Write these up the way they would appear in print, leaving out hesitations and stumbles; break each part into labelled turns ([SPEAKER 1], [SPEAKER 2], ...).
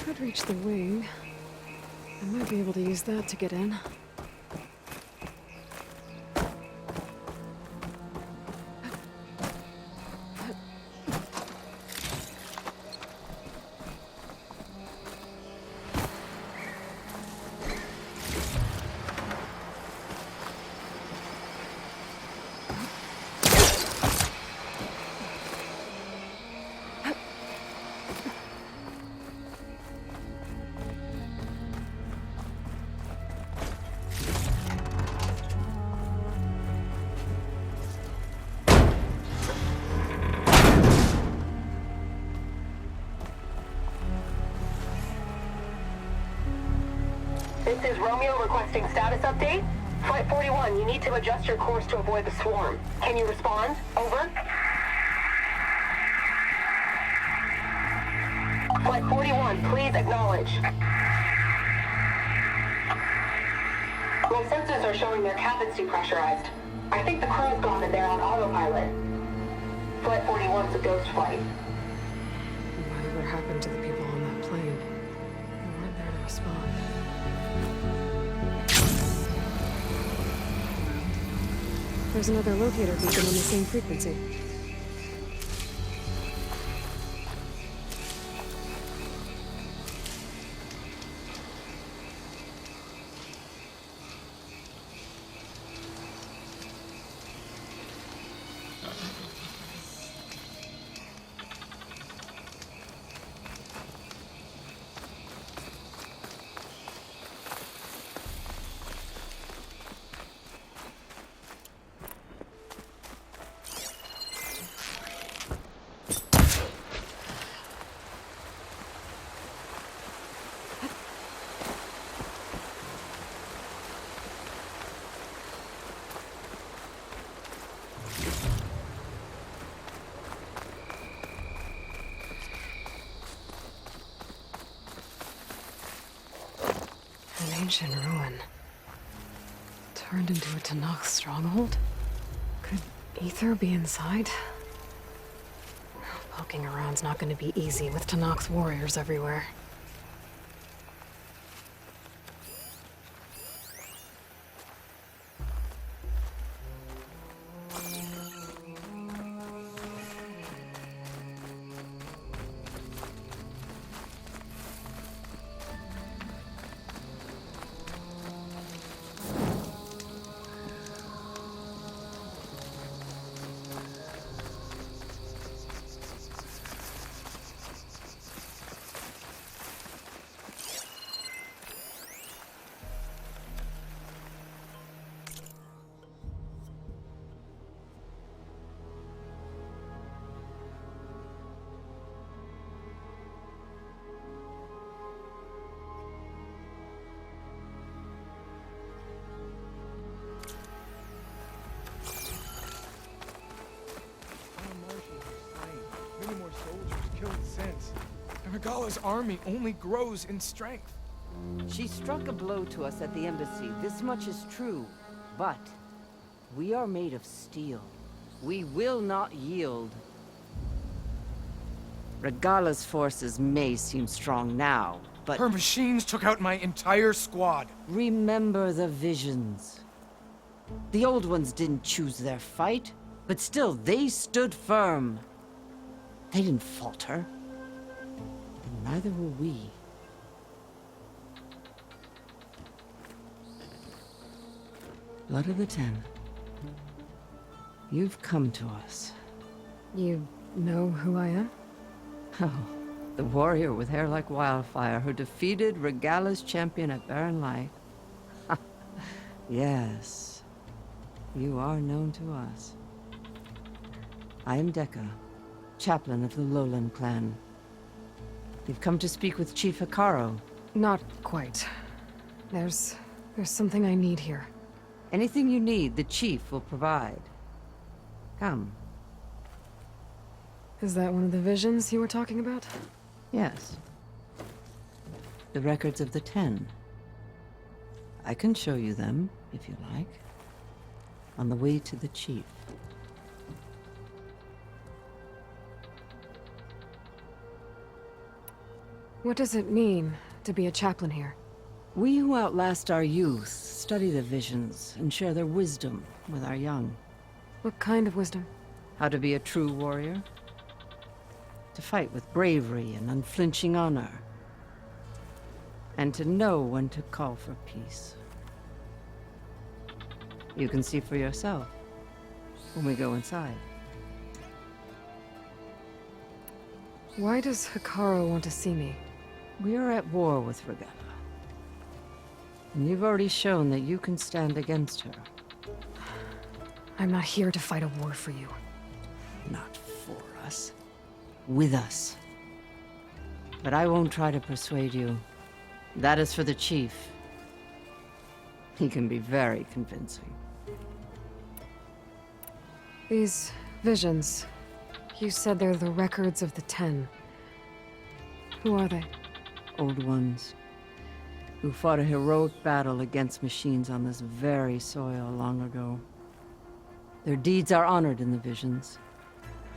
[SPEAKER 1] could reach the wing. I might be able to use that to get in.
[SPEAKER 2] This is Romeo requesting status update. Flight 41, you need to adjust your course to avoid the swarm. Can you respond? Over. Flight 41, please acknowledge. My sensors are showing their cabins depressurized. I think the crew's gone and they're on autopilot. Flight 41's a ghost flight.
[SPEAKER 1] Whatever happened to the people on that plane? They weren't there to respond. There's another locator beacon on the same frequency. An ancient ruin. Turned into a Tanakh stronghold? Could Ether be inside? Poking around's not going to be easy with Tanakh's warriors everywhere.
[SPEAKER 3] Regala's army only grows in strength.
[SPEAKER 4] She struck a blow to us at the embassy, this much is true. But we are made of steel. We will not yield. Regala's forces may seem strong now, but...
[SPEAKER 3] Her machines took out my entire squad.
[SPEAKER 4] Remember the visions. The old ones didn't choose their fight, but still they stood firm. They didn't falter. And neither will we. Blood of the Ten. You've come to us.
[SPEAKER 1] You know who I am?
[SPEAKER 4] Oh, the warrior with hair like wildfire who defeated Regala's champion at Barren Light. Yes, you are known to us. I am Dekka, chaplain of the Lowland clan. You've come to speak with Chief Hikaru.
[SPEAKER 1] Not quite. There's something I need here.
[SPEAKER 4] Anything you need, the chief will provide. Come.
[SPEAKER 1] Is that one of the visions you were talking about?
[SPEAKER 4] Yes. The records of the Ten. I can show you them, if you like. On the way to the chief.
[SPEAKER 1] What does it mean to be a chaplain here?
[SPEAKER 4] We who outlast our youth study the visions and share their wisdom with our young.
[SPEAKER 1] What kind of wisdom?
[SPEAKER 4] How to be a true warrior. To fight with bravery and unflinching honor. And to know when to call for peace. You can see for yourself when we go inside.
[SPEAKER 1] Why does Hikaru want to see me?
[SPEAKER 4] We are at war with Regetta. And you've already shown that you can stand against her.
[SPEAKER 1] I'm not here to fight a war for you.
[SPEAKER 4] Not for us. With us. But I won't try to persuade you. That is for the chief. He can be very convincing.
[SPEAKER 1] These visions, you said they're the records of the Ten. Who are they?
[SPEAKER 4] Old ones. Who fought a heroic battle against machines on this very soil long ago. Their deeds are honored in the visions.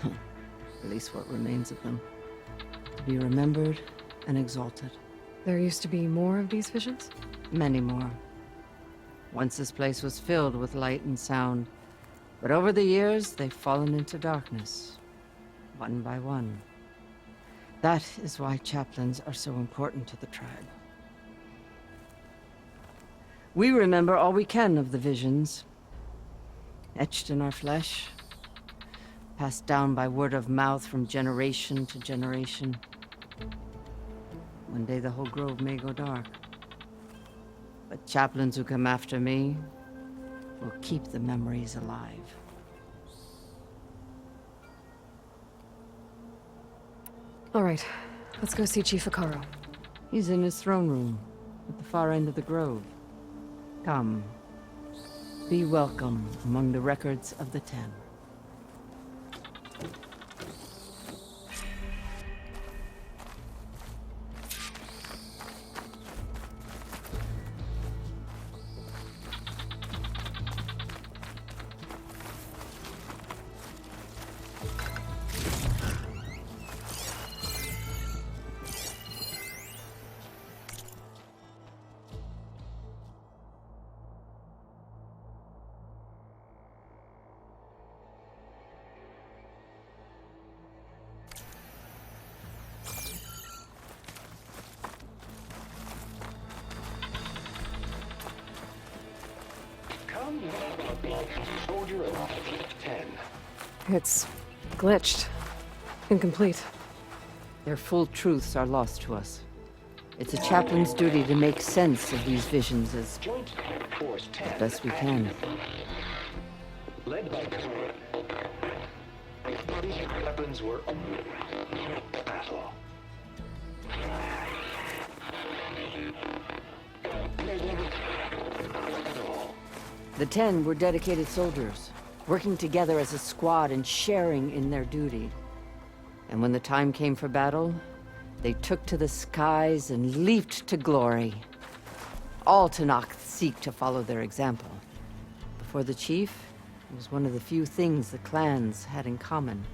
[SPEAKER 4] At least what remains of them. To be remembered and exalted.
[SPEAKER 1] There used to be more of these visions?
[SPEAKER 4] Many more. Once this place was filled with light and sound. But over the years, they've fallen into darkness. One by one. That is why chaplains are so important to the tribe. We remember all we can of the visions. Etched in our flesh. Passed down by word of mouth from generation to generation. One day the whole grove may go dark. But chaplains who come after me will keep the memories alive.
[SPEAKER 1] All right, let's go see Chief Hikaru.
[SPEAKER 4] He's in his throne room, at the far end of the grove. Come. Be welcome among the records of the Ten.
[SPEAKER 5] Soldier alive. 10.
[SPEAKER 1] It's glitched. Incomplete.
[SPEAKER 4] Their full truths are lost to us. It's a chaplain's duty to make sense of these visions as
[SPEAKER 5] Joint Force 10.
[SPEAKER 4] best we can.
[SPEAKER 5] Led by these weapons were battle.
[SPEAKER 4] The Ten were dedicated soldiers, working together as a squad and sharing in their duty. And when the time came for battle, they took to the skies and leaped to glory. All Tanakh seek to follow their example. Before the chief, it was one of the few things the clans had in common.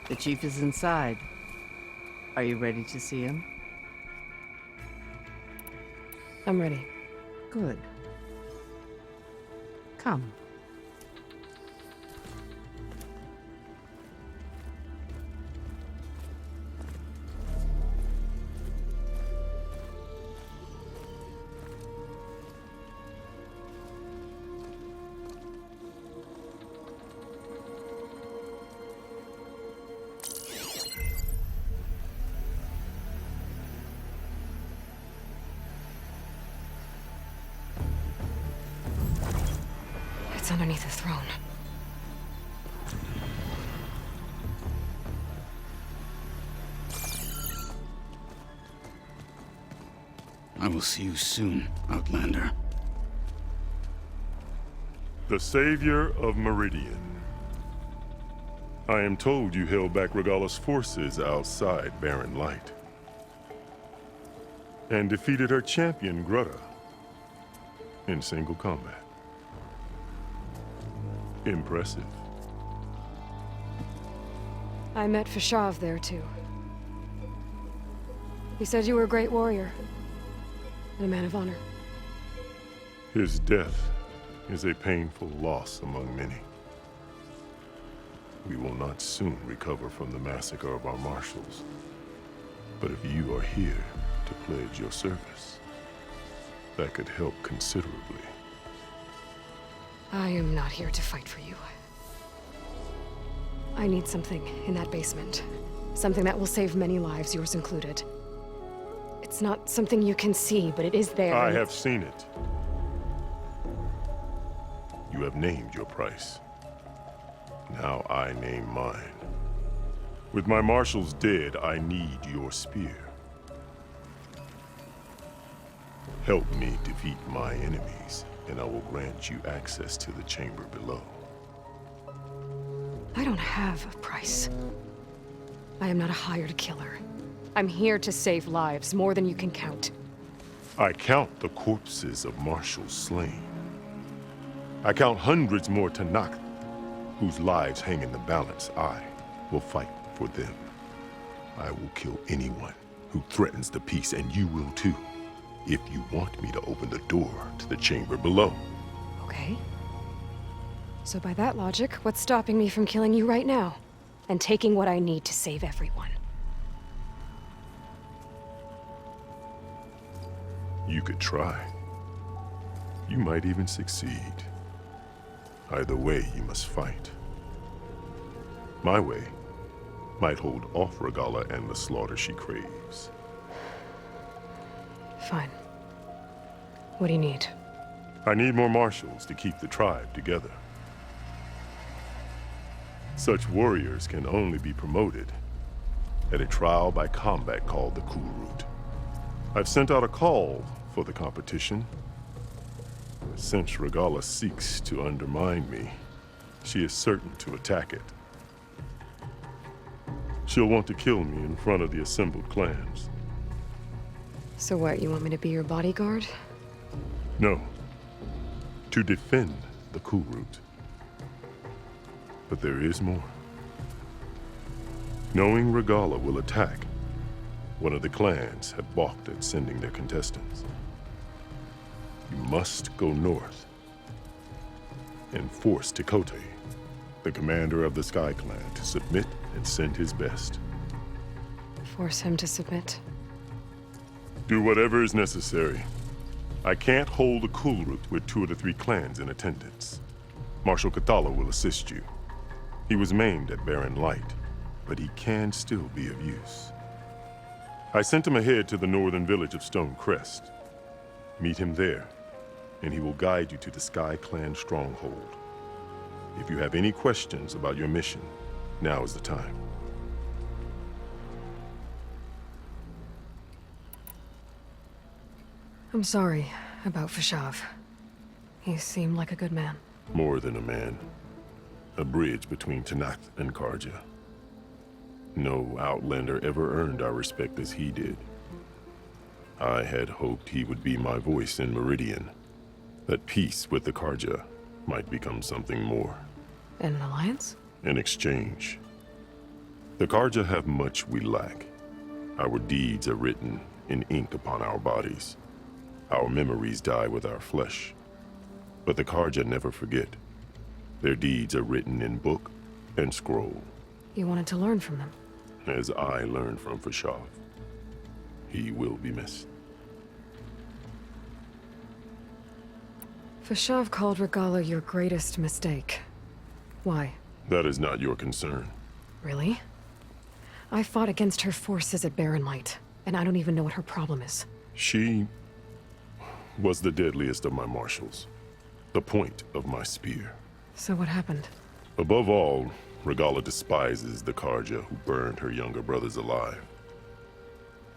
[SPEAKER 4] The chief is inside. Are you ready to see him?
[SPEAKER 1] I'm ready.
[SPEAKER 4] Good. Come.
[SPEAKER 1] It's underneath the throne.
[SPEAKER 6] I will see you soon, Outlander.
[SPEAKER 7] The savior of Meridian. I am told you held back Regalla's forces outside Barren Light. And defeated her champion, Grutta, in single combat. Impressive.
[SPEAKER 1] I met Fashav there, too. He said you were a great warrior. And a man of honor.
[SPEAKER 7] His death is a painful loss among many. We will not soon recover from the massacre of our marshals. But if you are here to pledge your service, that could help considerably.
[SPEAKER 1] I am not here to fight for you. I need something in that basement. Something that will save many lives, yours included. It's not something you can see, but it is there.
[SPEAKER 7] I have seen it. You have named your price. Now I name mine. With my marshals dead, I need your spear. Help me defeat my enemies, and I will grant you access to the chamber below.
[SPEAKER 1] I don't have a price. I am not a hired killer. I'm here to save lives, more than you can count.
[SPEAKER 7] I count the corpses of marshals slain. I count hundreds more Tanakh, whose lives hang in the balance. I will fight for them. I will kill anyone who threatens the peace, and you will too, if you want me to open the door to the chamber below.
[SPEAKER 1] Okay. So by that logic, what's stopping me from killing you right now? And taking what I need to save everyone?
[SPEAKER 7] You could try. You might even succeed. Either way, you must fight. My way might hold off Regalla and the slaughter she craves.
[SPEAKER 1] Fine. What do you need?
[SPEAKER 7] I need more marshals to keep the tribe together. Such warriors can only be promoted at a trial by combat called the Cool Route. I've sent out a call for the competition. Since Regalla seeks to undermine me, she is certain to attack it. She'll want to kill me in front of the assembled clans.
[SPEAKER 1] So what, you want me to be your bodyguard?
[SPEAKER 7] No. To defend the Cool Route. But there is more. Knowing Regalla will attack, one of the clans have balked at sending their contestants. You must go north and force Tekote, the commander of the Sky Clan, to submit and send his best.
[SPEAKER 1] Force him to submit?
[SPEAKER 7] Do whatever is necessary. I can't hold the Cool Route with 2 of the 3 clans in attendance. Marshal Kathala will assist you. He was maimed at Barren Light, but he can still be of use. I sent him ahead to the northern village of Stone Crest. Meet him there, and he will guide you to the Sky Clan stronghold. If you have any questions about your mission, now is the time.
[SPEAKER 1] I'm sorry about Fashav. He seemed like a good man.
[SPEAKER 7] More than a man. A bridge between Tanakh and Karja. No Outlander ever earned our respect as he did. I had hoped he would be my voice in Meridian. That peace with the Karja might become something more.
[SPEAKER 1] An alliance?
[SPEAKER 7] An exchange. The Karja have much we lack. Our deeds are written in ink upon our bodies. Our memories die with our flesh. But the Karja never forget. Their deeds are written in book and scroll.
[SPEAKER 1] You wanted to learn from them.
[SPEAKER 7] As I learned from Fashav. He will be missed.
[SPEAKER 1] Fashav called Regala your greatest mistake. Why?
[SPEAKER 7] That is not your concern.
[SPEAKER 1] Really? I fought against her forces at Barren Light, and I don't even know what her problem is.
[SPEAKER 7] She was the deadliest of my marshals. The point of my spear.
[SPEAKER 1] So what happened?
[SPEAKER 7] Above all, Regala despises the Karja who burned her younger brothers alive.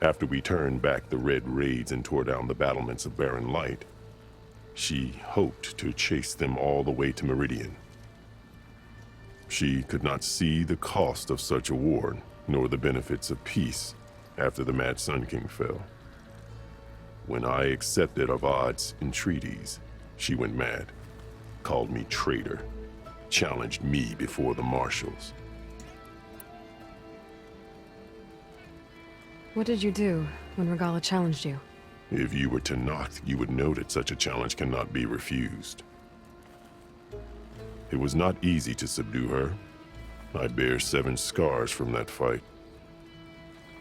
[SPEAKER 7] After we turned back the red raids and tore down the battlements of Barren Light, she hoped to chase them all the way to Meridian. She could not see the cost of such a war, nor the benefits of peace after the Mad Sun King fell. When I accepted Avad's entreaties, she went mad, called me traitor, challenged me before the marshals.
[SPEAKER 1] What did you do when Regala challenged you?
[SPEAKER 7] If you were to knock, you would know that such a challenge cannot be refused. It was not easy to subdue her. I bear 7 scars from that fight.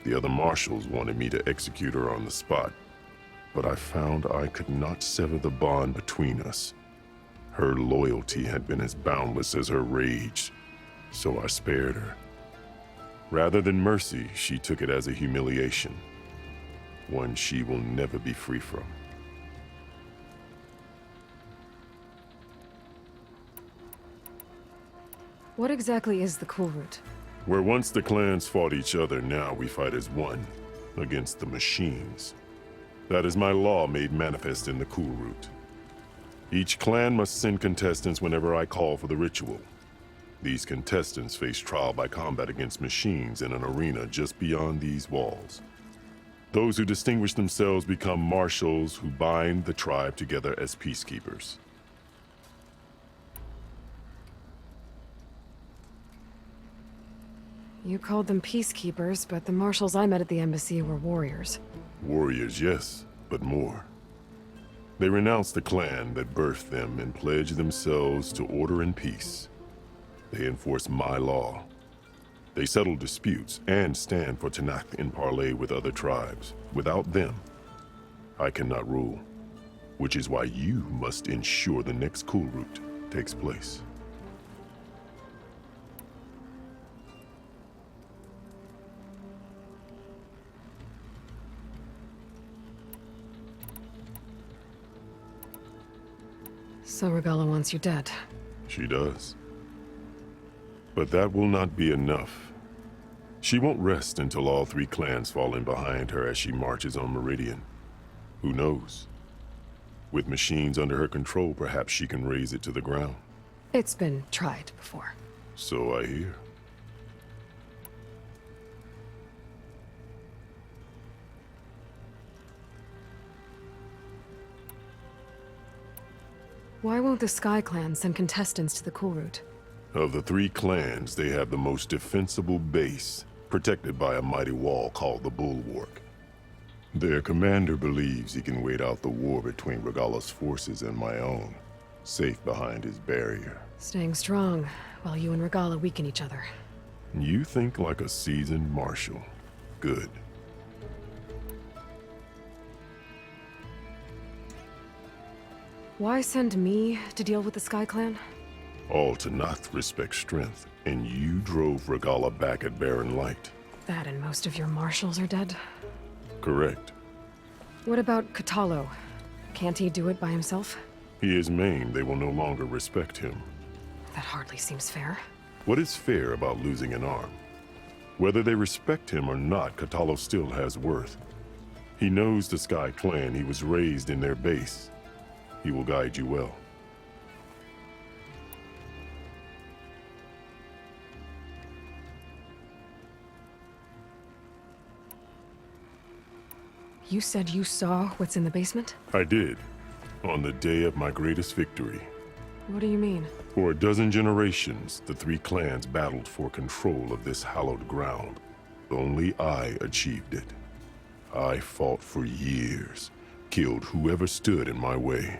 [SPEAKER 7] The other marshals wanted me to execute her on the spot, but I found I could not sever the bond between us. Her loyalty had been as boundless as her rage, so I spared her. Rather than mercy, she took it as a humiliation, one she will never be free from.
[SPEAKER 1] What exactly is the Cool Route?
[SPEAKER 7] Where once the clans fought each other, now we fight as one, against the machines. That is my law made manifest in the Cool Route. Each clan must send contestants whenever I call for the ritual. These contestants face trial by combat against machines in an arena just beyond these walls. Those who distinguish themselves become marshals who bind the tribe together as peacekeepers.
[SPEAKER 1] You called them peacekeepers, but the marshals I met at the embassy were warriors.
[SPEAKER 7] Warriors, yes, but more. They renounce the clan that birthed them and pledge themselves to order and peace. They enforce my law. They settle disputes and stand for Tanakh in parley with other tribes. Without them, I cannot rule, which is why you must ensure the next Cool Route takes place.
[SPEAKER 1] So Regala wants you dead.
[SPEAKER 7] She does. But that will not be enough. She won't rest until all 3 clans fall in behind her as she marches on Meridian. Who knows? With machines under her control, perhaps she can raise it to the ground.
[SPEAKER 1] It's been tried before.
[SPEAKER 7] So I hear.
[SPEAKER 1] Why won't the Sky Clan send contestants to the Cool Route?
[SPEAKER 7] Of the 3 clans, they have the most defensible base, protected by a mighty wall called the Bulwark. Their commander believes he can wait out the war between Regala's forces and my own, safe behind his barrier.
[SPEAKER 1] Staying strong, while you and Regala weaken each other.
[SPEAKER 7] You think like a seasoned marshal. Good.
[SPEAKER 1] Why send me to deal with the Sky Clan?
[SPEAKER 7] All Tanakh respect strength, and you drove Regala back at Barren Light.
[SPEAKER 1] That and most of your marshals are dead?
[SPEAKER 7] Correct.
[SPEAKER 1] What about Katalo? Can't he do it by himself?
[SPEAKER 7] He is maimed. They will no longer respect him.
[SPEAKER 1] That hardly seems fair.
[SPEAKER 7] What is fair about losing an arm? Whether they respect him or not, Katalo still has worth. He knows the Sky Clan. He was raised in their base. He will guide you well.
[SPEAKER 1] You said you saw what's in the basement?
[SPEAKER 7] I did, on the day of my greatest victory.
[SPEAKER 1] What do you mean?
[SPEAKER 7] For a dozen generations, the three clans battled for control of this hallowed ground. Only I achieved it. I fought for years, killed whoever stood in my way.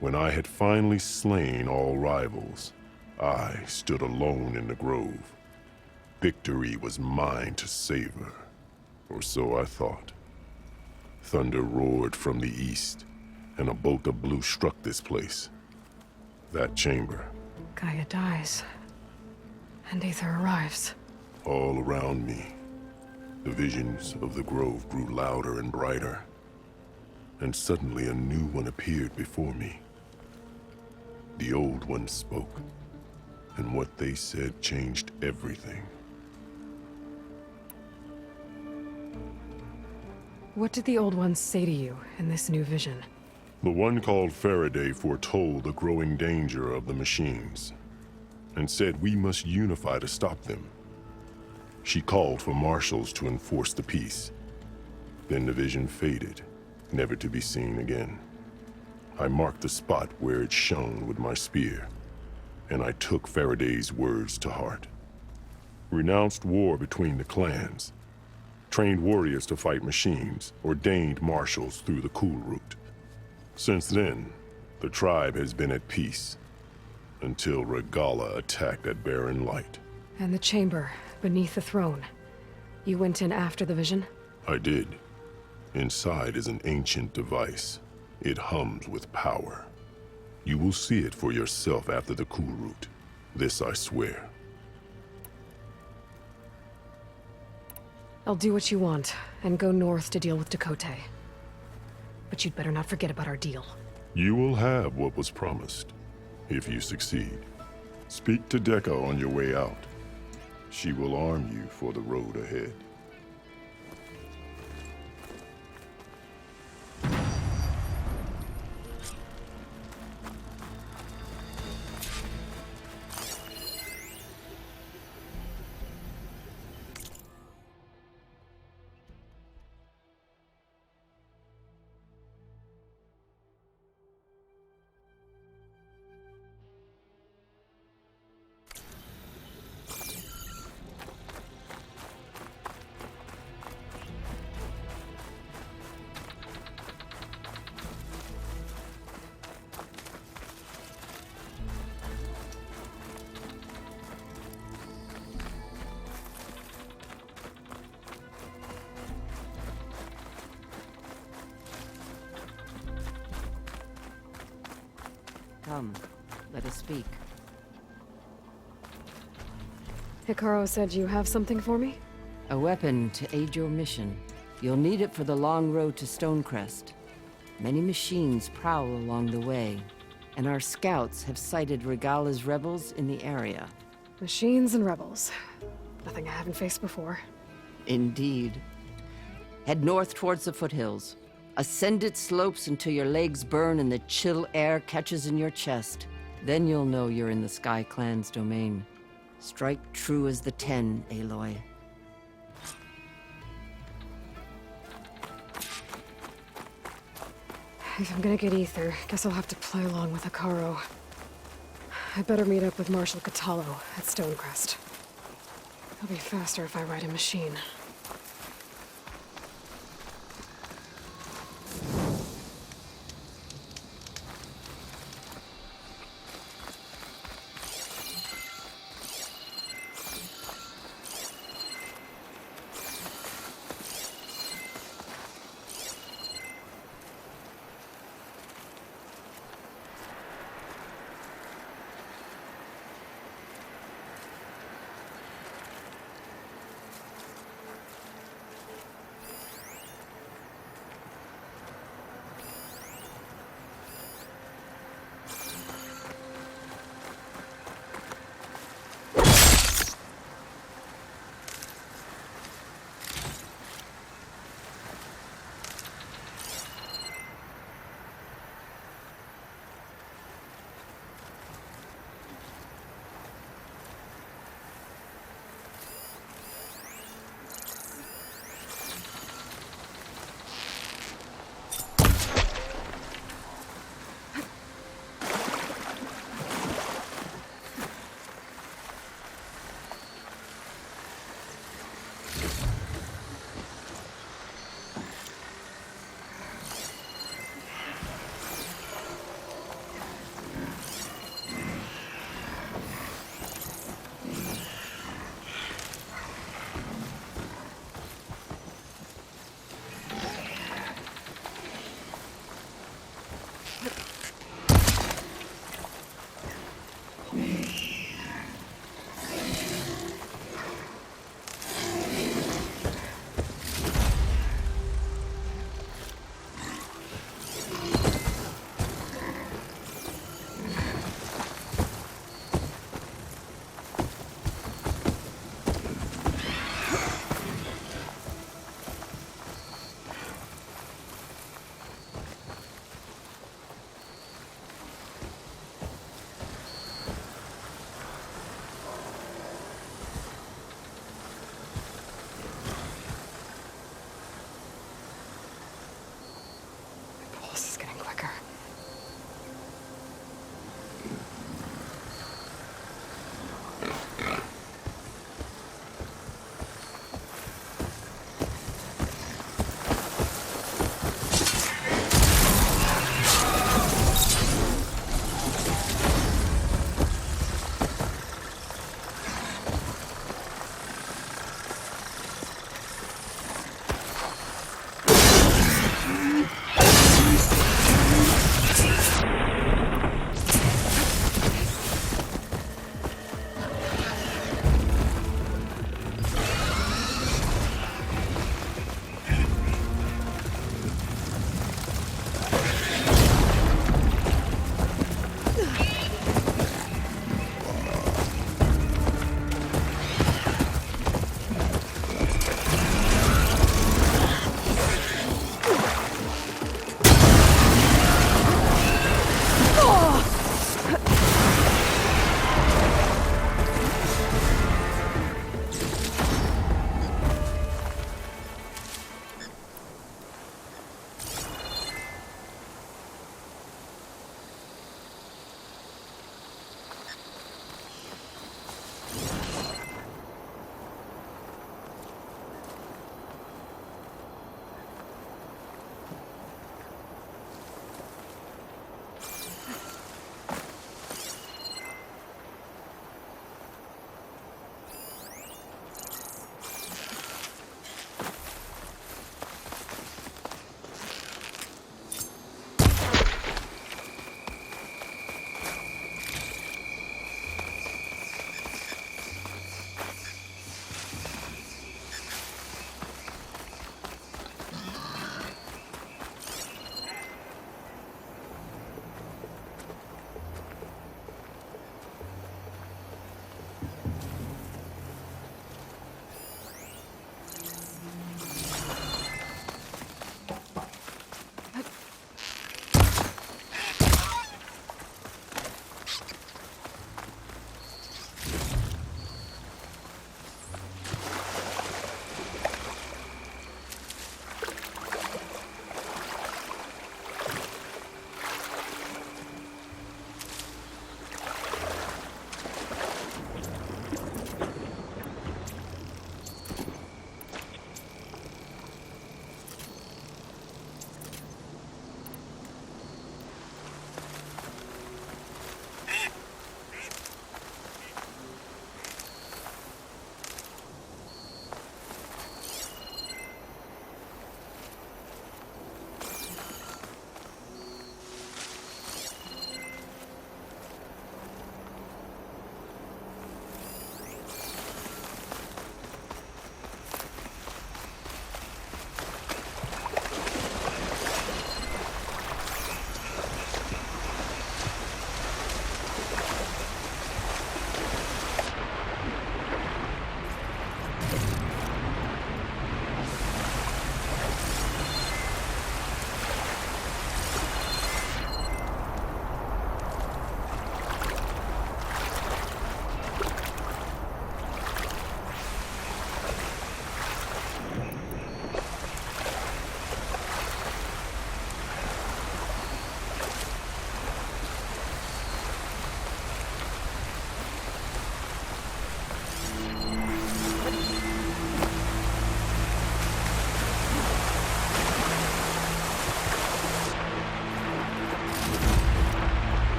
[SPEAKER 7] When I had finally slain all rivals, I stood alone in the grove. Victory was mine to savor, or so I thought. Thunder roared from the east, and a bolt of blue struck this place. That chamber.
[SPEAKER 1] Gaia dies. And Aether arrives.
[SPEAKER 7] All around me, the visions of the grove grew louder and brighter. And suddenly a new one appeared before me. The old one spoke, and what they said changed everything.
[SPEAKER 1] What did the old ones say to you in this new vision?
[SPEAKER 7] The one called Faraday foretold the growing danger of the machines, and said we must unify to stop them. She called for marshals to enforce the peace. Then the vision faded, never to be seen again. I marked the spot where it shone with my spear, and I took Faraday's words to heart. Renounced war between the clans, trained warriors to fight machines, ordained marshals through the cool route. Since then, the tribe has been at peace, until Regala attacked at Barren Light.
[SPEAKER 1] And the chamber, beneath the throne. You went in after the vision?
[SPEAKER 7] I did. Inside is an ancient device. It hums with power. You will see it for yourself after the cool route. This I swear.
[SPEAKER 1] I'll do what you want, and go north to deal with Dakota. But you'd better not forget about our deal.
[SPEAKER 7] You will have what was promised, if you succeed. Speak to Dekka on your way out. She will arm you for the road ahead.
[SPEAKER 4] Come, let us speak.
[SPEAKER 1] Hikaru said you have something for me?
[SPEAKER 4] A weapon to aid your mission. You'll need it for the long road to Stonecrest. Many machines prowl along the way, and our scouts have sighted Regala's rebels in the area.
[SPEAKER 1] Machines and rebels. Nothing I haven't faced before.
[SPEAKER 4] Indeed. Head north towards the foothills. Ascend its slopes until your legs burn and the chill air catches in your chest. Then you'll know you're in the Sky Clan's domain. Strike true as the 10, Aloy.
[SPEAKER 1] If I'm gonna get Aether, guess I'll have to play along with Hikaru. I better meet up with Marshal Catallo at Stonecrest. It'll be faster if I ride a machine.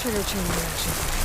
[SPEAKER 1] trigger chain reaction.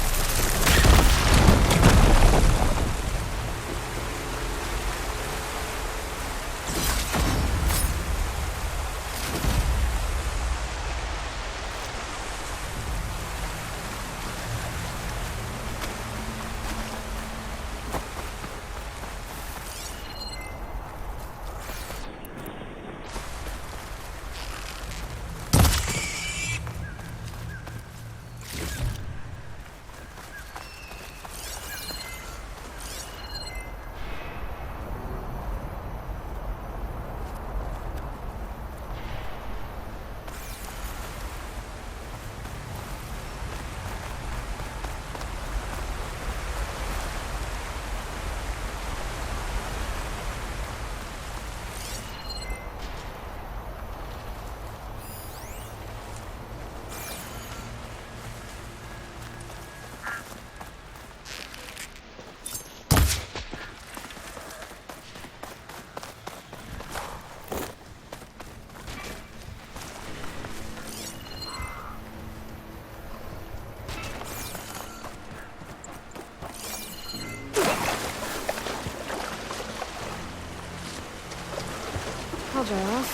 [SPEAKER 1] I'll dry off.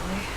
[SPEAKER 1] Eventually.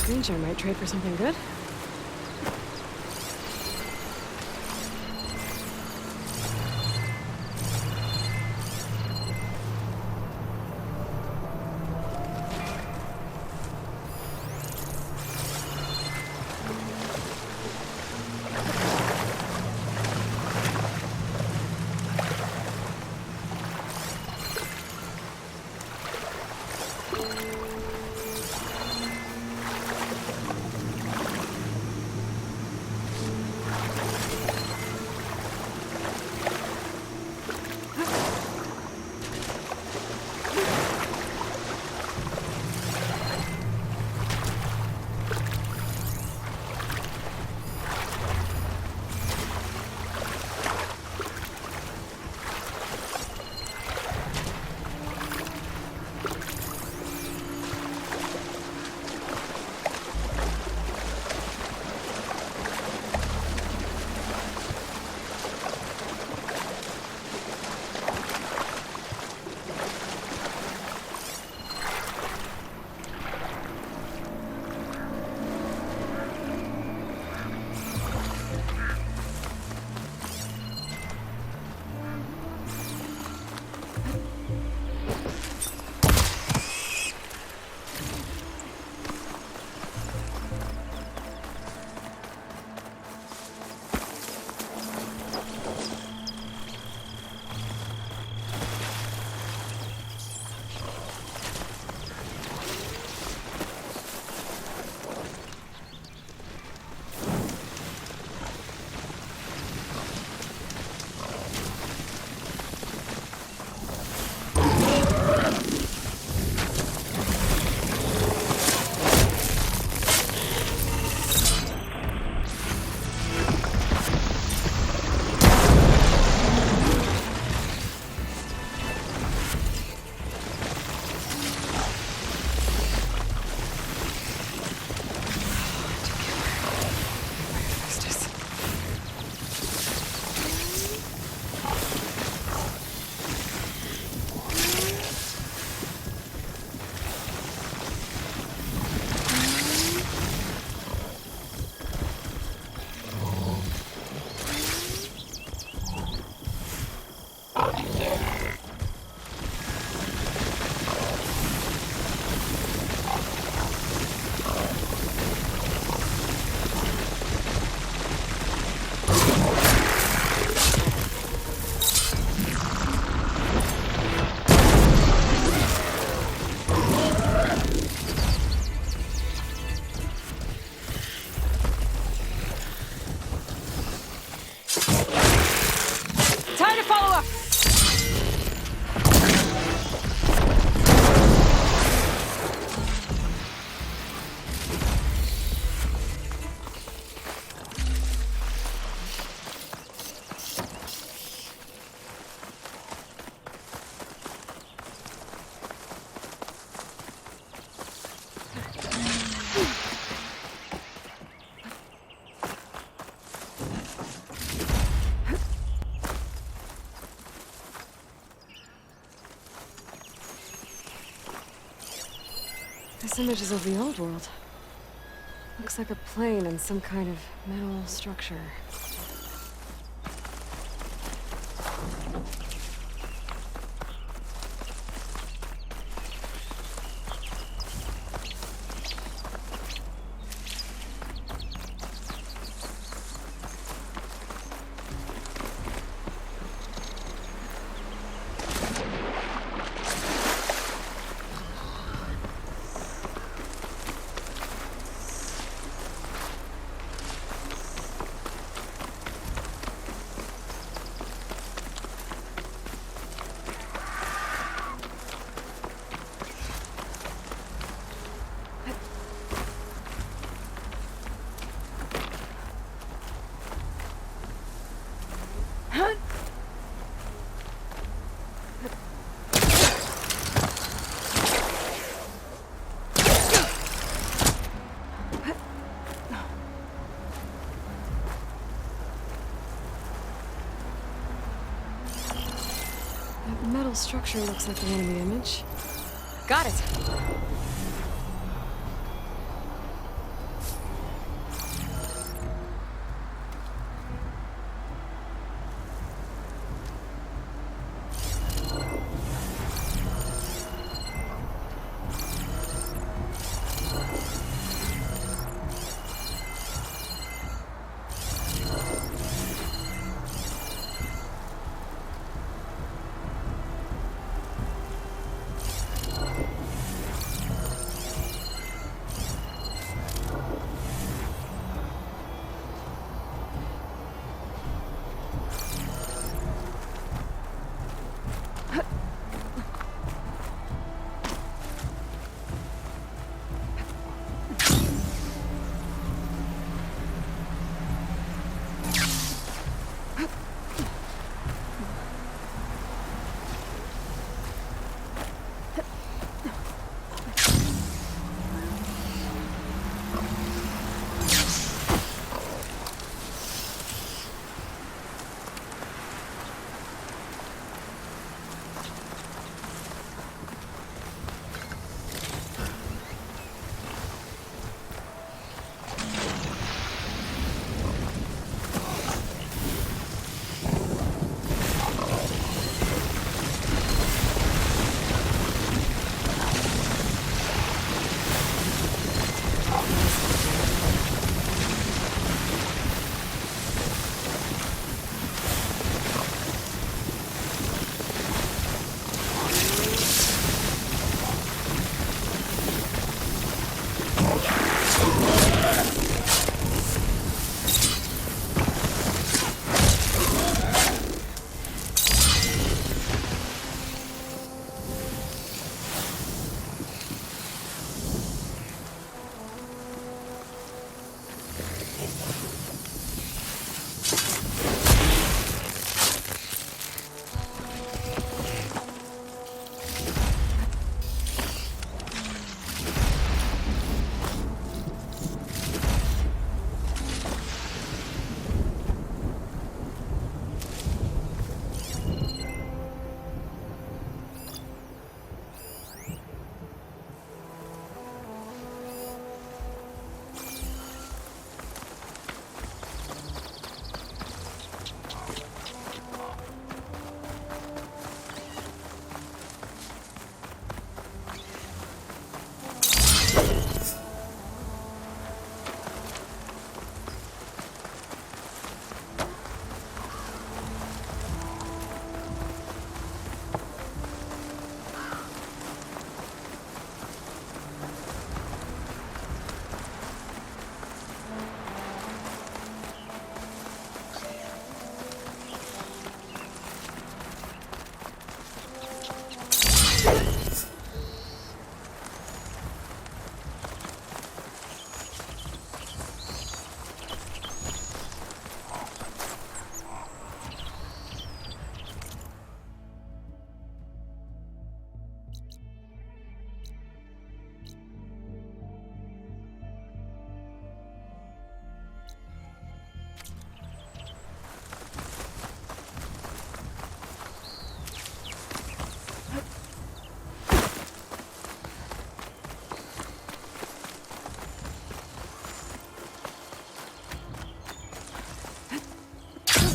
[SPEAKER 1] Screenshot might trade for something good. Nice images of the old world. Looks like a plane and some kind of metal structure. That metal structure looks like the one in the image. Got it!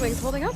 [SPEAKER 1] Wings holding up?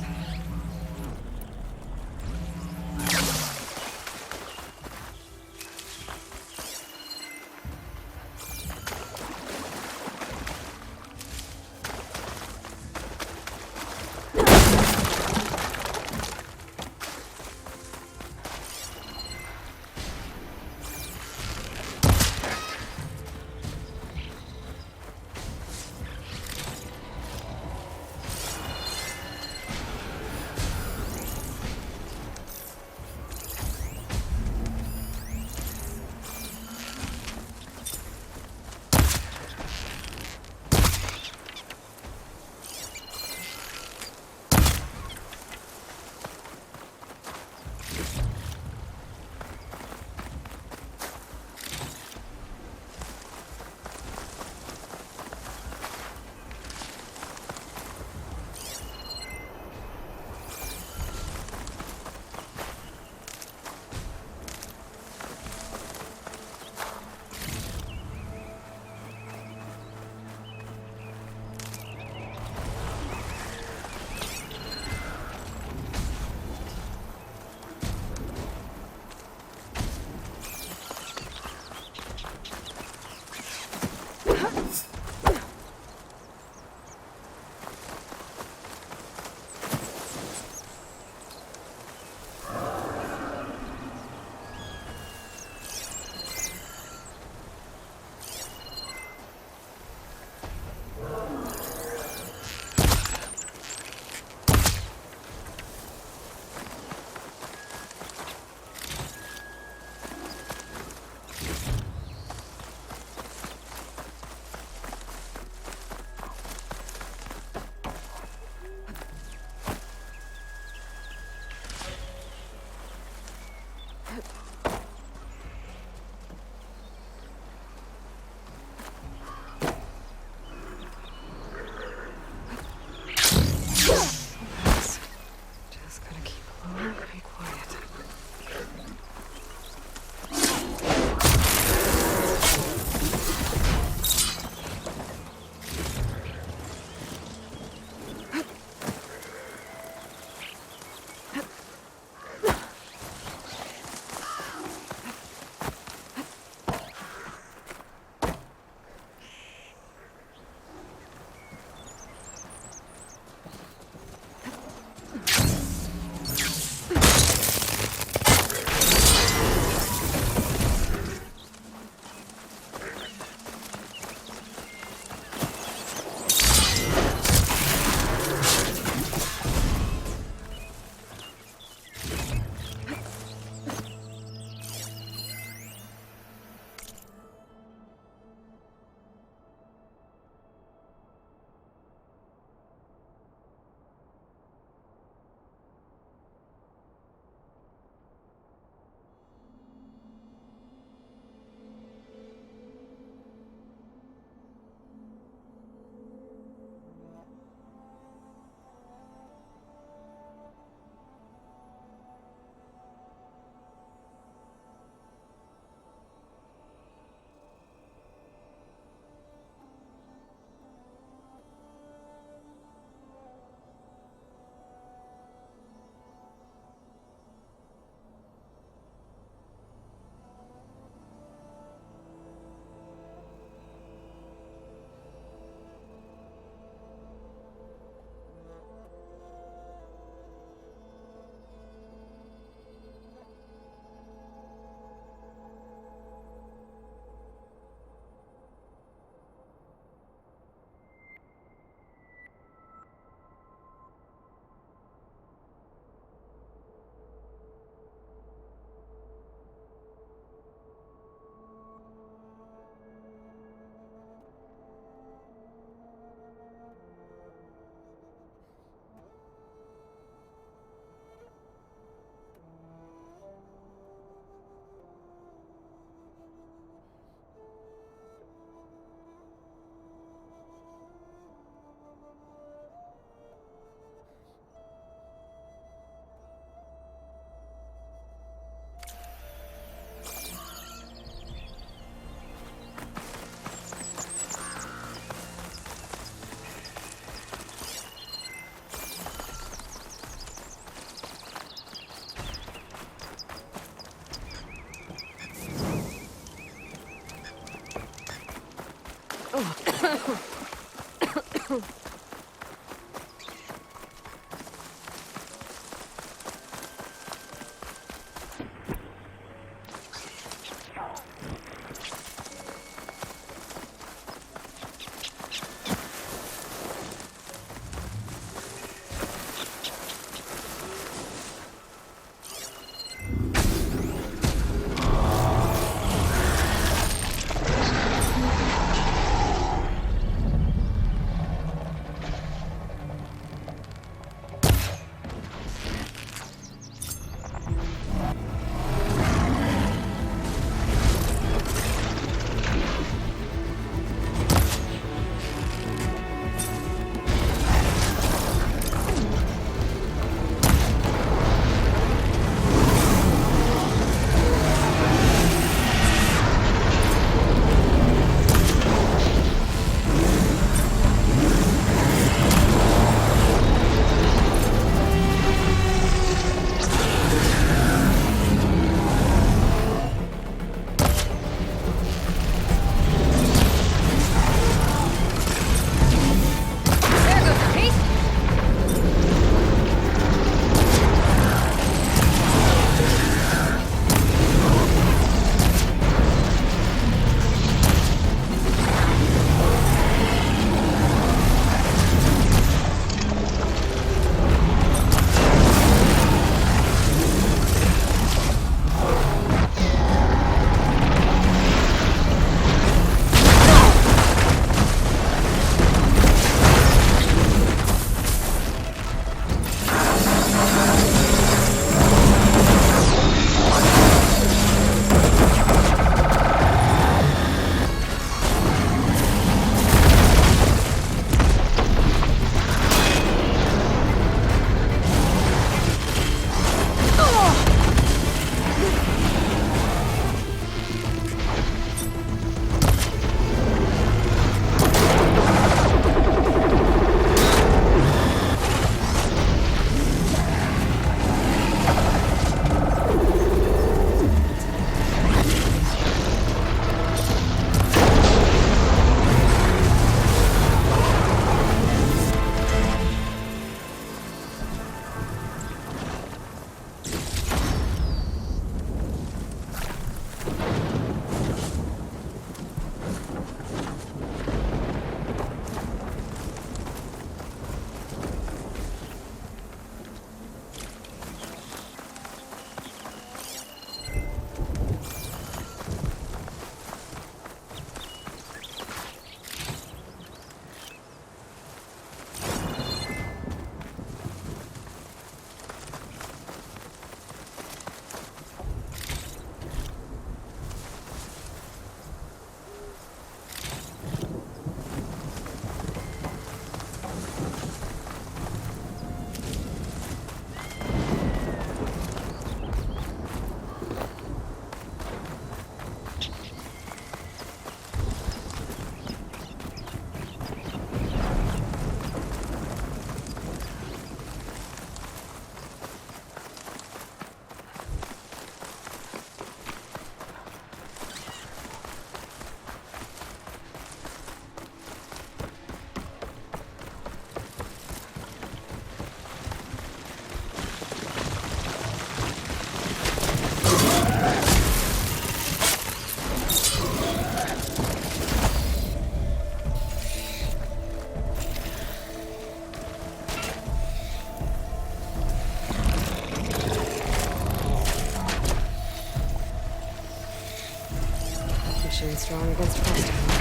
[SPEAKER 1] Strong against Posto.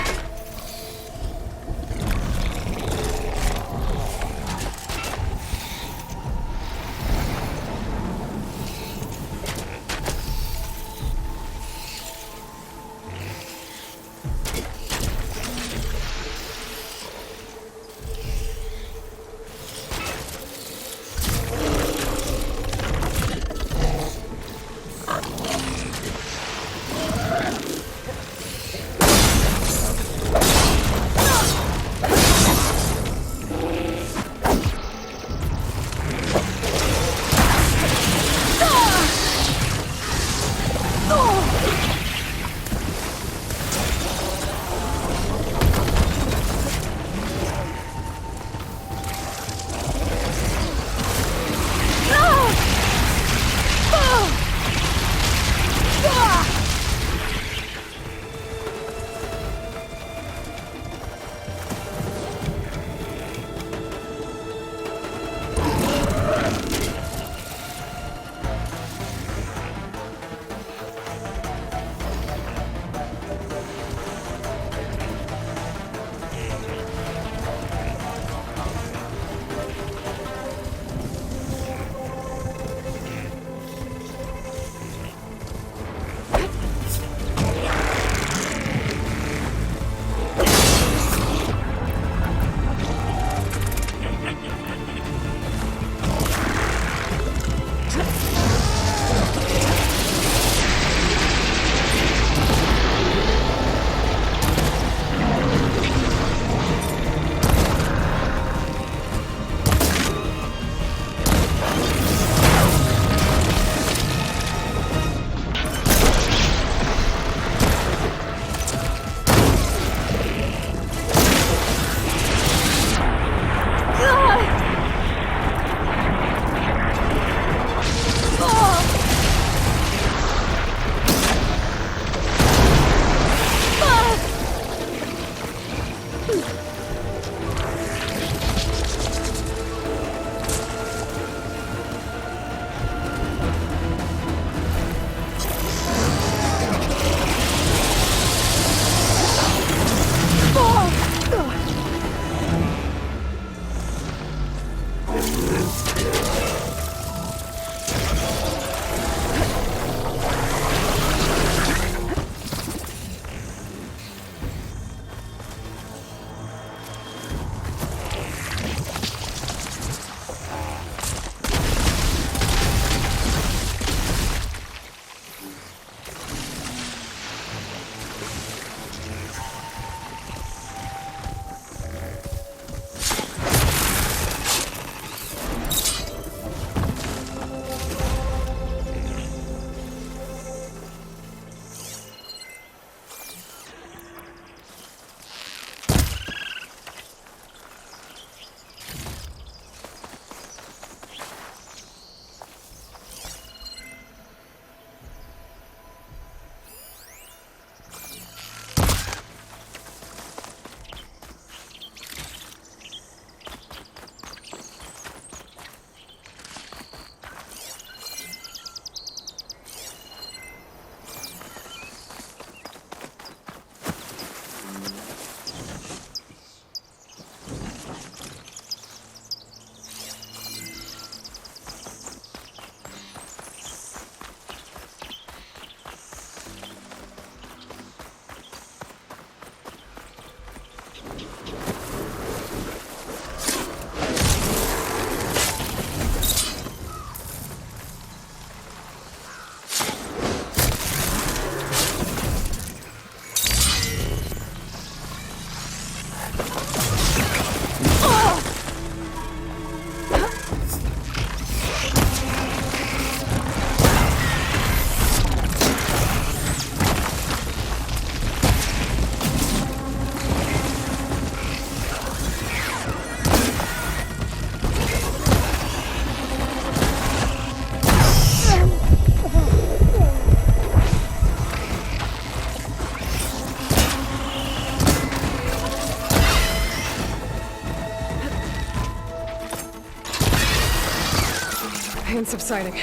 [SPEAKER 1] pain subsiding.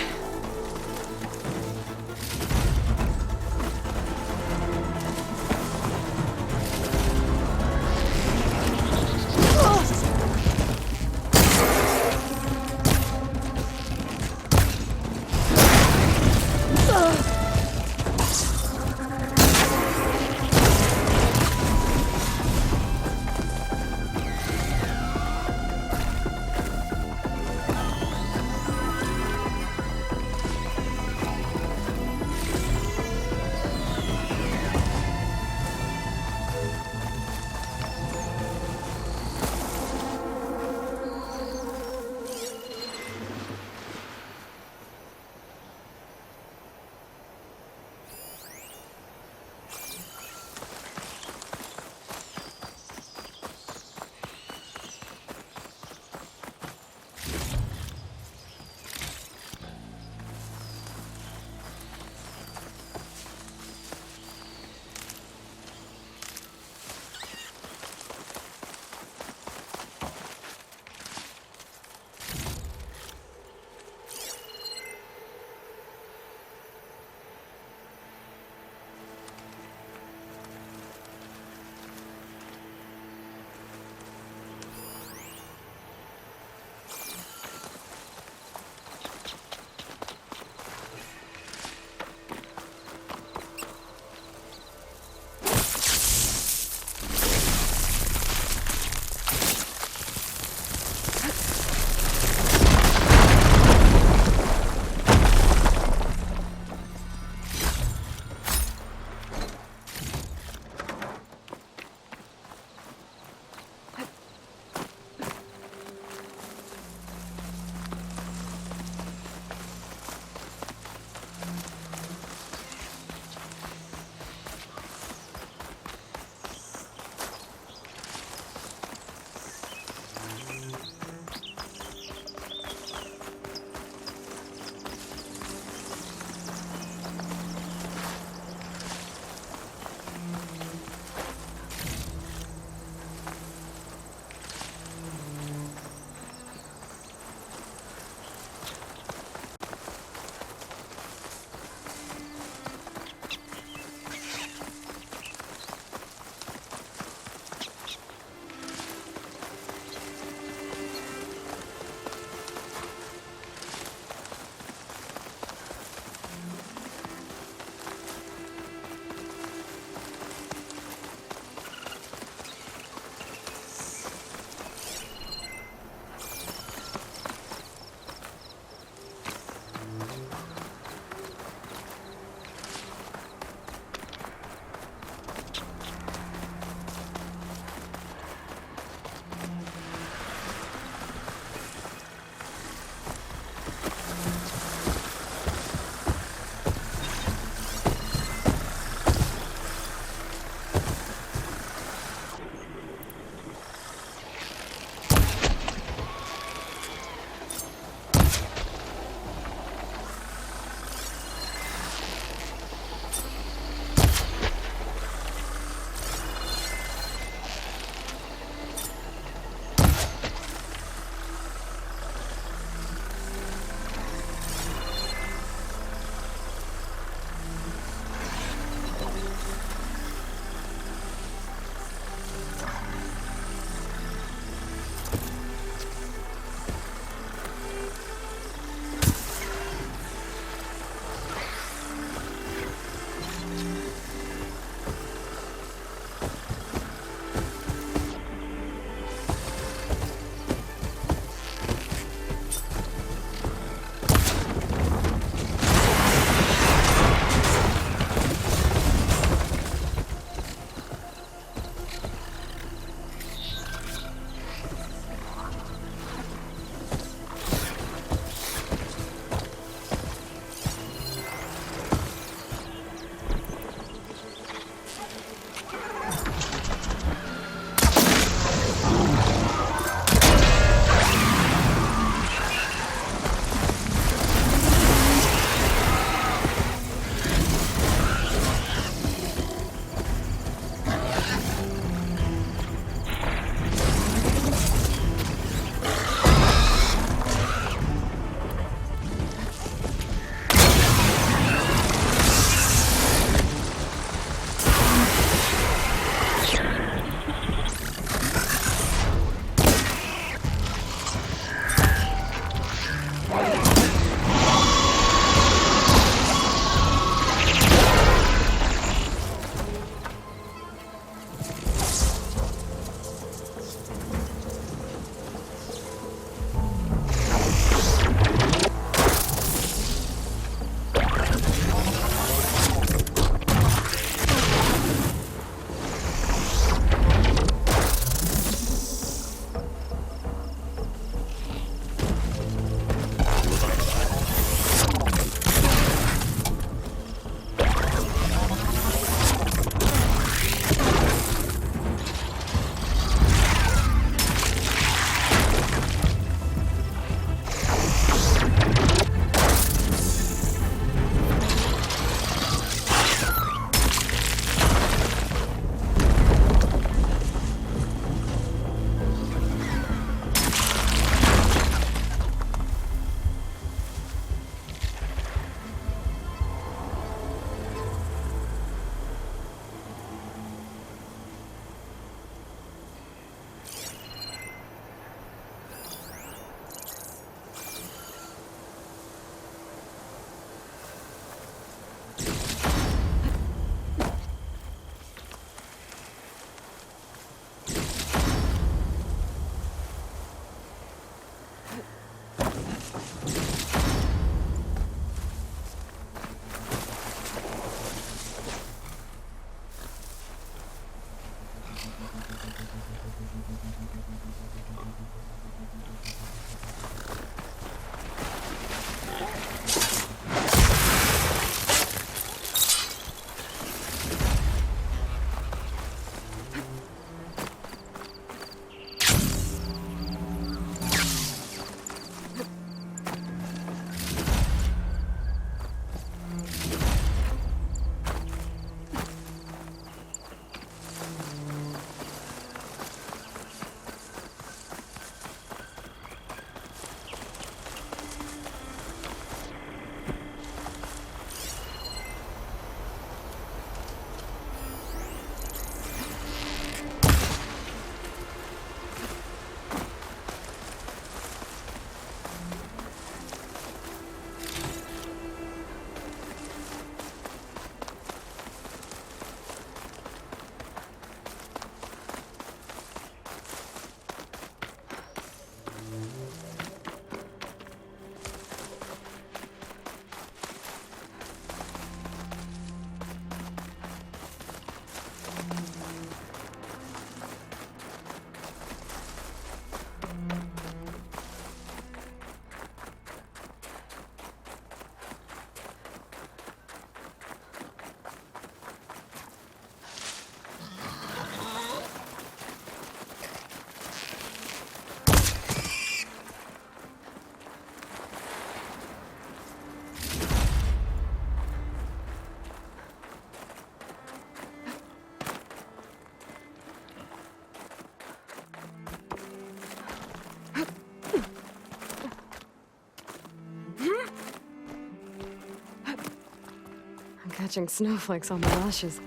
[SPEAKER 1] catching snowflakes on the lashes.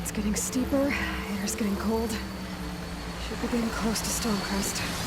[SPEAKER 1] It's getting steeper, air's getting cold. Should be getting close to Stonecrest.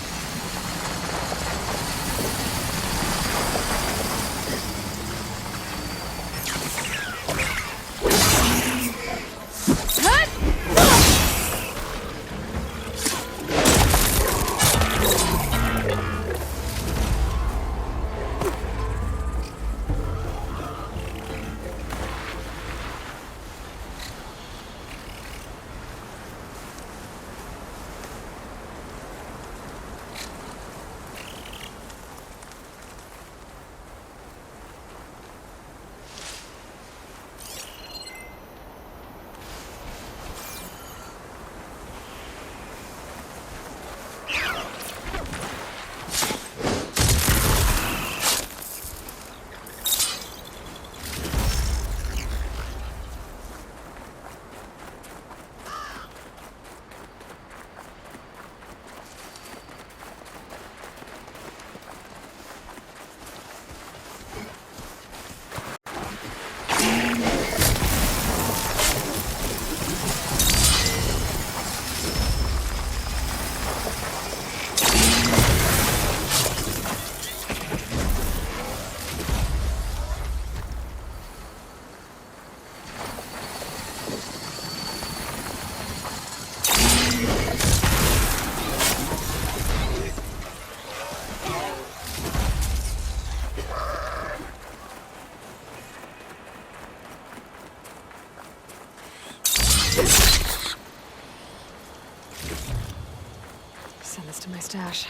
[SPEAKER 1] Send this to my stash.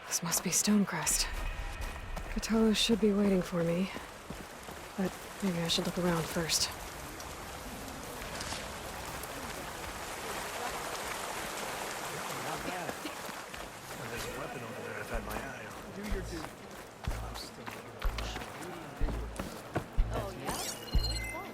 [SPEAKER 1] This must be Stonecrest. Cthulhu should be waiting for me, but maybe I should look around first.
[SPEAKER 8] There's a weapon over there I've had my eye on. Do your duty. I'm still
[SPEAKER 9] Oh, yeah? Which one?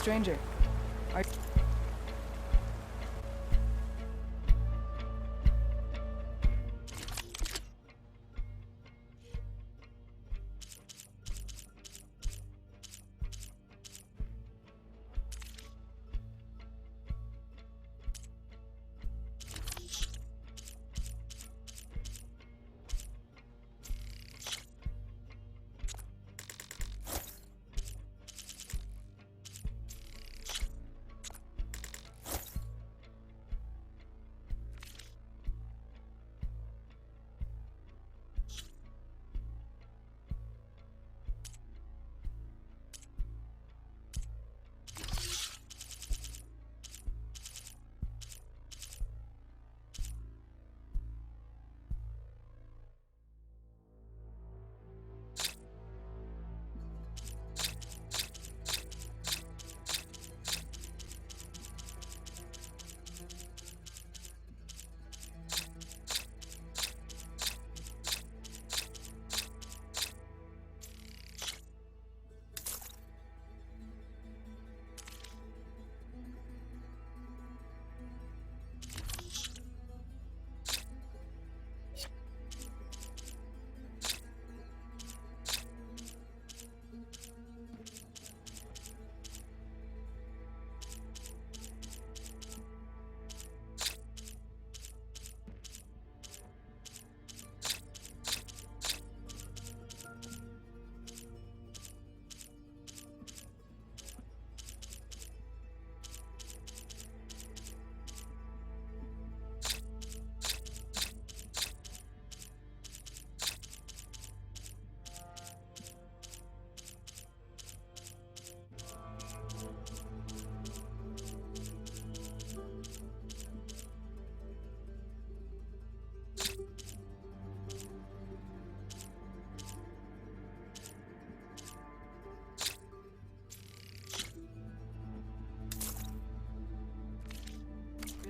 [SPEAKER 9] stranger. Are...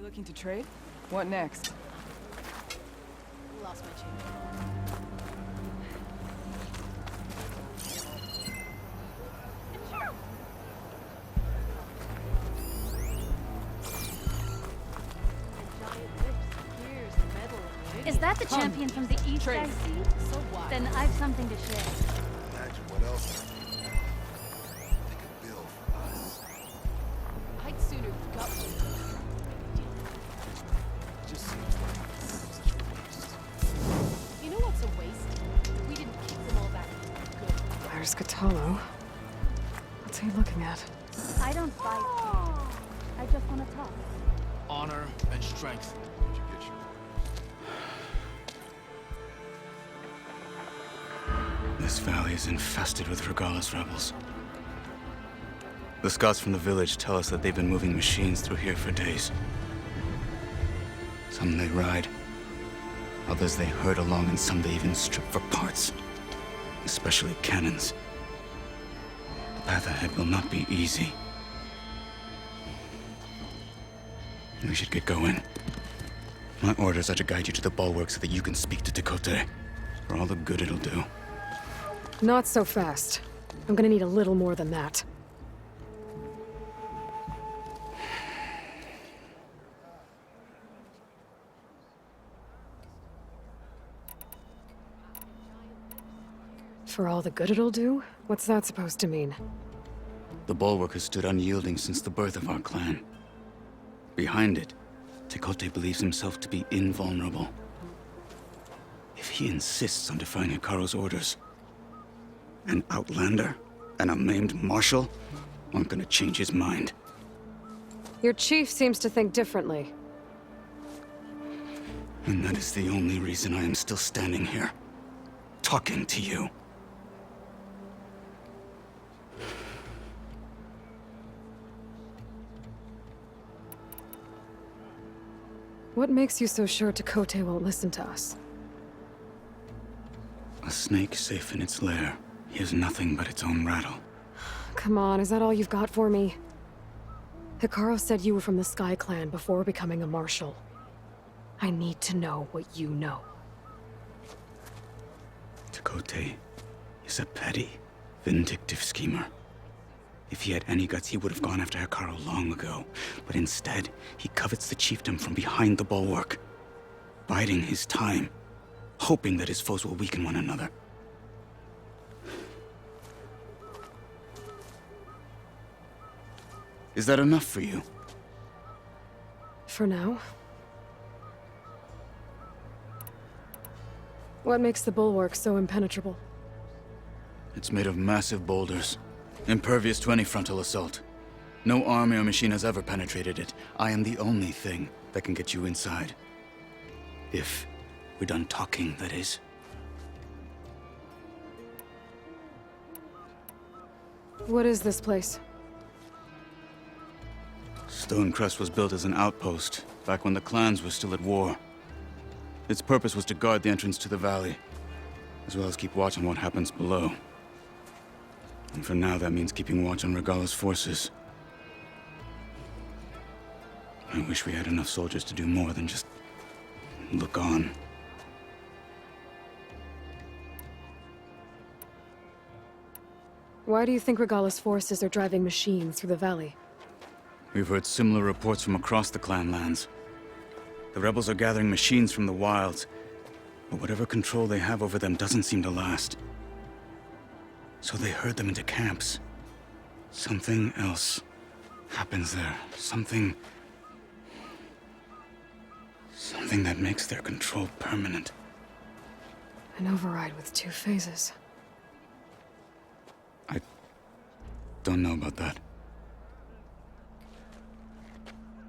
[SPEAKER 9] Looking to trade? What next?
[SPEAKER 10] Lost my change.
[SPEAKER 11] Is that the champion from the east I see?
[SPEAKER 10] So what?
[SPEAKER 11] Then I've something to share.
[SPEAKER 8] Imagine what else they could build for us.
[SPEAKER 10] I'd sooner gut one.
[SPEAKER 8] Just seems like such a waste.
[SPEAKER 10] You know what's a waste? We didn't kick them all back. Good.
[SPEAKER 1] There's Catallo. What's he looking at?
[SPEAKER 11] I don't fight. I just want to talk.
[SPEAKER 12] Honor and strength.
[SPEAKER 8] Did you get your...
[SPEAKER 6] This valley is infested with Regalis rebels. The scouts from the village tell us that they've been moving machines through here for days. Some they ride, others they herd along, and some they even strip for parts, especially cannons. The path ahead will not be easy. We should get going. My orders are to guide you to the bulwark so that you can speak to Tekote, for all the good it'll do.
[SPEAKER 1] Not so fast. I'm gonna need a little more than that. For all the good it'll do? What's that supposed to mean?
[SPEAKER 6] The bulwark has stood unyielding since the birth of our clan. Behind it, Tekote believes himself to be invulnerable. If he insists on defying Hikaru's orders, an outlander and a maimed marshal aren't gonna change his mind.
[SPEAKER 1] Your chief seems to think differently.
[SPEAKER 6] And that is the only reason I am still standing here, talking to you.
[SPEAKER 1] What makes you so sure Tekote won't listen to us?
[SPEAKER 6] A snake safe in its lair hears nothing but its own rattle.
[SPEAKER 1] Come on, is that all you've got for me? Hikaru said you were from the Sky Clan before becoming a marshal. I need to know what you know.
[SPEAKER 6] Tekote is a petty, vindictive schemer. If he had any guts, he would have gone after Hikaru long ago. But instead, he covets the chiefdom from behind the bulwark, biding his time, hoping that his foes will weaken one another. Is that enough for you?
[SPEAKER 1] For now. What makes the bulwark so impenetrable?
[SPEAKER 6] It's made of massive boulders, impervious to any frontal assault. No army or machine has ever penetrated it. I am the only thing that can get you inside. If we're done talking, that is.
[SPEAKER 1] What is this place?
[SPEAKER 6] Stonecrest was built as an outpost, back when the clans were still at war. Its purpose was to guard the entrance to the valley, as well as keep watch on what happens below. And for now, that means keeping watch on Regala's forces. I wish we had enough soldiers to do more than just look on.
[SPEAKER 1] Why do you think Regala's forces are driving machines through the valley?
[SPEAKER 6] We've heard similar reports from across the clan lands. The rebels are gathering machines from the wilds, but whatever control they have over them doesn't seem to last. So they herd them into camps. Something else happens there. Something that makes their control permanent.
[SPEAKER 1] An override with 2 phases.
[SPEAKER 6] I don't know about that.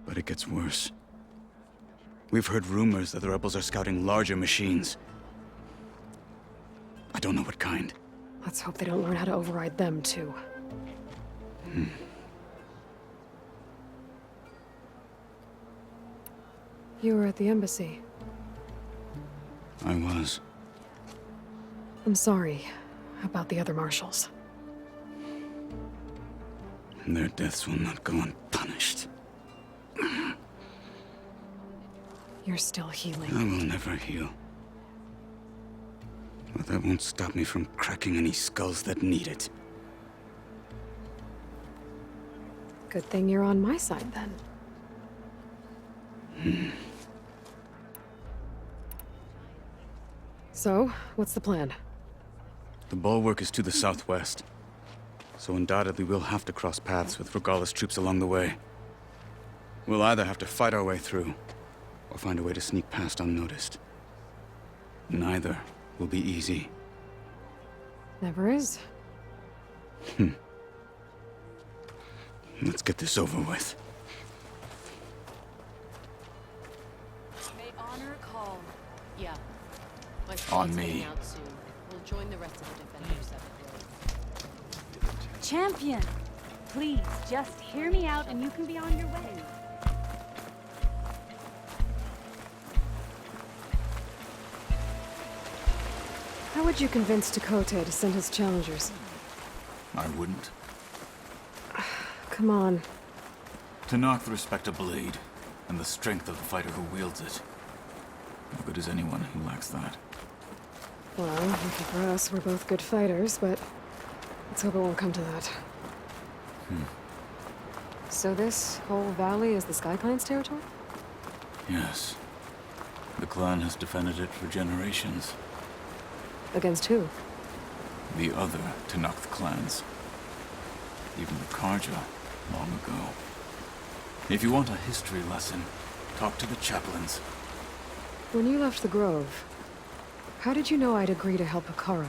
[SPEAKER 6] But it gets worse. We've heard rumors that the rebels are scouting larger machines. I don't know what kind.
[SPEAKER 1] Let's hope they don't learn how to override them, too. You were at the embassy.
[SPEAKER 6] I was.
[SPEAKER 1] I'm sorry about the other marshals.
[SPEAKER 6] Their deaths will not go unpunished.
[SPEAKER 1] You're still healing.
[SPEAKER 6] I will never heal. But that won't stop me from cracking any skulls that need it.
[SPEAKER 1] Good thing you're on my side, then. So, what's the plan?
[SPEAKER 6] The bulwark is to the southwest. So undoubtedly we'll have to cross paths with Regala's troops along the way. We'll either have to fight our way through, or find a way to sneak past unnoticed. Neither will be easy.
[SPEAKER 1] Never is.
[SPEAKER 6] Let's get this over with.
[SPEAKER 10] May honor call. Yeah. My
[SPEAKER 6] On
[SPEAKER 10] squad's
[SPEAKER 6] me.
[SPEAKER 10] heading out soon. We'll join the rest of the defenders separately.
[SPEAKER 11] Champion! Please, just hear me out and you can be on your way.
[SPEAKER 1] How would you convince Dakota to send his challengers?
[SPEAKER 6] I wouldn't.
[SPEAKER 1] Come on.
[SPEAKER 6] To knock the respect of blade, and the strength of the fighter who wields it. No good is anyone who lacks that.
[SPEAKER 1] Well, lucky for us, we're both good fighters, but let's hope it won't come to that. So this whole valley is the Sky Clan's territory?
[SPEAKER 6] Yes. The clan has defended it for generations.
[SPEAKER 1] Against who?
[SPEAKER 6] The other Tanakh clans. Even the Karja, long ago. If you want a history lesson, talk to the chaplains.
[SPEAKER 1] When you left the Grove, how did you know I'd agree to help Hikaru?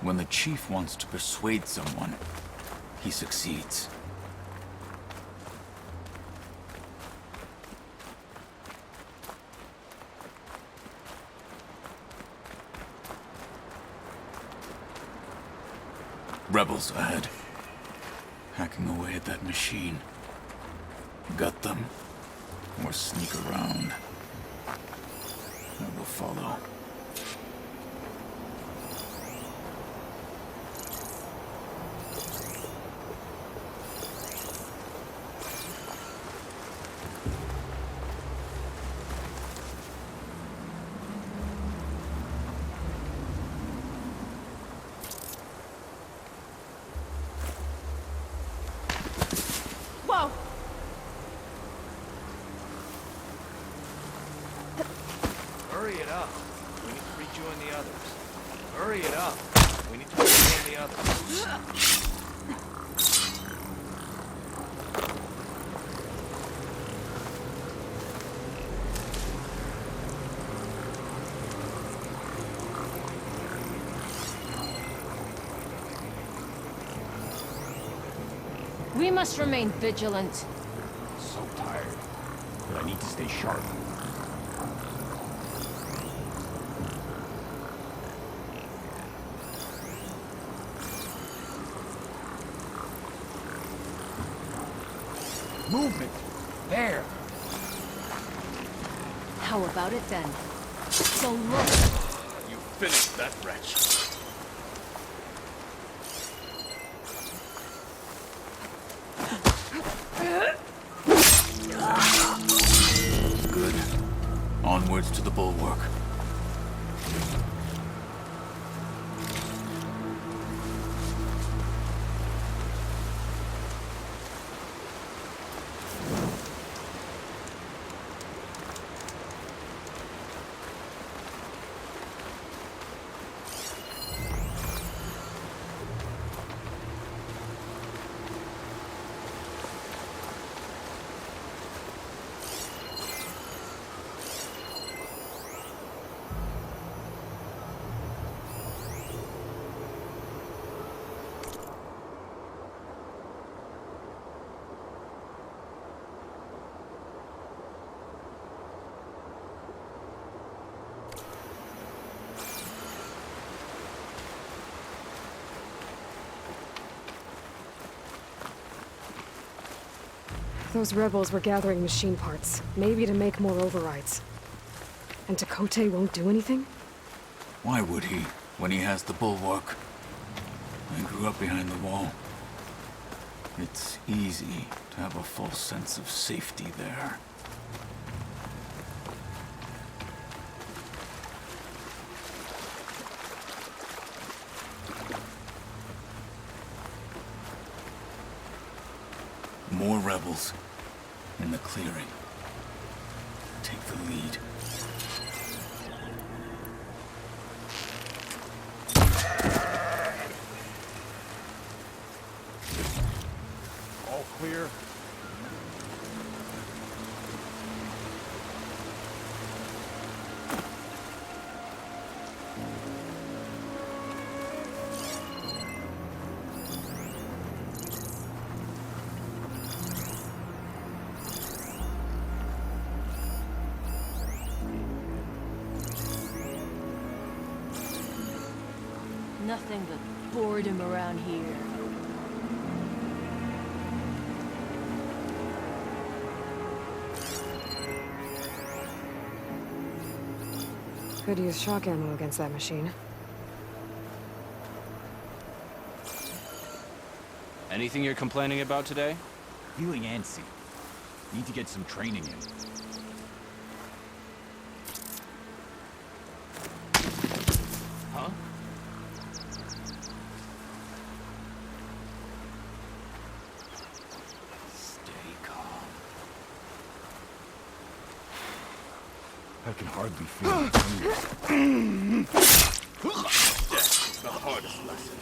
[SPEAKER 6] When the chief wants to persuade someone, he succeeds. Rebels ahead. Hacking away at that machine. Gut them, or sneak around. I will follow.
[SPEAKER 8] Hurry it up. We need to rejoin the others. Hurry it up. We need to rejoin the others.
[SPEAKER 11] We must remain vigilant.
[SPEAKER 13] So tired, but I need to stay sharp. Movement! There!
[SPEAKER 11] How about it then? So look!
[SPEAKER 8] You finished that wretch.
[SPEAKER 6] Good. Onwards to the bulwark.
[SPEAKER 1] Those rebels were gathering machine parts, maybe to make more overrides. And Takote won't do anything?
[SPEAKER 6] Why would he, when he has the bulwark? I grew up behind the wall. It's easy to have a false sense of safety there. More rebels in the clearing. Take the lead.
[SPEAKER 13] All clear?
[SPEAKER 11] Nothing but boredom around here.
[SPEAKER 1] Could use shock ammo against that machine.
[SPEAKER 12] Anything you're complaining about today?
[SPEAKER 13] Feeling antsy. Need to get some training in.
[SPEAKER 12] Huh?
[SPEAKER 13] Stay calm. I can hardly feel it.
[SPEAKER 8] Death is the hardest lesson.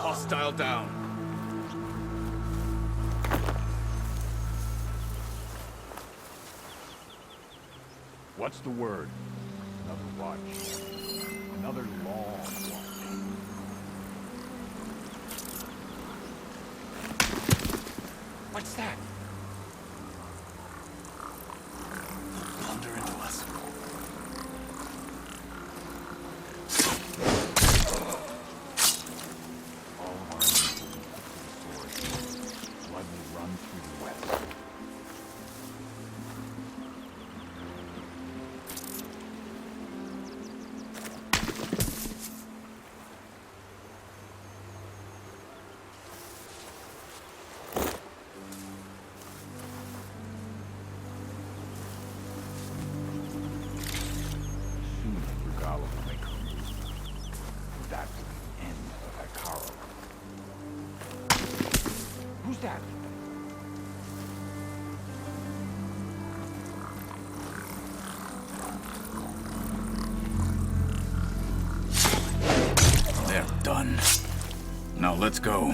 [SPEAKER 12] Hostile down.
[SPEAKER 13] What's the word? Another watch. Another long watch.
[SPEAKER 8] What's that?
[SPEAKER 6] They'll blunder into us.
[SPEAKER 13] All of our swords. Blood will run through the web.
[SPEAKER 8] That?
[SPEAKER 6] They're done. Now let's go.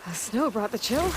[SPEAKER 1] The snow brought the chill.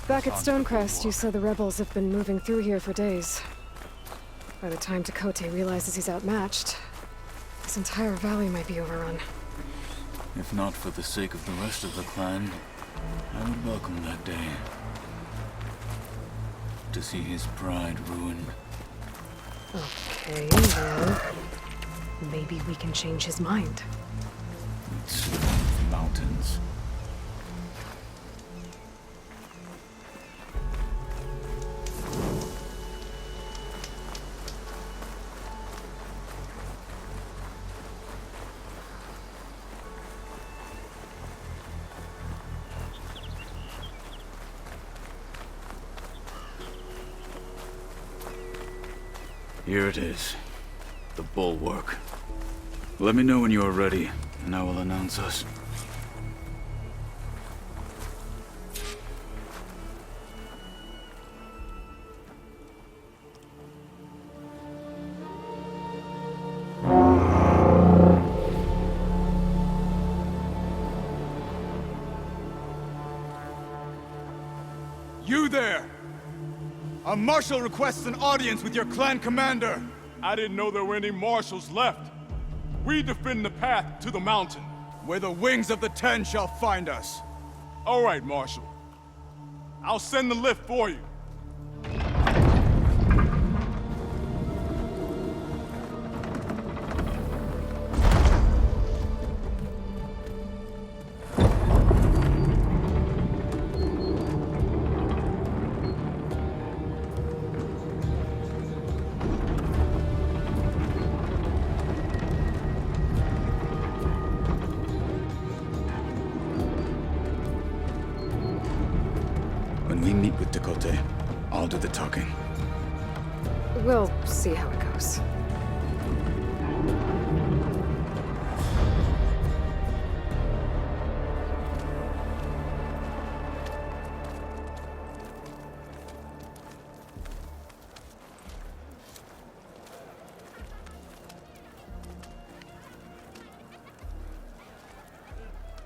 [SPEAKER 1] Back at Stonecrest, you said the rebels have been moving through here for days. By the time Takote realizes he's outmatched, this entire valley might be overrun.
[SPEAKER 6] If not for the sake of the rest of the clan, I would welcome that day. To see his pride ruined.
[SPEAKER 1] Okay, well, maybe we can change his mind.
[SPEAKER 6] It's mountains. Here it is. The bulwark. Let me know when you are ready, and I will announce us.
[SPEAKER 3] You there! A marshal requests an audience with your clan commander!
[SPEAKER 14] I didn't know there were any marshals left. We defend the path to the mountain.
[SPEAKER 3] Where the wings of the Ten shall find us.
[SPEAKER 14] All right, Marshal. I'll send the lift for you.
[SPEAKER 6] When we meet with Dakota, I'll do the talking.
[SPEAKER 1] We'll see how it goes.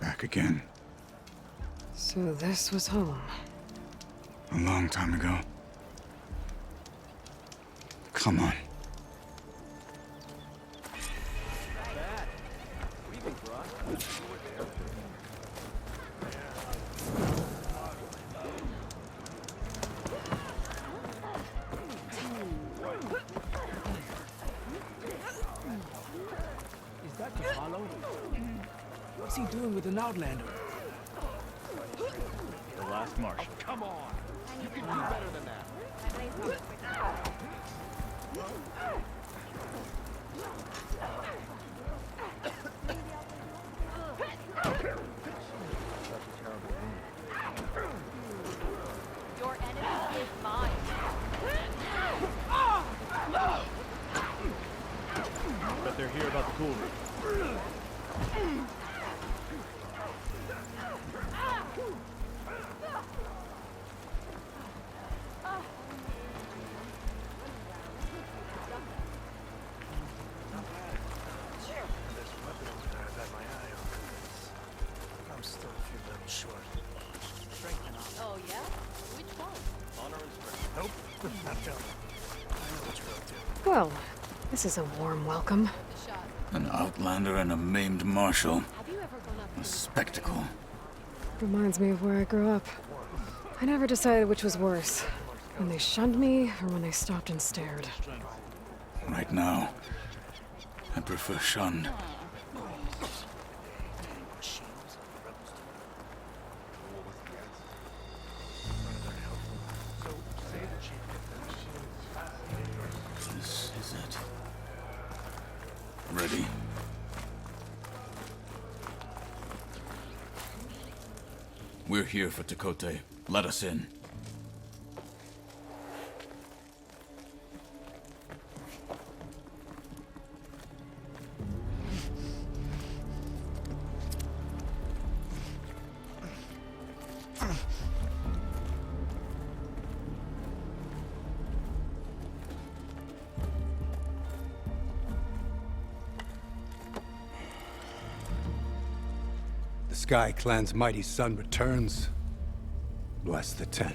[SPEAKER 6] Back again.
[SPEAKER 1] So this was home.
[SPEAKER 6] A long time ago. Come on.
[SPEAKER 8] Is that Aloy? What's he doing with an Outlander?
[SPEAKER 13] The last marshal.
[SPEAKER 8] Come on! You can do better than that.
[SPEAKER 10] Your enemy is mine.
[SPEAKER 13] Bet they're here about the cool room.
[SPEAKER 10] Oh yeah? Which one?
[SPEAKER 1] Well, this is a warm welcome.
[SPEAKER 10] The shot.
[SPEAKER 6] An outlander and a maimed marshal.
[SPEAKER 10] Have you ever gone up
[SPEAKER 6] A spectacle.
[SPEAKER 1] Reminds me of where I grew up. I never decided which was worse. When they shunned me, or when they stopped and stared.
[SPEAKER 6] Right now, I prefer shunned. This is it. Ready? We're here for Dakota. Let us in.
[SPEAKER 15] The Sky Clan's mighty son returns. Bless the Ten.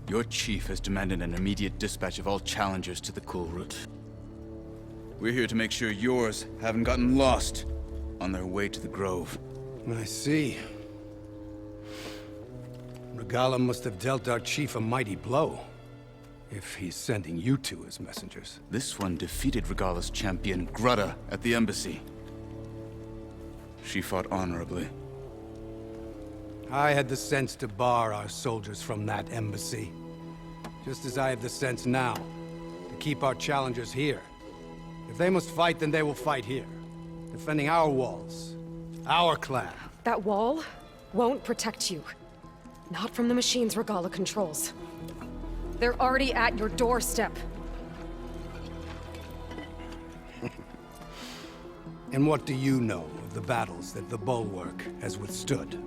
[SPEAKER 6] Your chief has demanded an immediate dispatch of all challengers to the cool route. We're here to make sure yours haven't gotten lost on their way to the Grove.
[SPEAKER 15] I see. Regala must have dealt our chief a mighty blow, if he's sending you two as messengers.
[SPEAKER 6] This one defeated Regala's champion, Grutta, at the embassy. She fought honorably.
[SPEAKER 15] I had the sense to bar our soldiers from that embassy. Just as I have the sense now, to keep our challengers here. If they must fight, then they will fight here. Defending our walls. Our clan.
[SPEAKER 1] That wall won't protect you. Not from the machines Regala controls. They're already at your doorstep.
[SPEAKER 15] And what do you know of the battles that the Bulwark has withstood?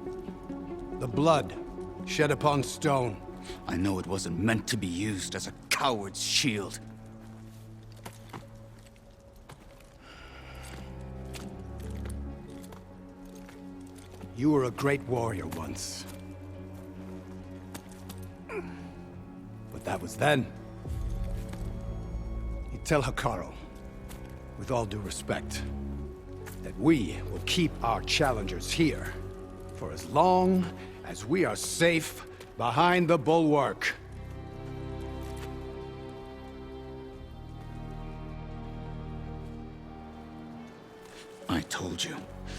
[SPEAKER 15] The blood shed upon stone.
[SPEAKER 6] I know it wasn't meant to be used as a coward's shield.
[SPEAKER 15] You were a great warrior once. But that was then. You tell Hikaru, with all due respect, that we will keep our challengers here for as long as we are safe behind the bulwark.
[SPEAKER 6] I told you,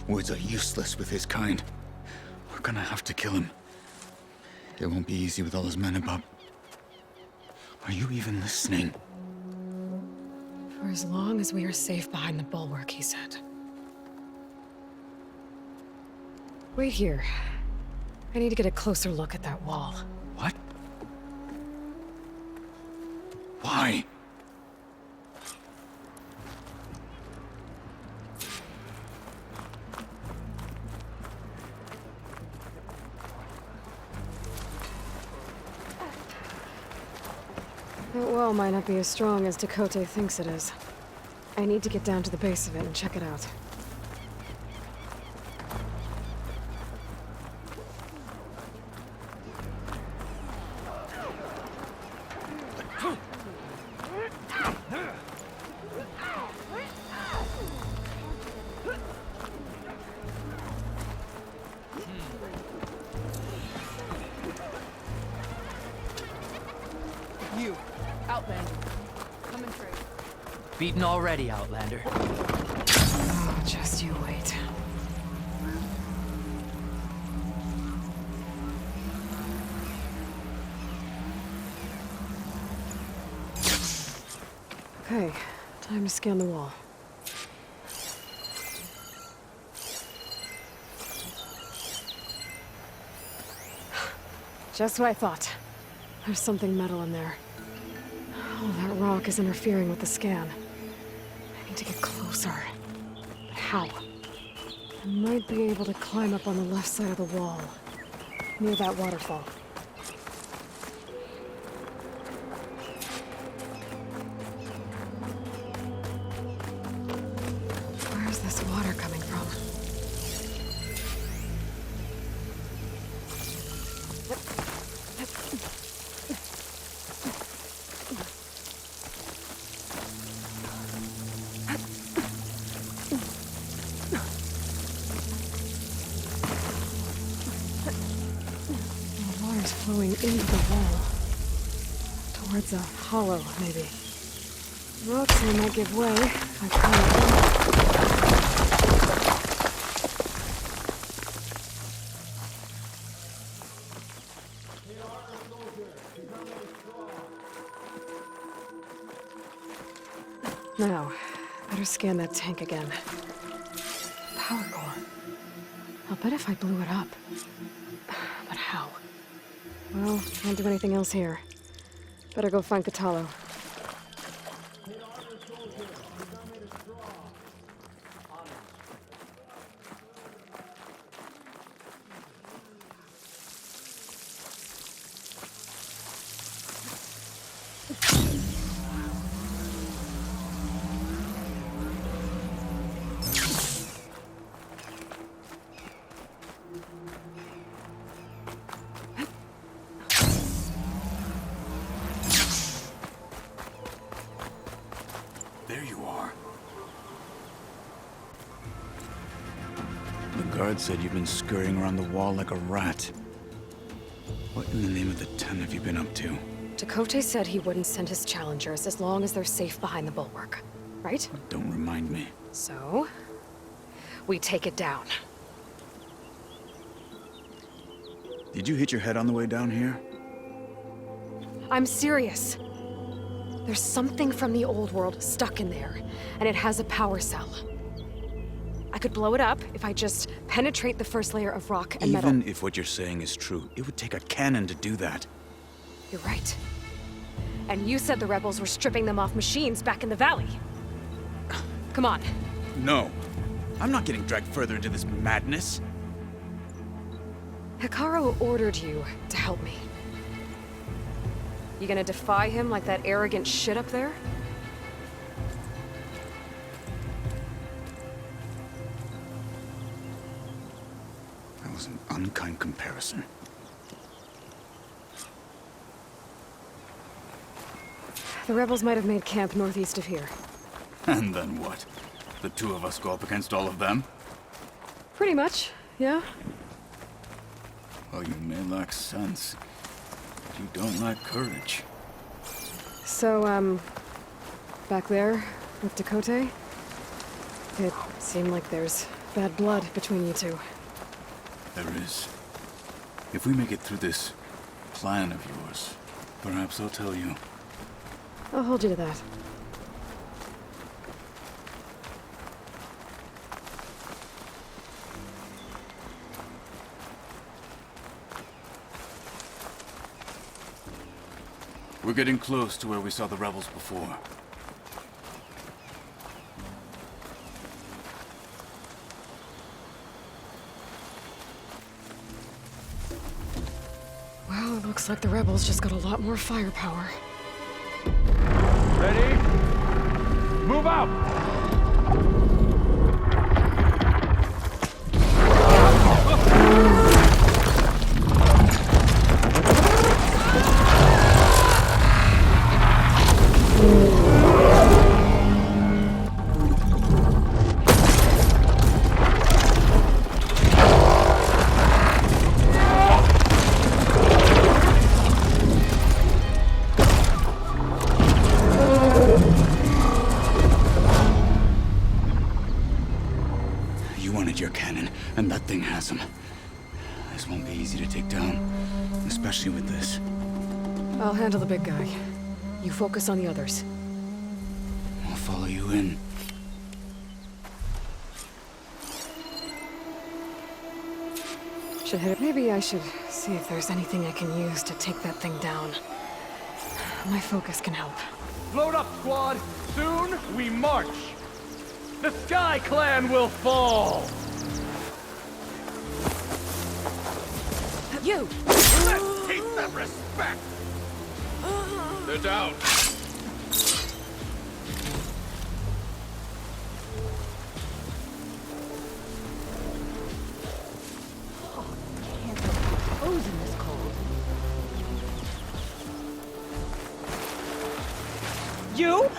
[SPEAKER 6] words are useless with his kind. We're gonna have to kill him. It won't be easy with all his men about. Are you even listening?
[SPEAKER 1] For as long as we are safe behind the bulwark, he said. Wait here. I need to get a closer look at that wall.
[SPEAKER 6] What? Why?
[SPEAKER 1] That wall might not be as strong as Dakota thinks it is. I need to get down to the base of it and check it out.
[SPEAKER 9] You, Outlander. Come and trade.
[SPEAKER 16] Beaten already, Outlander.
[SPEAKER 1] Oh, just you wait. Okay, time to scan the wall. Just what I thought. There's something metal in there. Oh, that rock is interfering with the scan. I need to get closer. But how? I might be able to climb up on the left side of the wall, near that waterfall. Where's this water coming from? Flowing into the wall. Towards a hollow, maybe. Looks like it might give way if I climb up. Now, better scan that tank again. Power core. I'll bet if I blew it up. But how? Well, can't do anything else here. Better go find Katalo.
[SPEAKER 6] There you are. The guard said you've been scurrying around the wall like a rat. What in the name of the 10 have you been up to?
[SPEAKER 1] Dakota said he wouldn't send his challengers as long as they're safe behind the bulwark, right?
[SPEAKER 6] Don't remind me.
[SPEAKER 1] So, we take it down.
[SPEAKER 6] Did you hit your head on the way down here?
[SPEAKER 1] I'm serious. There's something from the old world stuck in there, and it has a power cell. I could blow it up if I just penetrate the first layer of rock and metal.
[SPEAKER 6] Even if what you're saying is true, it would take a cannon to do that.
[SPEAKER 1] You're right. And you said the rebels were stripping them off machines back in the valley. Come on.
[SPEAKER 6] No. I'm not getting dragged further into this madness.
[SPEAKER 1] Hikaru ordered you to help me. You gonna defy him like that arrogant shit up there?
[SPEAKER 6] That was an unkind comparison.
[SPEAKER 1] The rebels might have made camp northeast of here.
[SPEAKER 6] And then what? The two of us go up against all of them?
[SPEAKER 1] Pretty much, yeah.
[SPEAKER 6] Well, you may lack sense, but you don't lack courage.
[SPEAKER 1] So, back there, with Dakota, it seemed like there's bad blood between you two.
[SPEAKER 6] There is. If we make it through this plan of yours, perhaps I'll tell you.
[SPEAKER 1] I'll hold you to that.
[SPEAKER 6] We're getting close to where we saw the rebels before.
[SPEAKER 1] Well, it looks like the rebels just got a lot more firepower.
[SPEAKER 14] Ready? Move out!
[SPEAKER 6] And that thing has him. This won't be easy to take down, especially with this.
[SPEAKER 1] I'll handle the big guy. You focus on the others.
[SPEAKER 6] I'll follow you in.
[SPEAKER 1] Should hit it. Maybe I should see if there's anything I can use to take that thing down. My focus can help.
[SPEAKER 14] Load up, squad! Soon we march! The Sky Clan will fall!
[SPEAKER 1] You!
[SPEAKER 12] Let's keep them respect! They're down!
[SPEAKER 4] Who's in this cold?
[SPEAKER 1] You?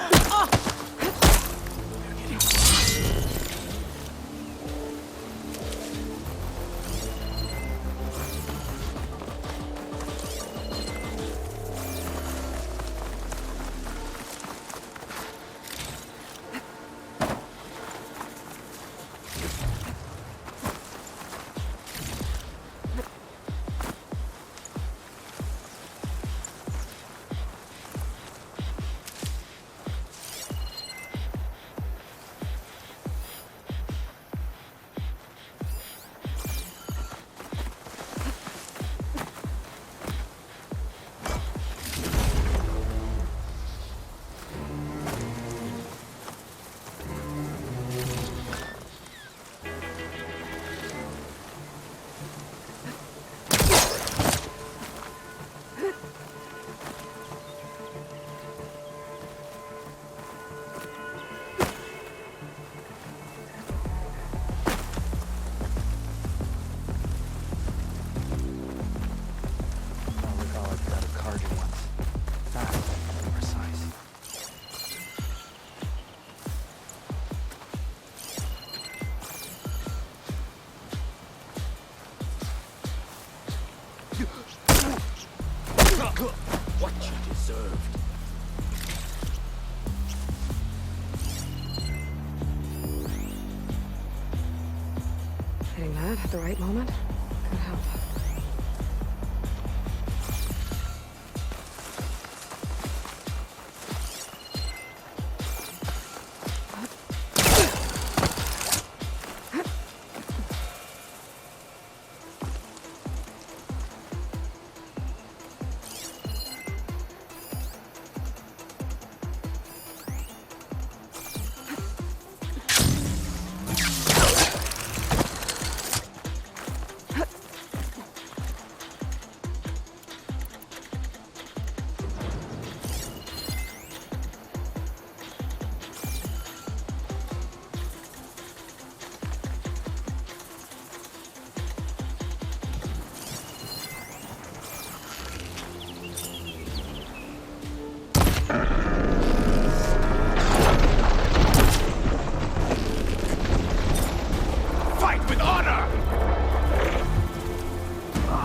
[SPEAKER 12] What you deserved.
[SPEAKER 1] Hitting that at the right moment could help.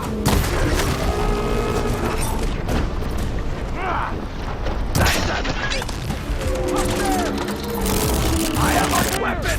[SPEAKER 14] I have a weapon!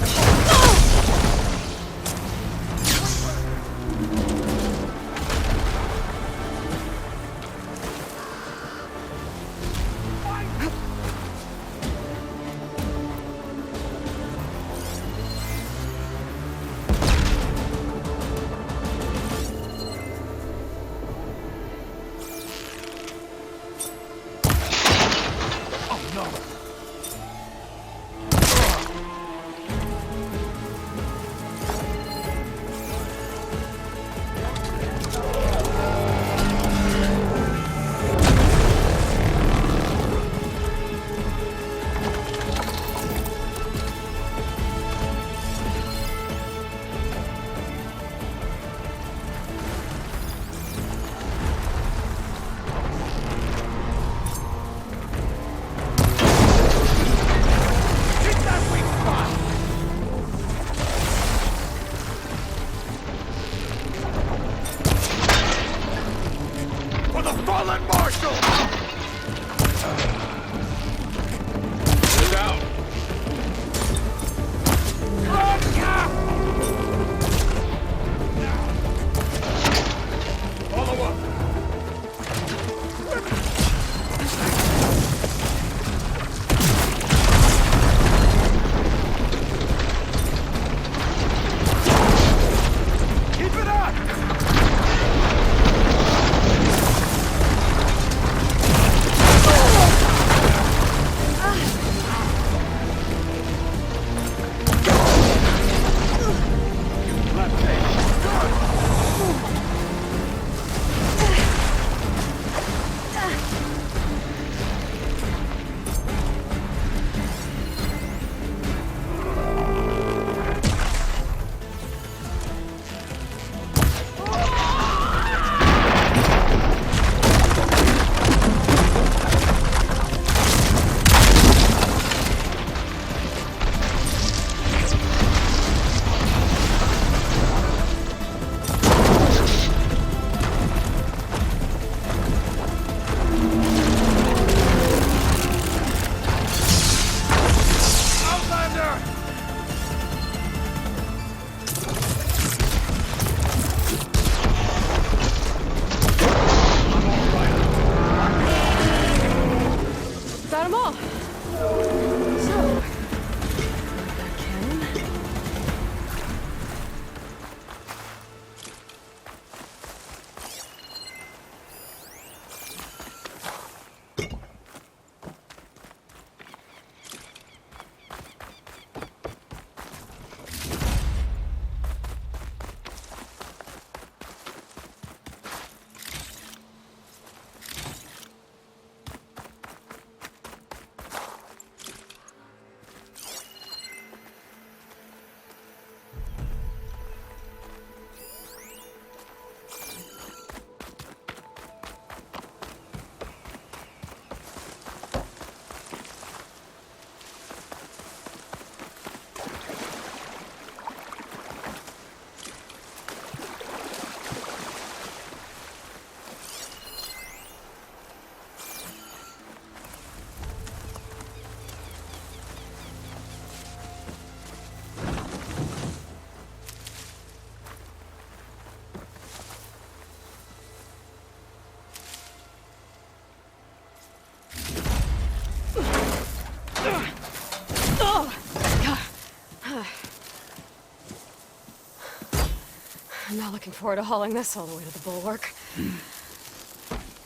[SPEAKER 1] I'm not looking forward to hauling this all the way to the bulwark.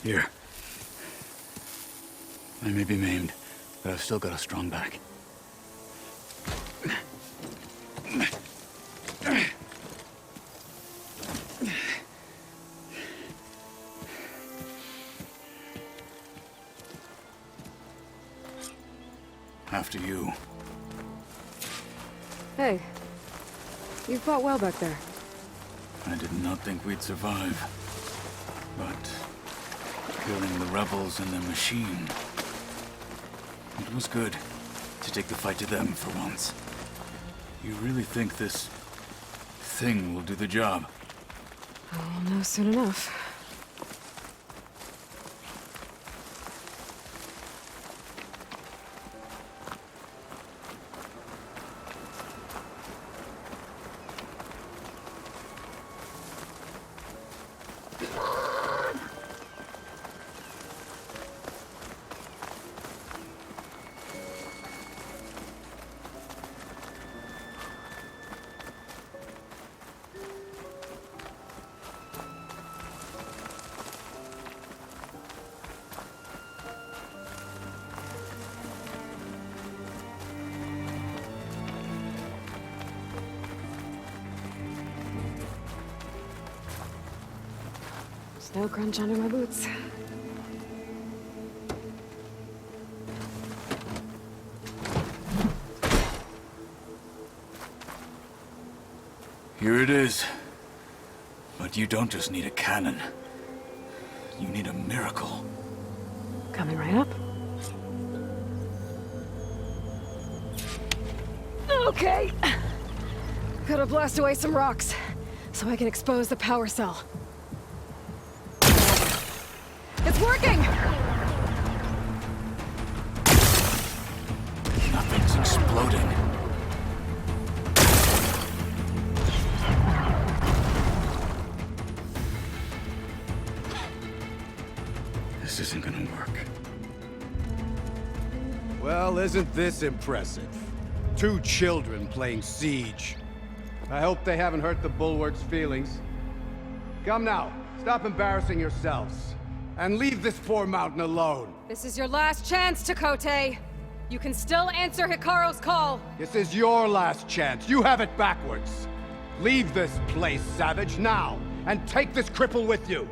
[SPEAKER 6] Here. I may be maimed, but I've still got a strong back. After you.
[SPEAKER 1] Hey. You fought well back there.
[SPEAKER 6] I did not think we'd survive. But killing the rebels and their machine... it was good to take the fight to them for once. You really think this thing will do the job?
[SPEAKER 1] I'll know soon enough. Snow crunch under my boots.
[SPEAKER 6] Here it is. But you don't just need a cannon. You need a miracle.
[SPEAKER 1] Coming right up. Okay. Gotta blast away some rocks, so I can expose the power cell. It's working!
[SPEAKER 6] Nothing's exploding. This isn't gonna work.
[SPEAKER 15] Well, isn't this impressive? 2 children playing siege. I hope they haven't hurt the bulwark's feelings. Come now, stop embarrassing yourselves. And leave this poor mountain alone.
[SPEAKER 1] This is your last chance, Chakotay. You can still answer Hikaru's call.
[SPEAKER 15] This is your last chance. You have it backwards. Leave this place, Savage, now, and take this cripple with you.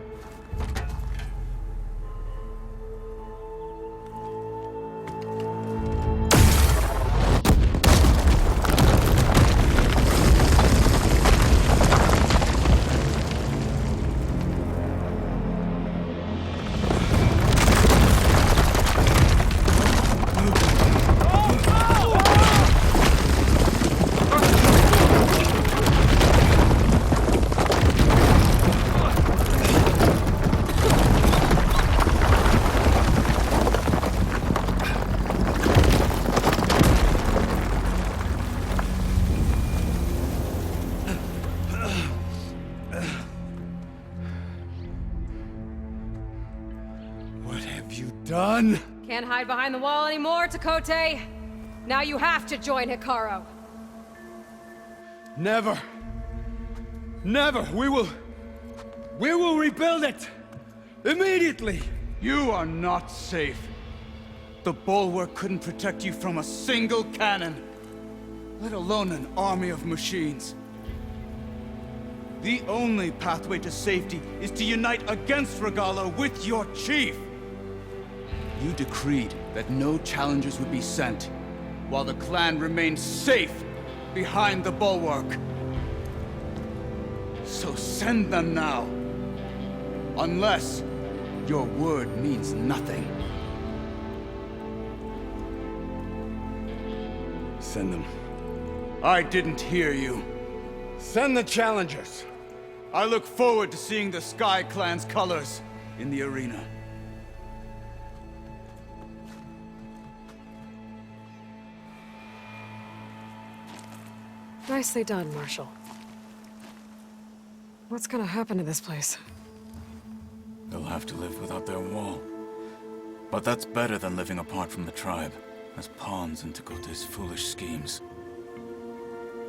[SPEAKER 15] Done?
[SPEAKER 1] Can't hide behind the wall anymore, Chakotay. Now you have to join Hikaru.
[SPEAKER 15] Never. Never. We will rebuild it. Immediately.
[SPEAKER 3] You are not safe. The bulwark couldn't protect you from a single cannon, let alone an army of machines. The only pathway to safety is to unite against Regalo with your chief. You decreed that no challengers would be sent, while the clan remained safe behind the bulwark. So send them now. Unless your word means nothing.
[SPEAKER 15] Send them.
[SPEAKER 3] I didn't hear you.
[SPEAKER 15] Send the challengers.
[SPEAKER 3] I look forward to seeing the Sky Clan's colors in the arena.
[SPEAKER 1] Nicely done, Marshal. What's gonna happen to this place?
[SPEAKER 6] They'll have to live without their wall. But that's better than living apart from the tribe, as pawns in Chakotay's foolish schemes.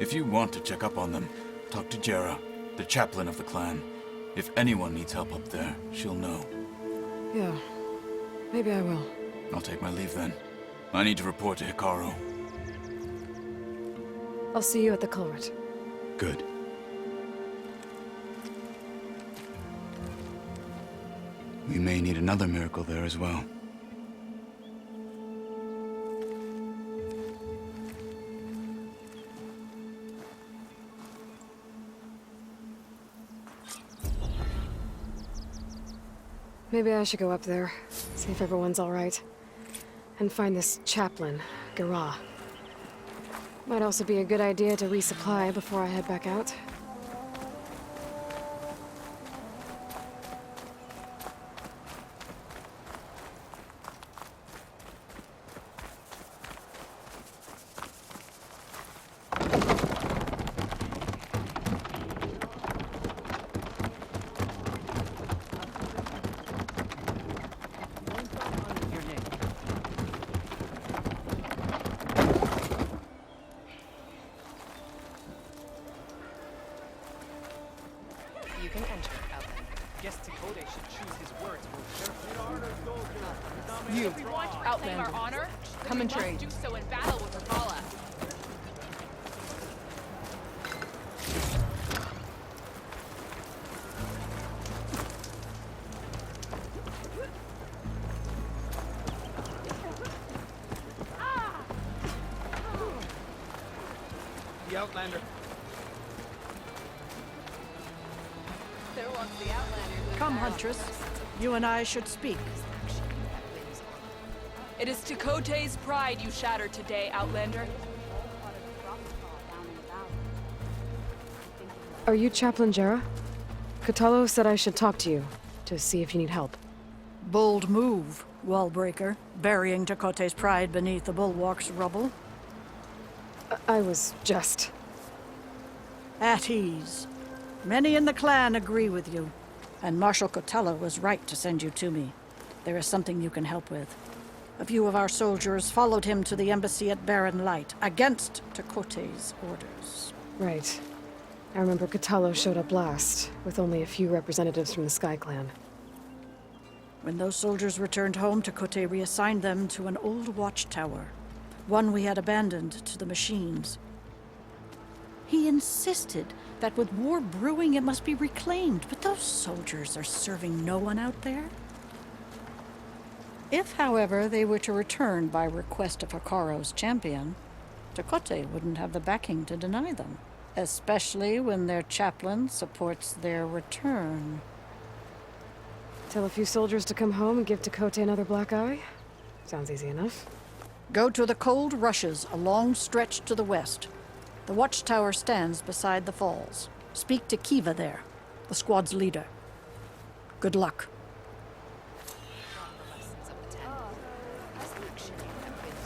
[SPEAKER 6] If you want to check up on them, talk to Jera, the chaplain of the clan. If anyone needs help up there, she'll know.
[SPEAKER 1] Yeah, maybe I will.
[SPEAKER 6] I'll take my leave then. I need to report to Hikaru.
[SPEAKER 1] I'll see you at the culvert.
[SPEAKER 6] Good. We may need another miracle there as well.
[SPEAKER 1] Maybe I should go up there, see if everyone's all right. And find this chaplain, Gara. Might also be a good idea to resupply before I head back out.
[SPEAKER 9] You,
[SPEAKER 10] If we want to reclaim
[SPEAKER 9] Outlander.
[SPEAKER 10] our honor,
[SPEAKER 9] Come
[SPEAKER 10] we
[SPEAKER 9] and
[SPEAKER 10] must
[SPEAKER 9] trade.
[SPEAKER 10] do so in battle with Regala.
[SPEAKER 8] The Outlander.
[SPEAKER 10] There walks the Outlander. who
[SPEAKER 17] Come,
[SPEAKER 10] battled
[SPEAKER 17] Huntress.
[SPEAKER 10] with us.
[SPEAKER 17] You and I should speak.
[SPEAKER 9] It is Tekote's pride you shatter today, Outlander.
[SPEAKER 1] Are you Chaplain Jera? Katalo said I should talk to you, to see if you need help.
[SPEAKER 17] Bold move, Wallbreaker, burying Tekote's pride beneath the bulwark's rubble.
[SPEAKER 1] I was just...
[SPEAKER 17] At ease. Many in the clan agree with you, and Marshal Katalo was right to send you to me. There is something you can help with. A few of our soldiers followed him to the embassy at Barren Light, against Tekote's orders.
[SPEAKER 1] Right. I remember Katalo showed up last, with only a few representatives from the Sky Clan.
[SPEAKER 17] When those soldiers returned home, Tekote reassigned them to an old watchtower, one we had abandoned to the machines. He insisted that with war brewing it must be reclaimed, but those soldiers are serving no one out there. If, however, they were to return by request of Hikaro's champion, Tekote wouldn't have the backing to deny them, especially when their chaplain supports their return.
[SPEAKER 1] Tell a few soldiers to come home and give Tekote another black eye? Sounds easy enough.
[SPEAKER 17] Go to the cold rushes, a long stretch to the west. The watchtower stands beside the falls. Speak to Kiva there, the squad's leader. Good luck.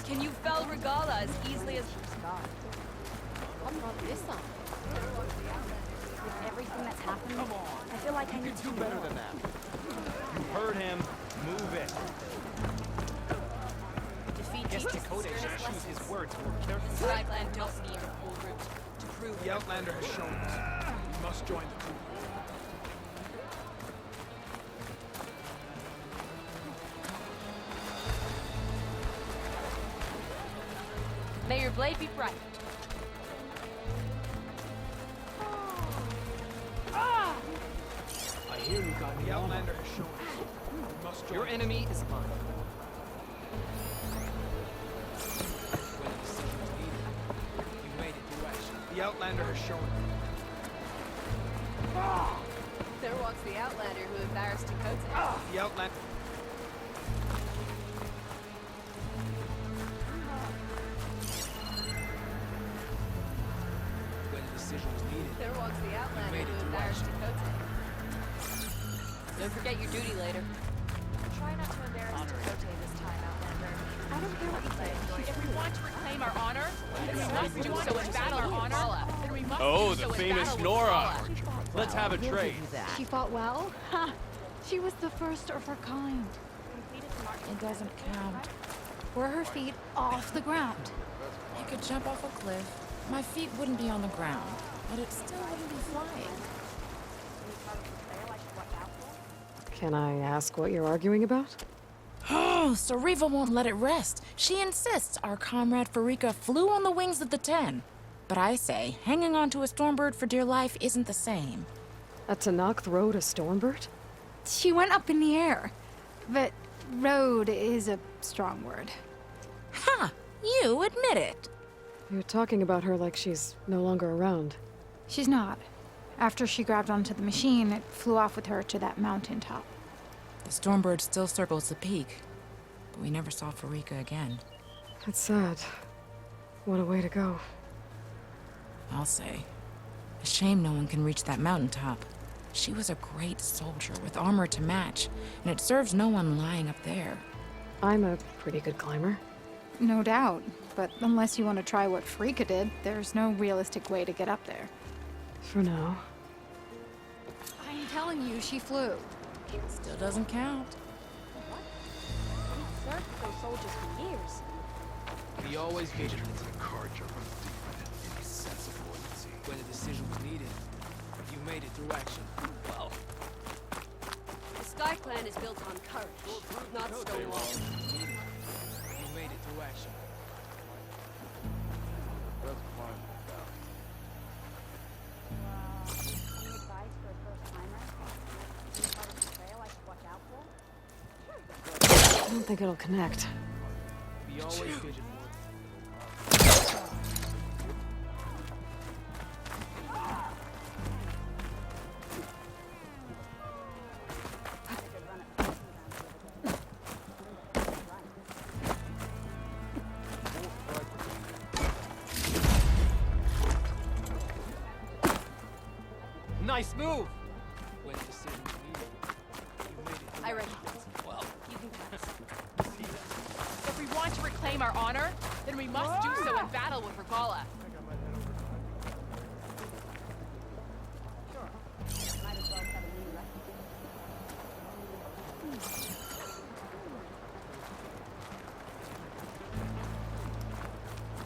[SPEAKER 9] Can you fell Regala as easily as...
[SPEAKER 10] What brought this on?
[SPEAKER 11] With everything that's happened, I feel like I need to
[SPEAKER 8] Do better than that. You heard him. Move it.
[SPEAKER 10] Defeat
[SPEAKER 8] Yes,
[SPEAKER 10] teaches
[SPEAKER 8] Tekote
[SPEAKER 10] sternest
[SPEAKER 8] should choose
[SPEAKER 10] lessons.
[SPEAKER 8] his words more carefully.
[SPEAKER 10] The Sky Clan don't need a full group to prove
[SPEAKER 8] The Outlander has shown us. We must join the group.
[SPEAKER 10] May your blade be bright.
[SPEAKER 8] I hear you got the Outlander has shown us. We must join.
[SPEAKER 9] Your enemy is mine.
[SPEAKER 8] When the decision was needed, you made it through action. The Outlander has shown us.
[SPEAKER 10] There walks the Outlander who embarrassed Tekote.
[SPEAKER 8] The Outlander. When the decision was needed,
[SPEAKER 10] There walks the Outlander
[SPEAKER 8] made it
[SPEAKER 10] who
[SPEAKER 8] through
[SPEAKER 10] embarrassed
[SPEAKER 8] action.
[SPEAKER 10] Tekote. Don't forget your duty later.
[SPEAKER 11] Try not to embarrass Tekote this time, Outlander.
[SPEAKER 10] I don't care what you say. If we want to reclaim our honor, then we must do so in battle with Regala. Then we must
[SPEAKER 8] Oh,
[SPEAKER 10] do
[SPEAKER 8] the
[SPEAKER 10] so in
[SPEAKER 8] famous
[SPEAKER 10] battle with
[SPEAKER 8] Nora.
[SPEAKER 10] Regala.
[SPEAKER 8] Let's have a trade.
[SPEAKER 11] She fought well? Ha! She was the first of her kind.
[SPEAKER 18] It doesn't count.
[SPEAKER 11] Were her feet off the ground?
[SPEAKER 18] I could jump off a cliff. My feet wouldn't be on the ground, but it still wouldn't be flying.
[SPEAKER 1] Can I ask what you're arguing about?
[SPEAKER 18] Oh, so Riva won't let it rest. She insists our comrade Farika flew on the wings of the 10. But I say, hanging onto a stormbird for dear life isn't the same.
[SPEAKER 1] A Tanakh rode a stormbird?
[SPEAKER 11] She went up in the air. But rode is a strong word.
[SPEAKER 18] Ha! You admit it.
[SPEAKER 1] You're talking about her like she's no longer around.
[SPEAKER 11] She's not. After she grabbed onto the machine, it flew off with her to that mountaintop.
[SPEAKER 18] The stormbird still circles the peak, but we never saw Farika again.
[SPEAKER 1] That's sad. What a way to go.
[SPEAKER 18] I'll say. A shame no one can reach that mountaintop. She was a great soldier with armor to match, and it serves no one lying up there.
[SPEAKER 1] I'm a pretty good climber.
[SPEAKER 11] No doubt. But unless you want to try what Frika did, there's no realistic way to get up there.
[SPEAKER 1] For now.
[SPEAKER 11] I'm telling you, she flew.
[SPEAKER 18] Still doesn't count.
[SPEAKER 10] We've served those soldiers for years.
[SPEAKER 8] We always vigilant. When the decision was needed, you made it through action. Well,
[SPEAKER 10] The Sky Clan is built on courage, not stone walls.
[SPEAKER 8] into action.
[SPEAKER 13] Let's find
[SPEAKER 19] Advice for a first-timer? Any part of the trail I should watch out for?
[SPEAKER 1] I don't think it'll connect.
[SPEAKER 8] Be always vigilant.
[SPEAKER 16] Nice move!
[SPEAKER 8] When decisions needed, you made it.
[SPEAKER 10] I recognize. Well, you can pass. If we want to reclaim our honor, then we must do so in battle with Regala.
[SPEAKER 19] Sure. Might as well set a new record.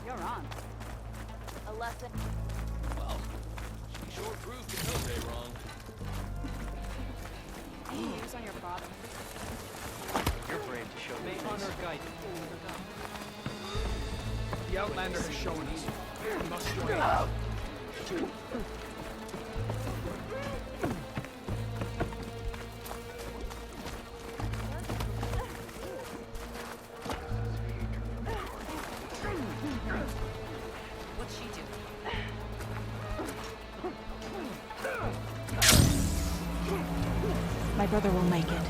[SPEAKER 19] You're on.
[SPEAKER 10] A lesson.
[SPEAKER 12] Well, she sure proved Quixote wrong.
[SPEAKER 19] Any news on your father?
[SPEAKER 8] You're brave to show me. Honor guidance. The Outlander has shown us. We must join him.
[SPEAKER 10] What's she doing?
[SPEAKER 17] My brother will make it.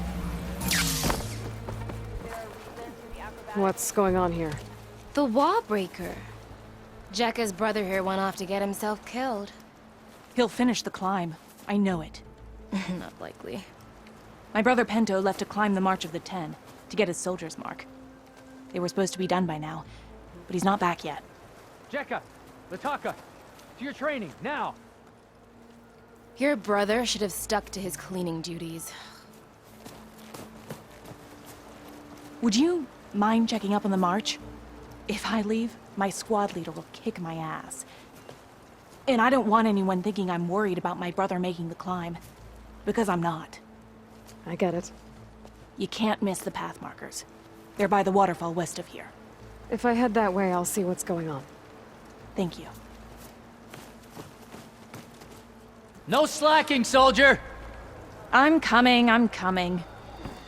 [SPEAKER 1] What's going on here?
[SPEAKER 20] The wall breaker. Jekka's brother here went off to get himself killed.
[SPEAKER 17] He'll finish the climb. I know it.
[SPEAKER 20] Not likely.
[SPEAKER 17] My brother Pento left to climb the March of the Ten, to get his soldier's mark. They were supposed to be done by now, but he's not back yet.
[SPEAKER 14] Jekka! Lataka! To your training, now!
[SPEAKER 20] Your brother should have stuck to his cleaning duties.
[SPEAKER 17] Would you mind checking up on the march? If I leave, my squad leader will kick my ass. And I don't want anyone thinking I'm worried about my brother making the climb. Because I'm not.
[SPEAKER 1] I get it.
[SPEAKER 17] You can't miss the path markers. They're by the waterfall west of here.
[SPEAKER 1] If I head that way, I'll see what's going on.
[SPEAKER 17] Thank you.
[SPEAKER 16] No slacking, soldier!
[SPEAKER 17] I'm coming, I'm coming.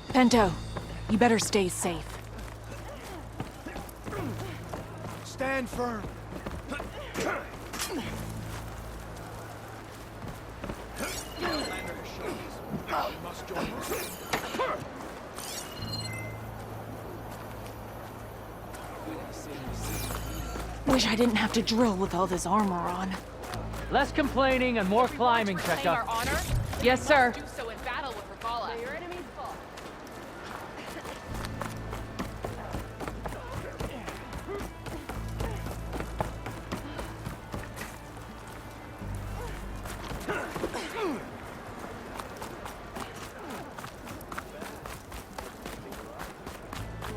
[SPEAKER 17] Pento, you better stay safe.
[SPEAKER 8] Stand firm. The Outlander has shown us. We must join him.
[SPEAKER 17] Wish I didn't have to drill with all this armor on.
[SPEAKER 14] Less complaining and more climbing,
[SPEAKER 10] Reclaim our
[SPEAKER 14] Jekka.
[SPEAKER 10] honor?
[SPEAKER 17] Yes, sir.
[SPEAKER 10] Do so in battle with Regala.
[SPEAKER 19] Your enemy's fault.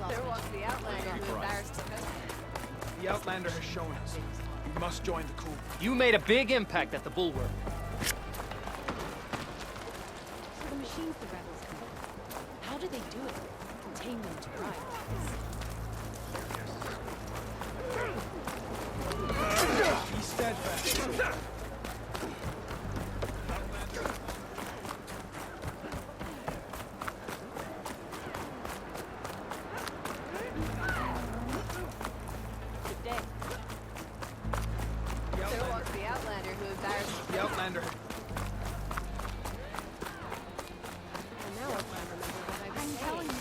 [SPEAKER 10] There walks the Outlander who embarrassed us.
[SPEAKER 8] The Outlander has shown us. We must join the coup.
[SPEAKER 16] You made a big impact at the bulwark.
[SPEAKER 19] So the machines the rebels made. How did they do it? Contain them to ride.
[SPEAKER 8] Be steadfast.
[SPEAKER 10] Good day. There walks the Outlander who embarrassed us.
[SPEAKER 8] The Outlander.
[SPEAKER 10] And now I can't remember what I was saying.
[SPEAKER 19] Telling you.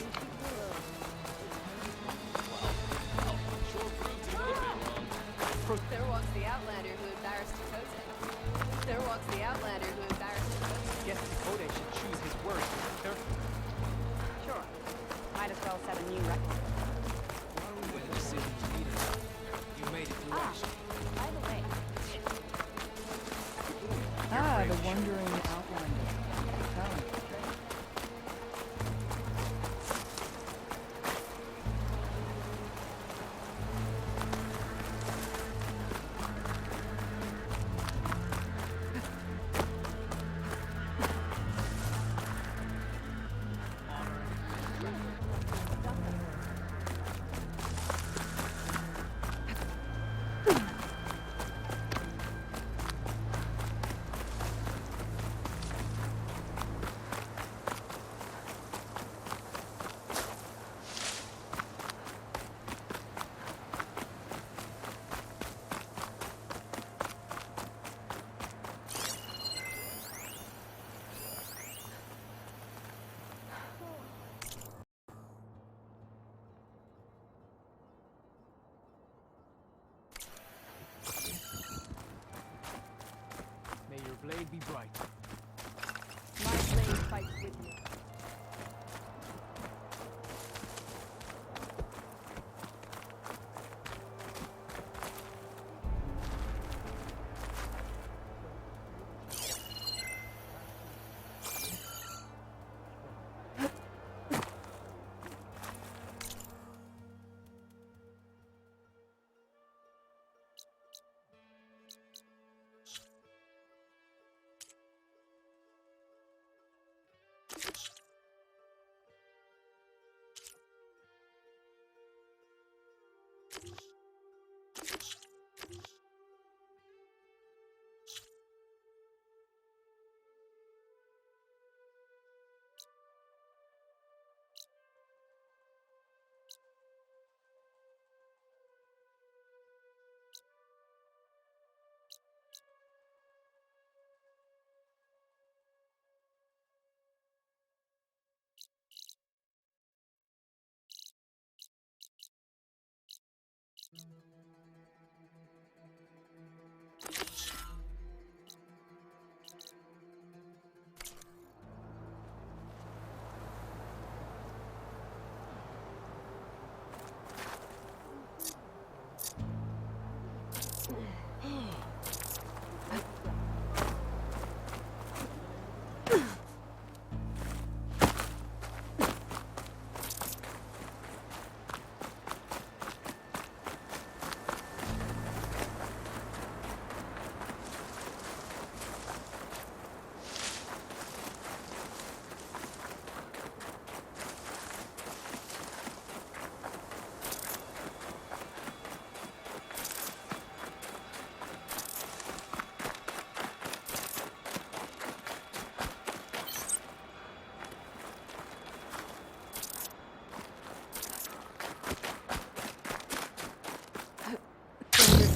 [SPEAKER 10] There walks the Outlander who embarrassed Quixote. There walks the Outlander who embarrassed Quixote.
[SPEAKER 8] Guess Quixote should choose his words carefully.
[SPEAKER 19] Sure. Might as well set a new record.
[SPEAKER 8] When decisions needed, you made it through action.
[SPEAKER 19] By the way,
[SPEAKER 13] the wandering Outlander. Talent.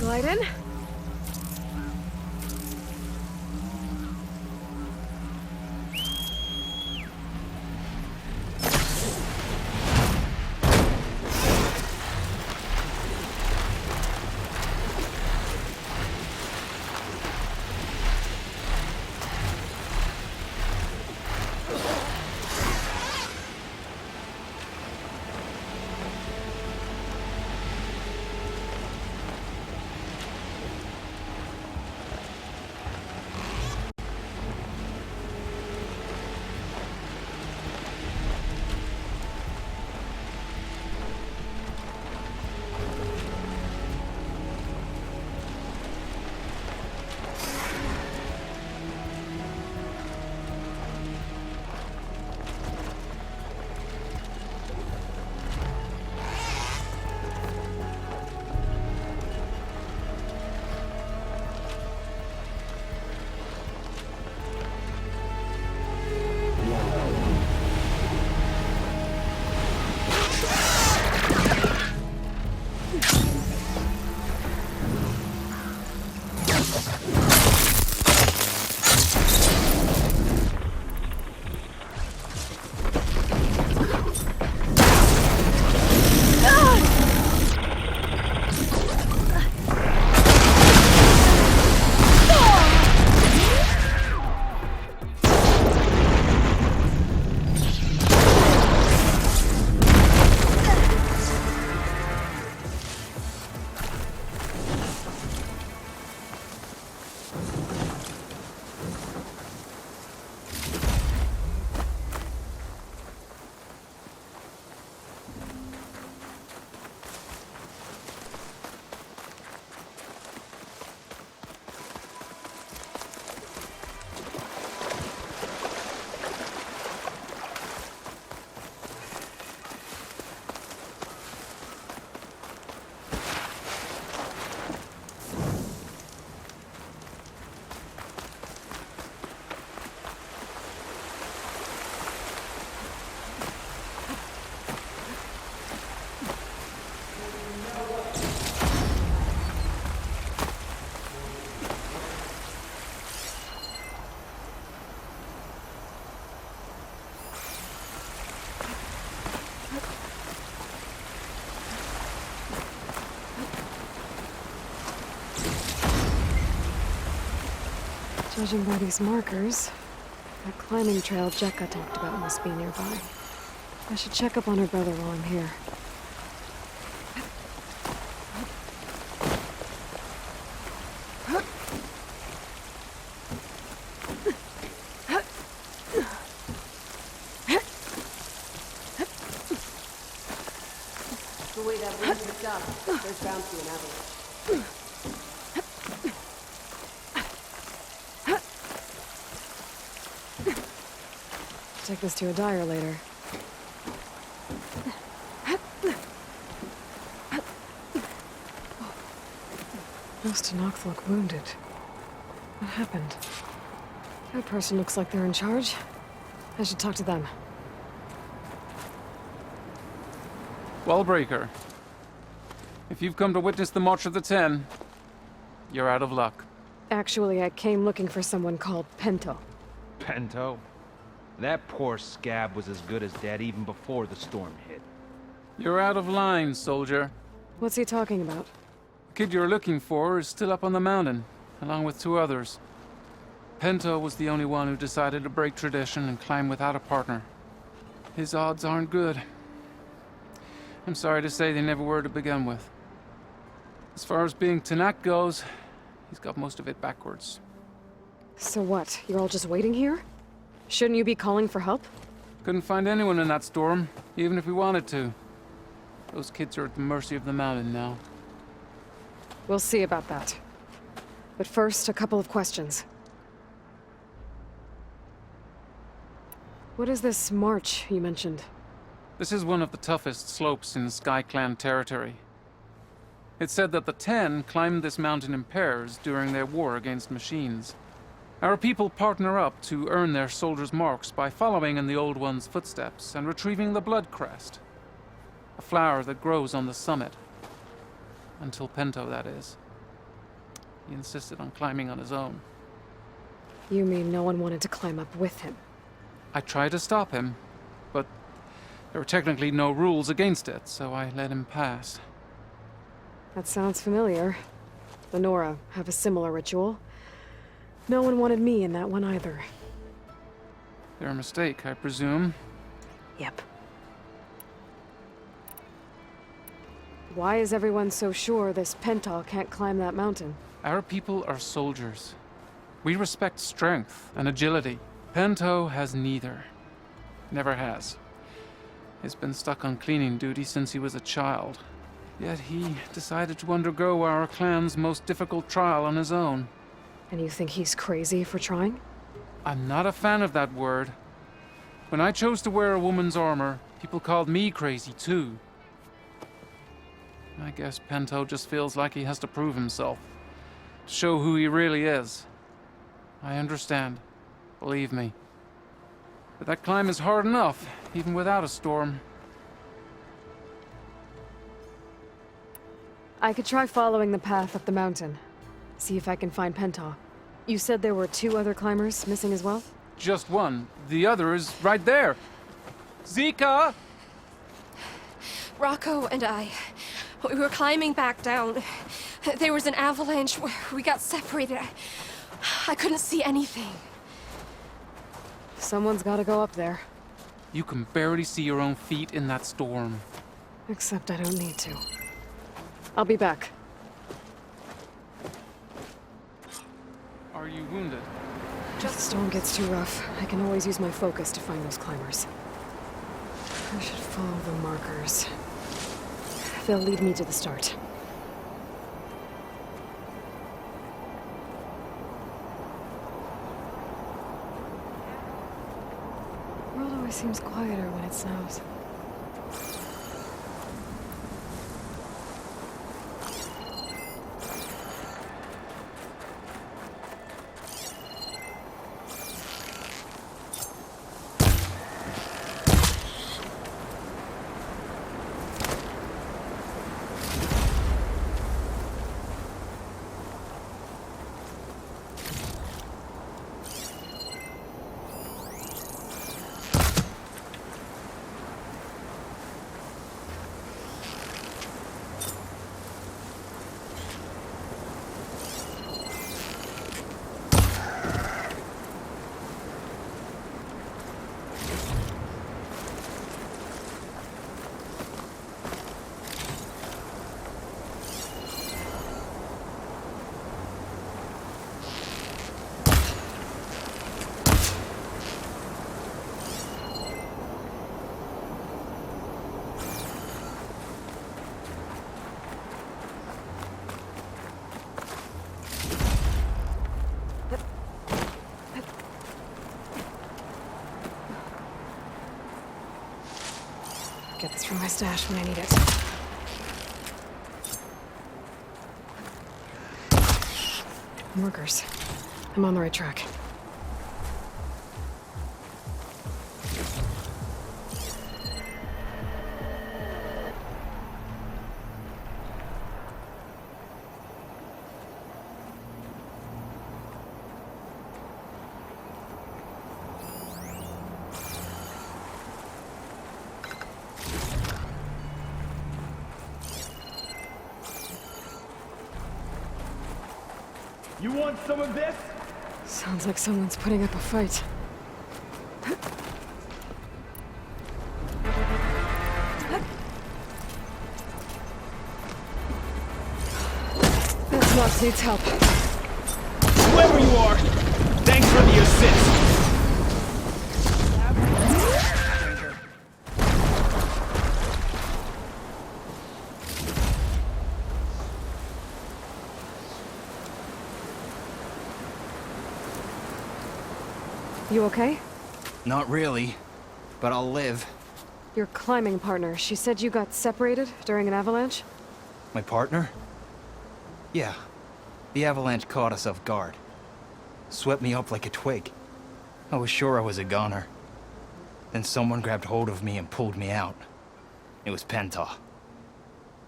[SPEAKER 1] Glide in. Judging by these markers, that climbing trail Jekka talked about must be nearby. I should check up on her brother while I'm here.
[SPEAKER 21] The way that wind picked up, there's bound to be an avalanche.
[SPEAKER 1] Take this to a dyer later. Most Tanakh look wounded. What happened? That person looks like they're in charge. I should talk to them.
[SPEAKER 22] Wallbreaker. If you've come to witness the March of the Ten, you're out of luck.
[SPEAKER 1] Actually, I came looking for someone called Pento.
[SPEAKER 8] Pento? That poor scab was as good as dead even before the storm hit.
[SPEAKER 22] You're out of line, soldier.
[SPEAKER 1] What's he talking about?
[SPEAKER 22] The kid you're looking for is still up on the mountain, along with 2 others. Pento was the only one who decided to break tradition and climb without a partner. His odds aren't good. I'm sorry to say they never were to begin with. As far as being Tanakh goes, he's got most of it backwards.
[SPEAKER 1] So what? You're all just waiting here? Shouldn't you be calling for help?
[SPEAKER 22] Couldn't find anyone in that storm, even if we wanted to. Those kids are at the mercy of the mountain now.
[SPEAKER 1] We'll see about that. But first, a couple of questions. What is this march you mentioned?
[SPEAKER 22] This is one of the toughest slopes in Sky Clan territory. It's said that the Ten climbed this mountain in pairs during their war against machines. Our people partner up to earn their soldiers' marks by following in the Old One's footsteps and retrieving the Blood Crest, a flower that grows on the summit. Until Pento, that is. He insisted on climbing on his own.
[SPEAKER 1] You mean no one wanted to climb up with him?
[SPEAKER 22] I tried to stop him, but there were technically no rules against it, so I let him pass.
[SPEAKER 1] That sounds familiar. The Nora have a similar ritual. No one wanted me in that one either.
[SPEAKER 22] Their mistake, I presume.
[SPEAKER 1] Yep. Why is everyone so sure this Pental can't climb that mountain?
[SPEAKER 22] Our people are soldiers. We respect strength and agility. Pento has neither. Never has. He's been stuck on cleaning duty since he was a child. Yet he decided to undergo our clan's most difficult trial on his own.
[SPEAKER 1] And you think he's crazy for trying?
[SPEAKER 22] I'm not a fan of that word. When I chose to wear a woman's armor, people called me crazy too. I guess Pento just feels like he has to prove himself, to show who he really is. I understand, believe me. But that climb is hard enough, even without a storm.
[SPEAKER 1] I could try following the path up the mountain. See if I can find Penta. You said there were 2 other climbers missing as well?
[SPEAKER 22] Just one. The other is right there. Zika!
[SPEAKER 2] Rocco and I, we were climbing back down. There was an avalanche. We got separated. I couldn't see anything.
[SPEAKER 1] Someone's gotta go up there.
[SPEAKER 22] You can barely see your own feet in that storm.
[SPEAKER 1] Except I don't need to. I'll be back.
[SPEAKER 22] Are you wounded?
[SPEAKER 1] If the storm gets too rough, I can always use my focus to find those climbers. I should follow the markers. They'll lead me to the start. The world always seems quieter when it snows. Get this from my stash when I need it. Markers. I'm on the right track.
[SPEAKER 14] You want some of this?
[SPEAKER 1] Sounds like someone's putting up a fight. That Knox needs help.
[SPEAKER 14] Whoever you are, thanks for the assist.
[SPEAKER 1] You okay?
[SPEAKER 5] Not really, but I'll live.
[SPEAKER 1] Your climbing partner, she said you got separated during an avalanche?
[SPEAKER 5] My partner? Yeah. The avalanche caught us off guard. Swept me up like a twig. I was sure I was a goner. Then someone grabbed hold of me and pulled me out. It was Penta.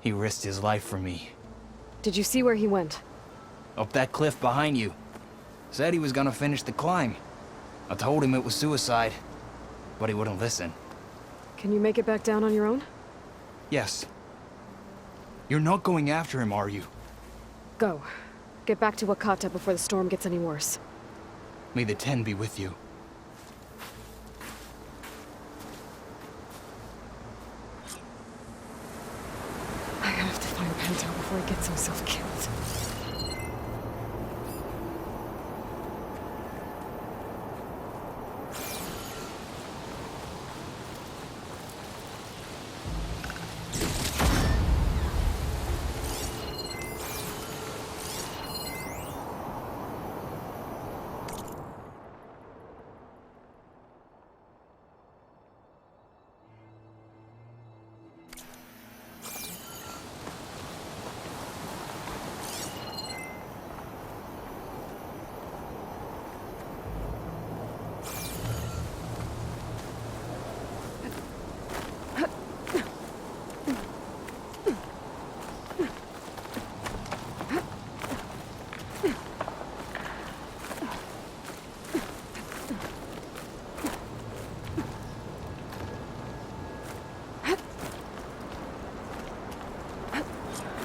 [SPEAKER 5] He risked his life for me.
[SPEAKER 1] Did you see where he went?
[SPEAKER 5] Up that cliff behind you. Said he was gonna finish the climb. I told him it was suicide, but he wouldn't listen.
[SPEAKER 1] Can you make it back down on your own?
[SPEAKER 5] Yes. You're not going after him, are you?
[SPEAKER 1] Go. Get back to Wakata before the storm gets any worse.
[SPEAKER 5] May the Ten be with you.
[SPEAKER 1] I have to find Pento before he gets himself killed.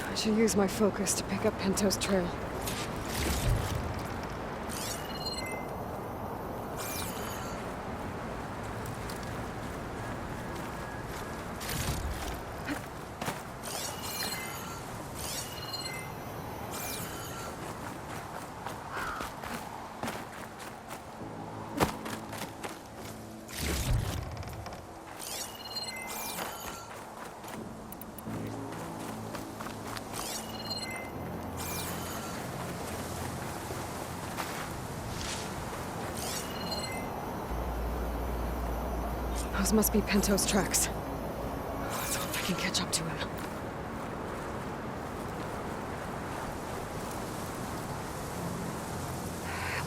[SPEAKER 1] I should use my focus to pick up Pento's trail. Those must be Pento's tracks. Let's hope I can catch up to him.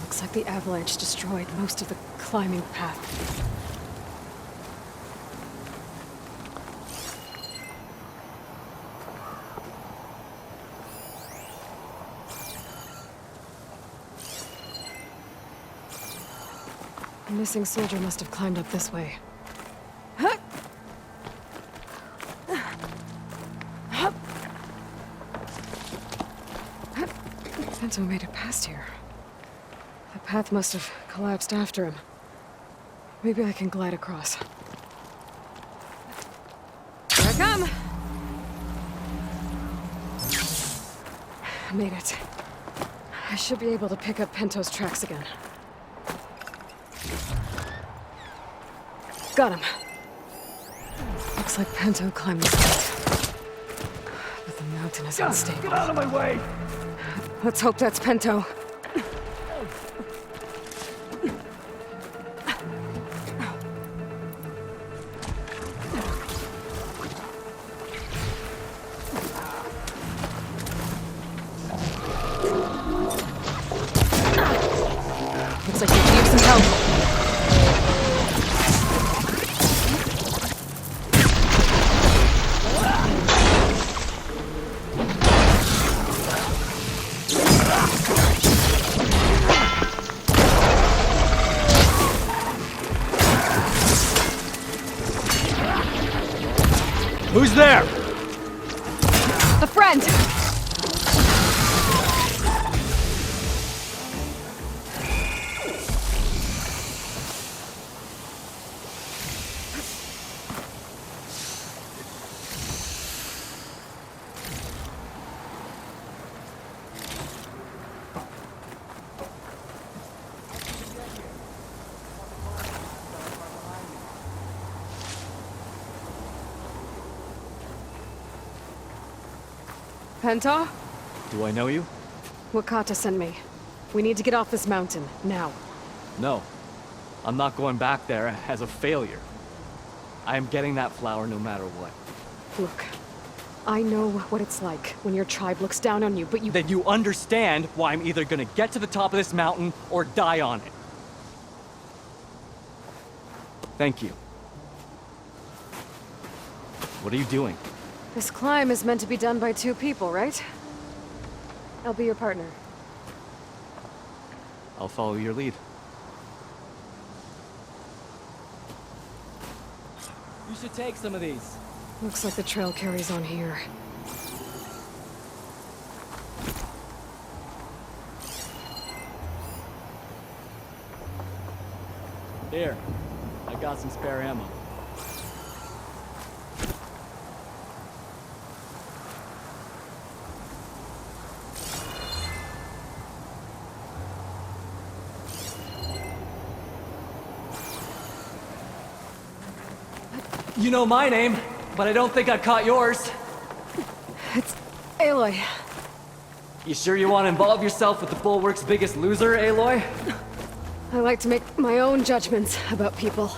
[SPEAKER 1] Looks like the avalanche destroyed most of the climbing path. The missing soldier must have climbed up this way. Pento made it past here. The path must have collapsed after him. Maybe I can glide across. Here I come! Made it. I should be able to pick up Pento's tracks again. Got him. Looks like Pento climbed this path. But the mountain is unstable.
[SPEAKER 14] Get out of my way!
[SPEAKER 1] Let's hope that's Pento. Looks like you could use some help.
[SPEAKER 14] Who's there?
[SPEAKER 1] A friend! Pento?
[SPEAKER 4] Do I know you?
[SPEAKER 1] Wakata sent me. We need to get off this mountain, now.
[SPEAKER 4] No. I'm not going back there as a failure. I am getting that flower no matter what.
[SPEAKER 1] Look, I know what it's like when your tribe looks down on you, but you—
[SPEAKER 4] Then you understand why I'm either gonna get to the top of this mountain or die on it. Thank you. What are you doing?
[SPEAKER 1] This climb is meant to be done by two people, right? I'll be your partner.
[SPEAKER 4] I'll follow your lead.
[SPEAKER 16] You should take some of these.
[SPEAKER 1] Looks like the trail carries on here.
[SPEAKER 4] Here, I got some spare ammo.
[SPEAKER 16] You know my name, but I don't think I caught yours.
[SPEAKER 1] It's Aloy.
[SPEAKER 16] You sure you want to involve yourself with the Bulwark's biggest loser, Aloy?
[SPEAKER 1] I like to make my own judgments about people.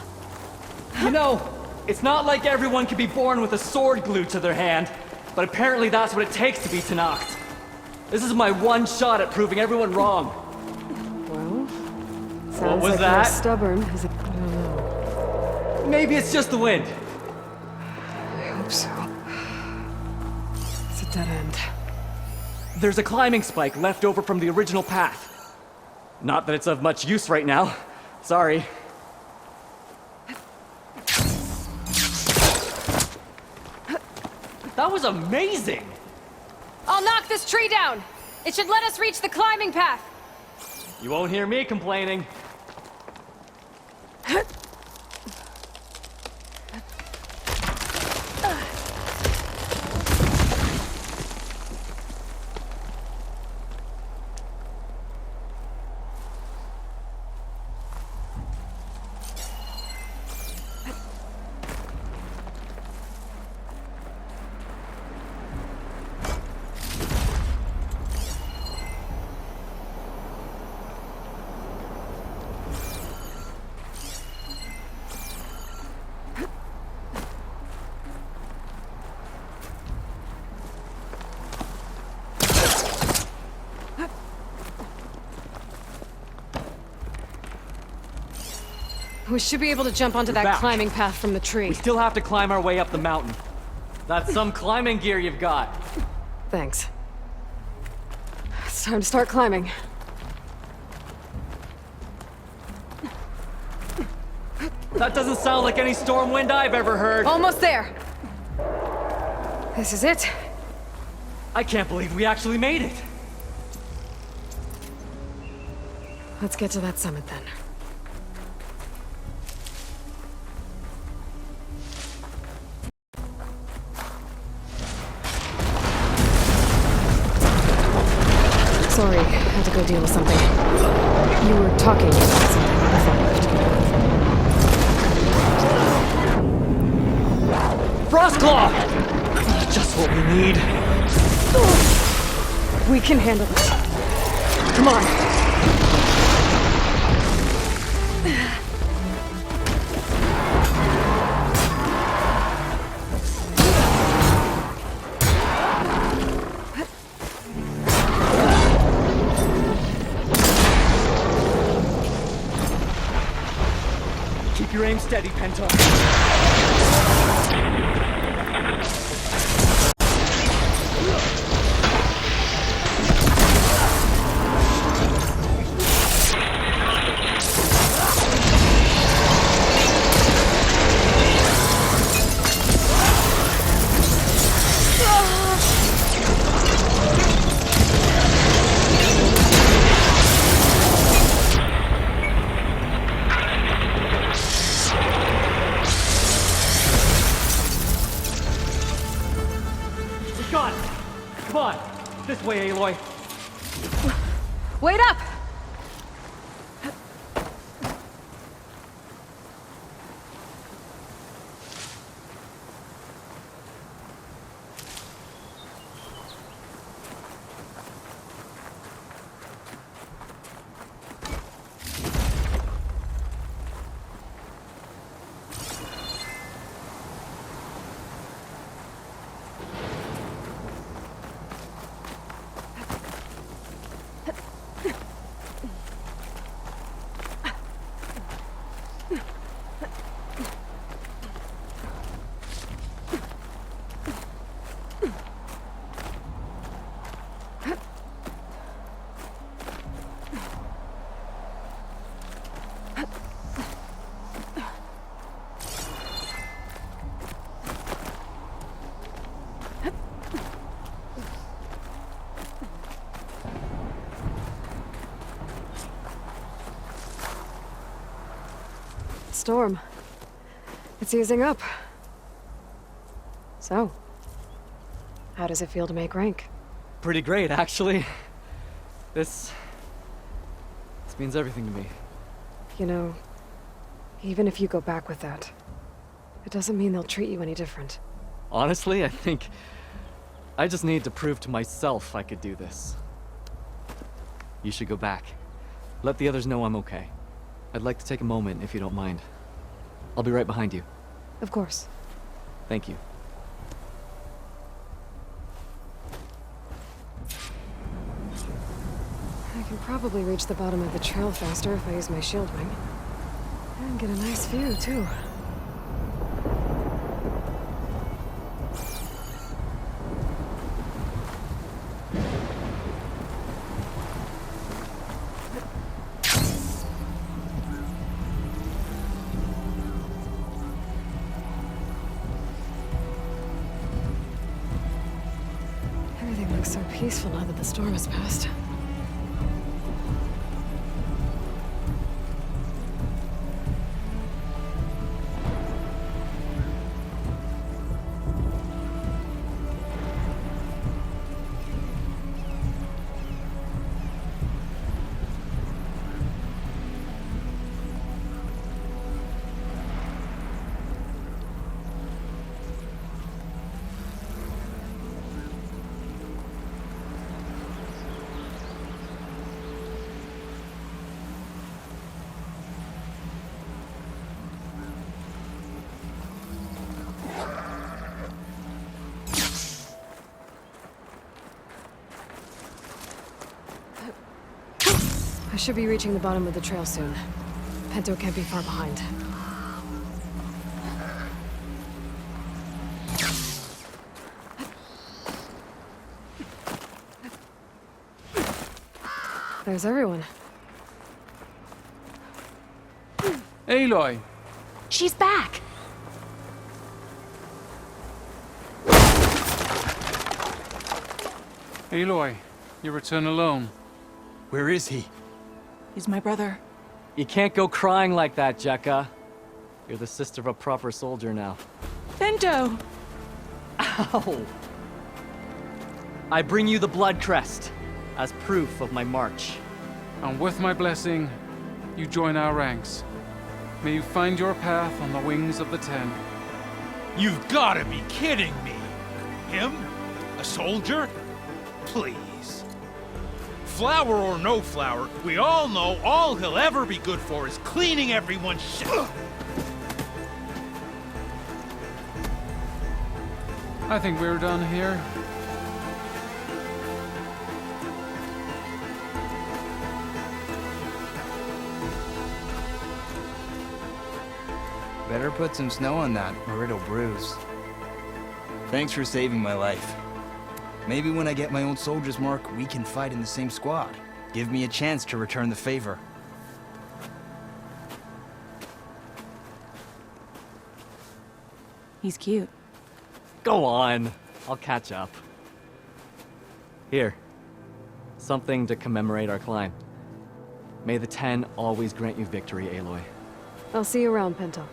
[SPEAKER 16] You know, it's not like everyone can be born with a sword glued to their hand, but apparently that's what it takes to be Tanacht. This is my one shot at proving everyone wrong.
[SPEAKER 1] Well, sounds
[SPEAKER 16] what was
[SPEAKER 1] like
[SPEAKER 16] that?
[SPEAKER 1] you're as stubborn as I don't know.
[SPEAKER 16] Maybe it's just the wind.
[SPEAKER 1] I hope so. It's a dead end.
[SPEAKER 16] There's a climbing spike left over from the original path. Not that it's of much use right now. Sorry. That was amazing!
[SPEAKER 2] I'll knock this tree down! It should let us reach the climbing path!
[SPEAKER 16] You won't hear me complaining.
[SPEAKER 1] We should be able to jump onto
[SPEAKER 16] You're
[SPEAKER 1] that
[SPEAKER 16] back.
[SPEAKER 1] climbing path from the tree.
[SPEAKER 16] We still have to climb our way up the mountain. That's some climbing gear you've got.
[SPEAKER 1] Thanks. It's time to start climbing.
[SPEAKER 16] That doesn't sound like any storm wind I've ever heard.
[SPEAKER 1] Almost there. This is it.
[SPEAKER 16] I can't believe we actually made it.
[SPEAKER 1] Let's get to that summit then. Sorry, I had to go deal with something. You were talking about something before I left.
[SPEAKER 16] Frostclaw! Just what we need.
[SPEAKER 1] We can handle it. Come on.
[SPEAKER 16] Keep your aim steady, Penta. This way, Aloy.
[SPEAKER 1] Wait up! storm. It's easing up. So, how does it feel to make rank?
[SPEAKER 4] Pretty great, actually. This means everything to me.
[SPEAKER 1] You know, even if you go back with that, it doesn't mean they'll treat you any different.
[SPEAKER 4] Honestly, I think I just need to prove to myself I could do this. You should go back. Let the others know I'm okay. I'd like to take a moment, if you don't mind. I'll be right behind you.
[SPEAKER 1] Of course.
[SPEAKER 4] Thank you.
[SPEAKER 1] I can probably reach the bottom of the trail faster if I use my shield wing. And get a nice view, too. Everything looks so peaceful now that the storm has passed. I should be reaching the bottom of the trail soon. Pinto can't be far behind. There's everyone.
[SPEAKER 22] Aloy!
[SPEAKER 18] She's back!
[SPEAKER 22] Aloy, you return alone.
[SPEAKER 5] Where is he?
[SPEAKER 18] He's my brother.
[SPEAKER 4] You can't go crying like that, Jekka. You're the sister of a proper soldier now.
[SPEAKER 18] Pinto!
[SPEAKER 4] Ow! I bring you the blood crest as proof of my march.
[SPEAKER 22] And with my blessing, you join our ranks. May you find your path on the wings of the Ten.
[SPEAKER 12] You've gotta be kidding me! Him? A soldier? Please. Flower or no flower, we all know all he'll ever be good for is cleaning everyone's shit.
[SPEAKER 22] I think we're done here.
[SPEAKER 5] Better put some snow on that, or it'll bruise. Thanks for saving my life. Maybe when I get my own soldier's mark, we can fight in the same squad. Give me a chance to return the favor.
[SPEAKER 18] He's cute.
[SPEAKER 4] Go on. I'll catch up. Here. Something to commemorate our climb. May the Ten always grant you victory, Aloy.
[SPEAKER 1] I'll see you around, Pinto.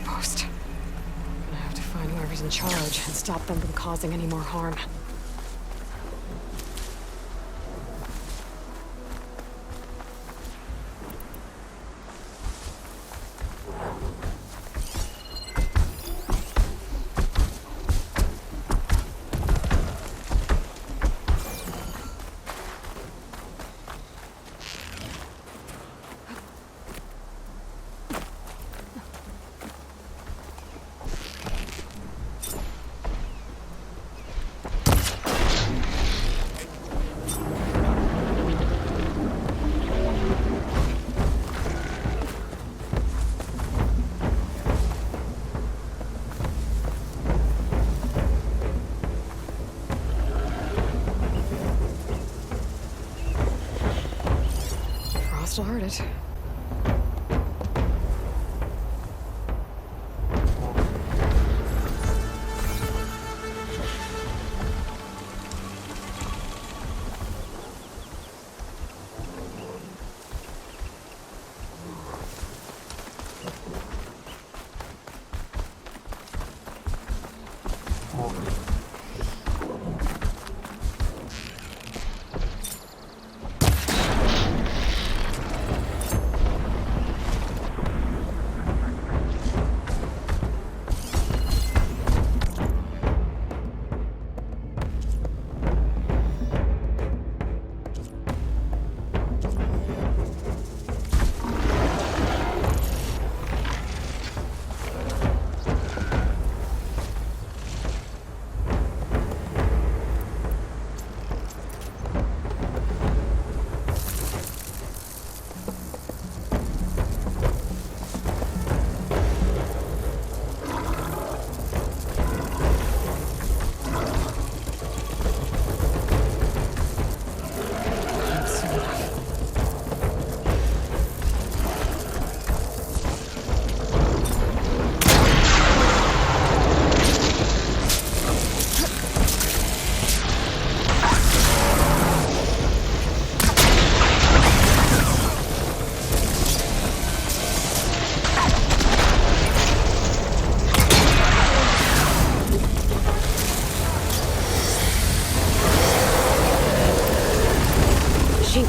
[SPEAKER 1] Post. I have to find whoever's in charge and stop them from causing any more harm. must have heard it.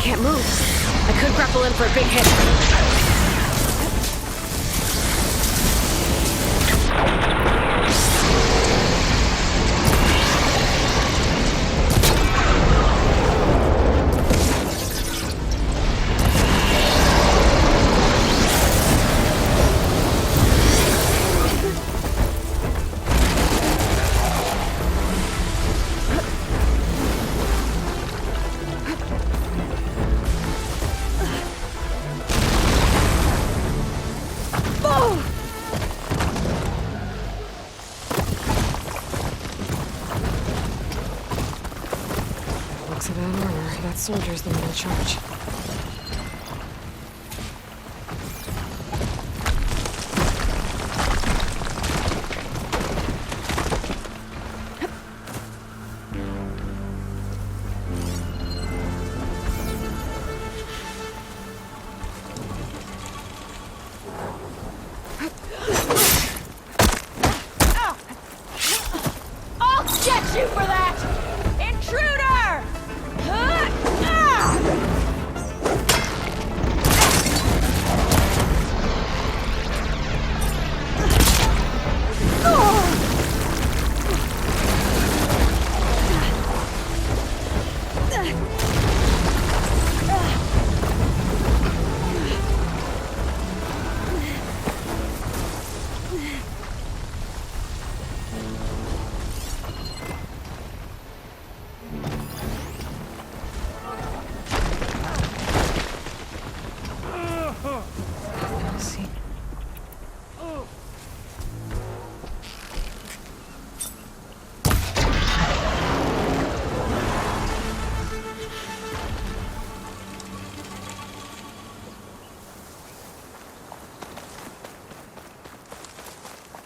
[SPEAKER 1] Can't move. I could grapple in for a big hit. That soldier's the one in charge.
[SPEAKER 10] I'll get you for that! Intruder!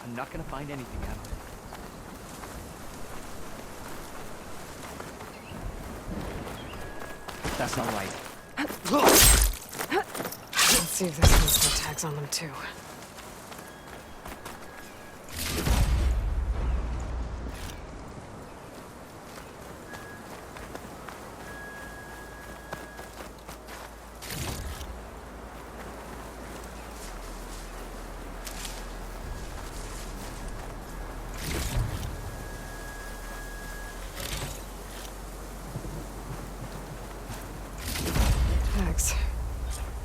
[SPEAKER 4] I'm not gonna find anything out of it. That's not right.
[SPEAKER 1] Let's see if this one's got tags on them too.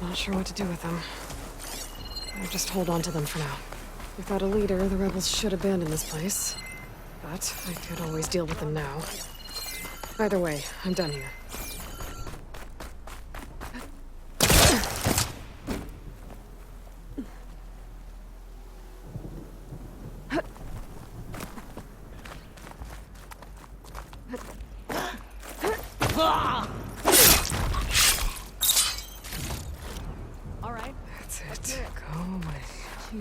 [SPEAKER 1] Not sure what to do with them. I'll just hold on to them for now. Without a leader, the rebels should abandon this place. But I could always deal with them now. Either way, I'm done here.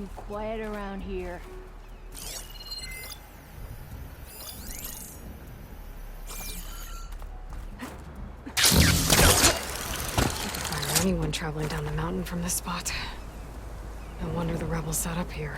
[SPEAKER 21] Too quiet around here.
[SPEAKER 1] Fire anyone traveling down the mountain from this spot. No wonder the rebels set up here.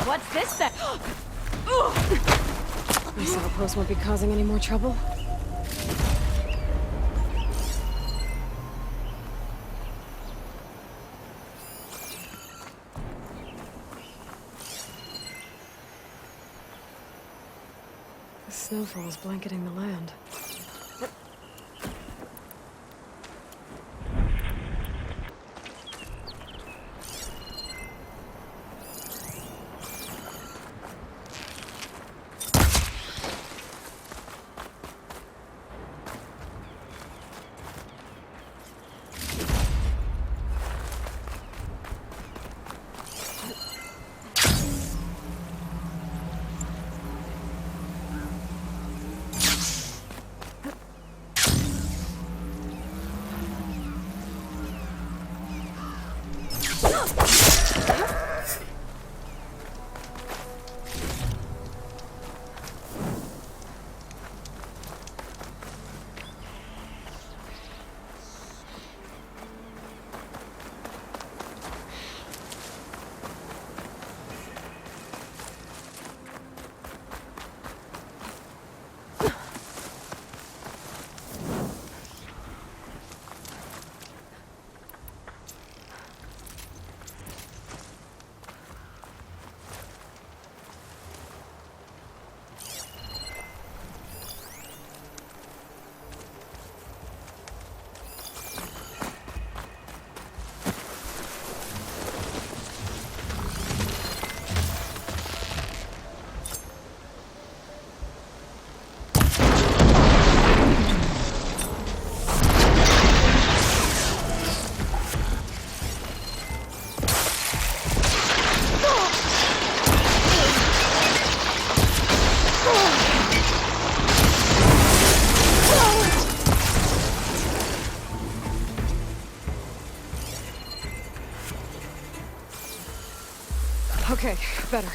[SPEAKER 21] What's this then?
[SPEAKER 1] This outpost won't be causing any more trouble. The snowfall is blanketing the land. Okay, better.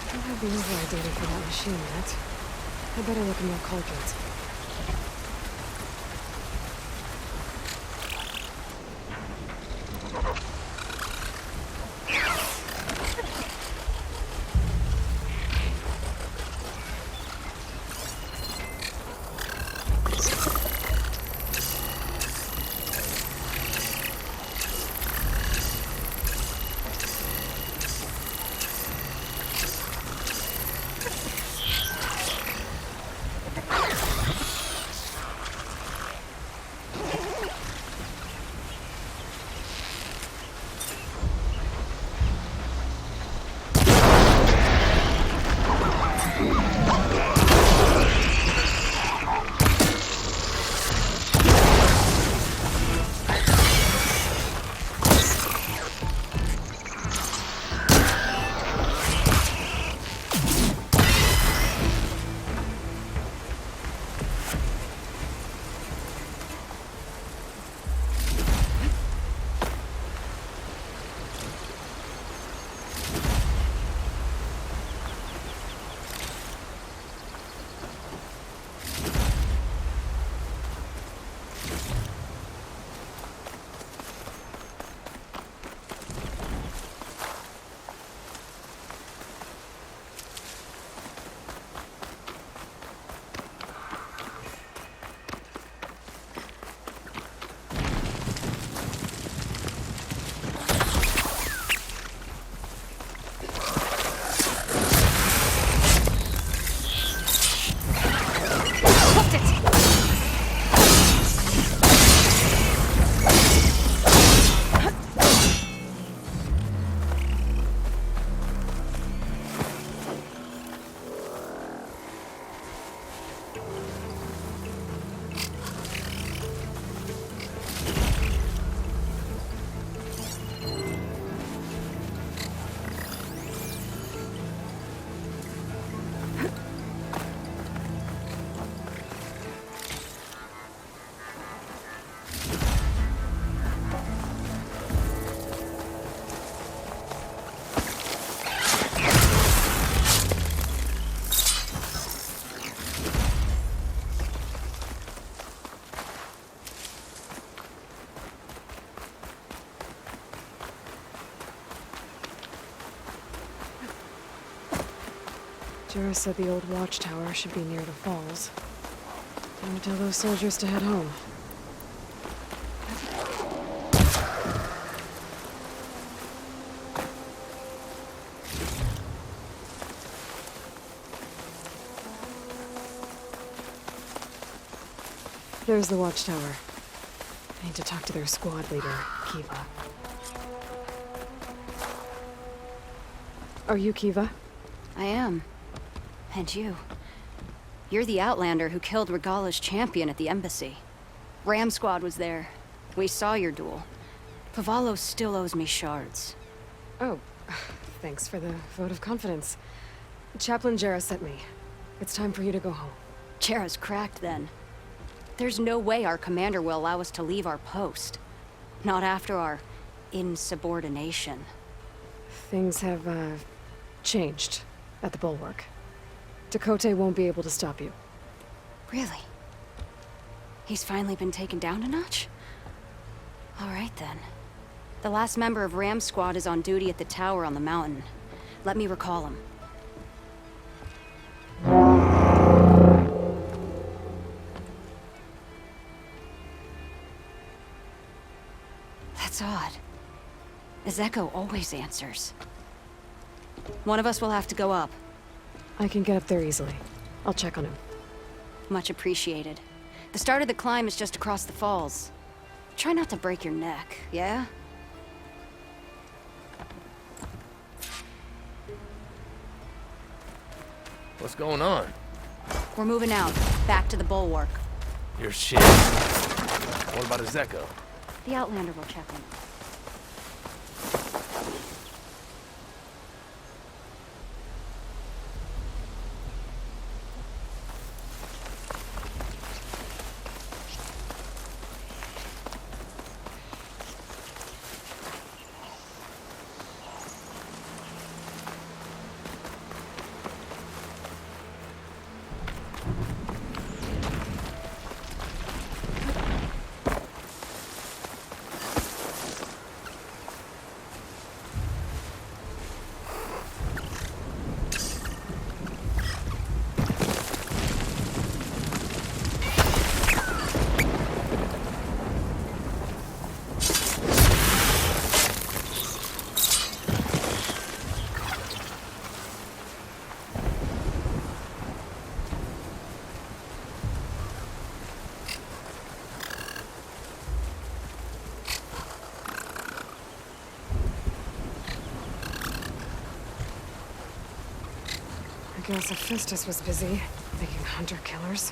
[SPEAKER 1] I have the override data for that machine yet. I better look in more cauldrons. Jura said the old watchtower should be near the falls. Time to tell those soldiers to head home. There's the watchtower. I need to talk to their squad leader, Kiva. Are you Kiva?
[SPEAKER 7] I am. And you. You're the Outlander who killed Regala's champion at the embassy. Ram Squad was there. We saw your duel. Pavallo still owes me shards.
[SPEAKER 1] Oh, thanks for the vote of confidence. Chaplain Jera sent me. It's time for you to go home.
[SPEAKER 7] Jera's cracked then. There's no way our commander will allow us to leave our post. Not after our insubordination.
[SPEAKER 1] Things have, changed at the Bulwark. Dakota won't be able to stop you.
[SPEAKER 7] Really? He's finally been taken down a notch? All right then. The last member of Ram Squad is on duty at the tower on the mountain. Let me recall him. That's odd. Ezeko always answers. One of us will have to go up.
[SPEAKER 1] I can get up there easily. I'll check on him.
[SPEAKER 7] Much appreciated. The start of the climb is just across the falls. Try not to break your neck, yeah?
[SPEAKER 8] What's going on?
[SPEAKER 7] We're moving out, back to the Bulwark.
[SPEAKER 8] Your shit. What about Ezeko?
[SPEAKER 7] The Outlander will check in.
[SPEAKER 1] I guess Hephaestus was busy, making hunter-killers.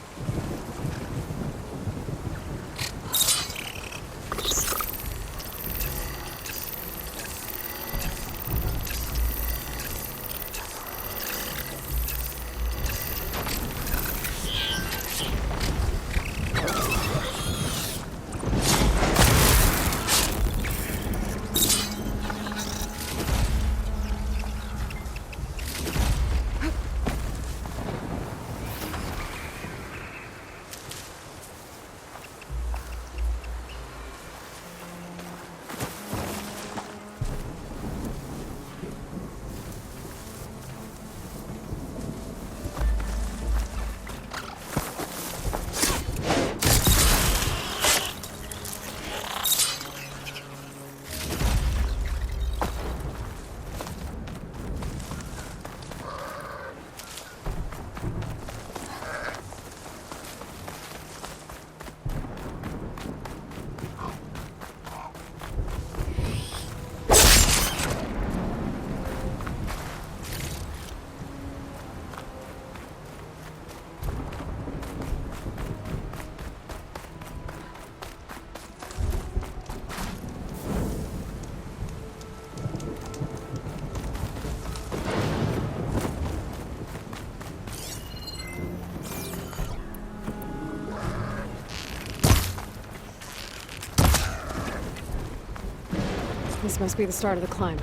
[SPEAKER 1] This must be the start of the climb.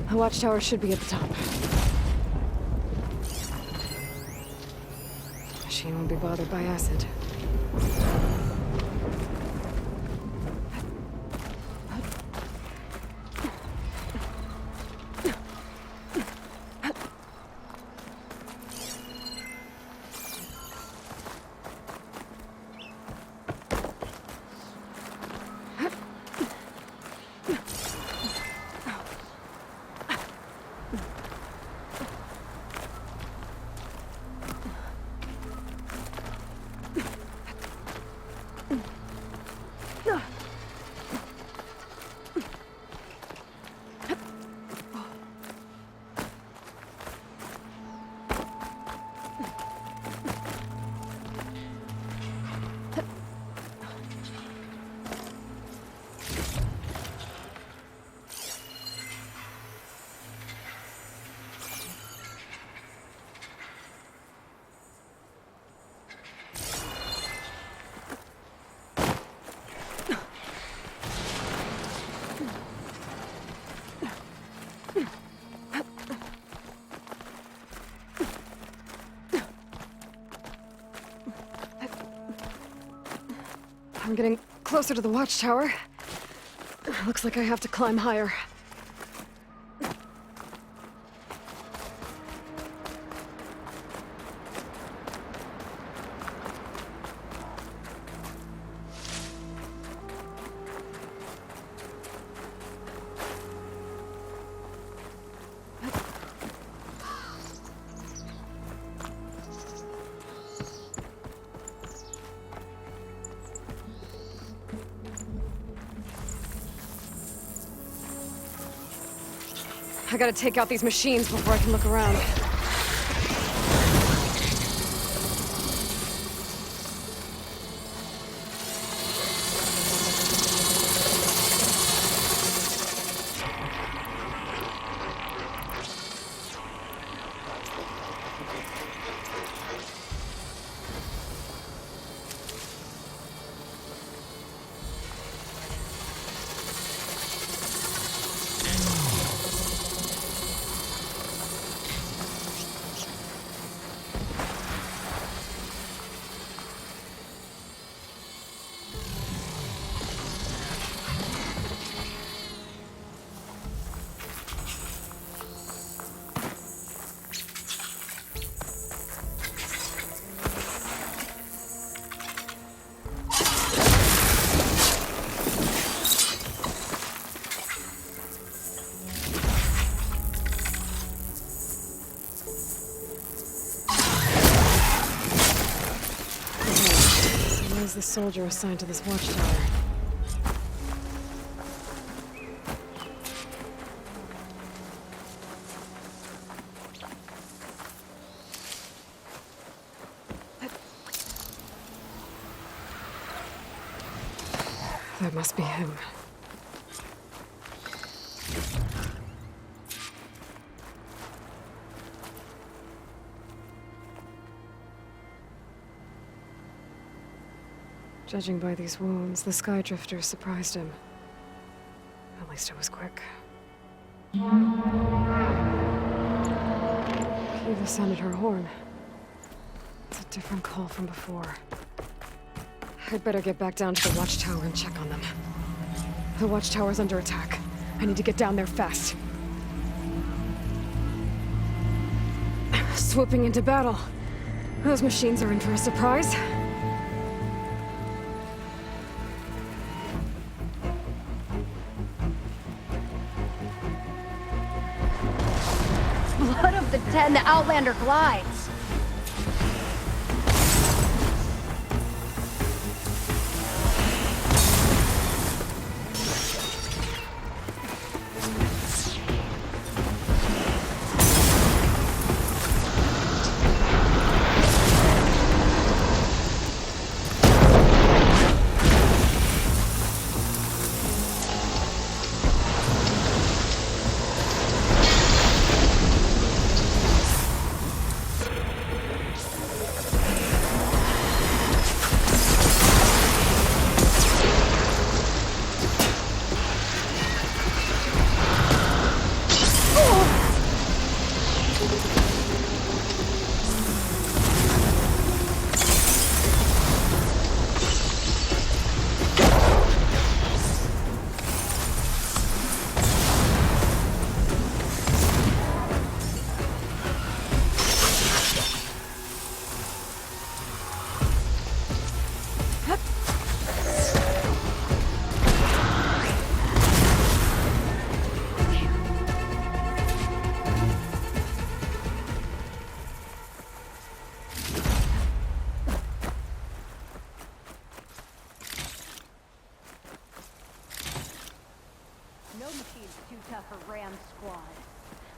[SPEAKER 1] The watchtower should be at the top. Machine won't be bothered by acid. I'm getting closer to the watchtower. Looks like I have to climb higher. I gotta take out these machines before I can look around. The soldier assigned to this watchtower. That must be him. Judging by these wounds, the Skydrifter surprised him. At least it was quick. Kiva sounded her horn. It's a different call from before. I'd better get back down to the watchtower and check on them. The watchtower's under attack. I need to get down there fast. Swooping into battle. Those machines are in for a surprise.
[SPEAKER 7] Blood of the 10, the Outlander glides.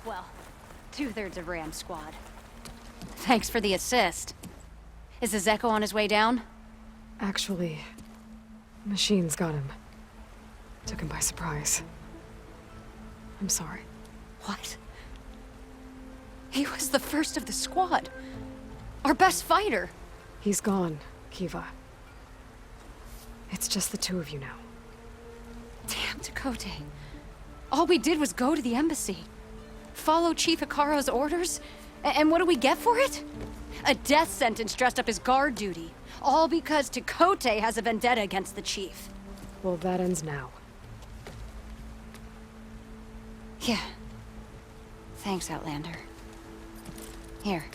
[SPEAKER 7] Well, 2/3 of Ram's squad. Thanks for the assist. Is the Zeko on his way down?
[SPEAKER 1] Actually, machines got him. Took him by surprise. I'm sorry.
[SPEAKER 7] What? He was the first of the squad. Our best fighter.
[SPEAKER 1] He's gone, Kiva. It's just the two of you now.
[SPEAKER 7] Damn, Dakota. All we did was go to the embassy. Follow Chief Hikaru's orders? And what do we get for it? A death sentence dressed up as guard duty. All because Tekote has a vendetta against the chief.
[SPEAKER 1] Well, that ends now.
[SPEAKER 7] Yeah. Thanks, Outlander. Here.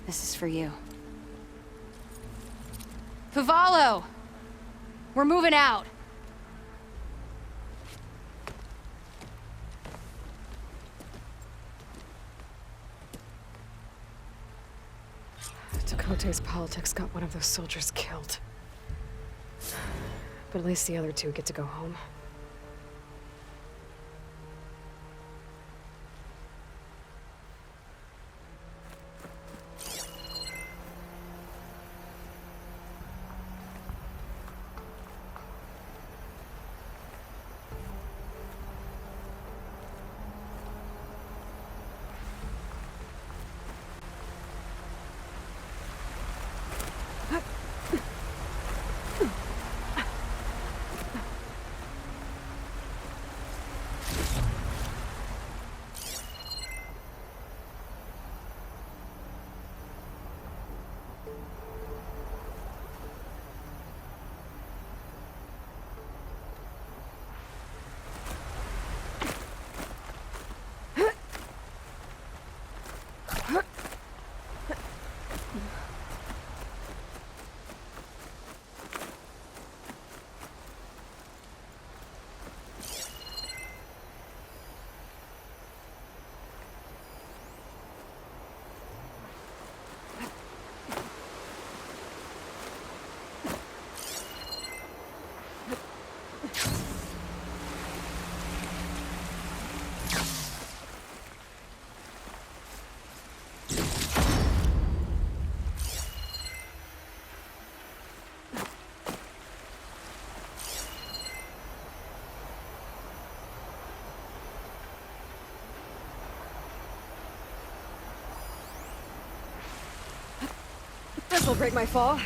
[SPEAKER 7] This is for you. Pavallo! We're moving out.
[SPEAKER 1] Tekote's politics got one of those soldiers killed. But at least the other two get to go home. This'll break my fall.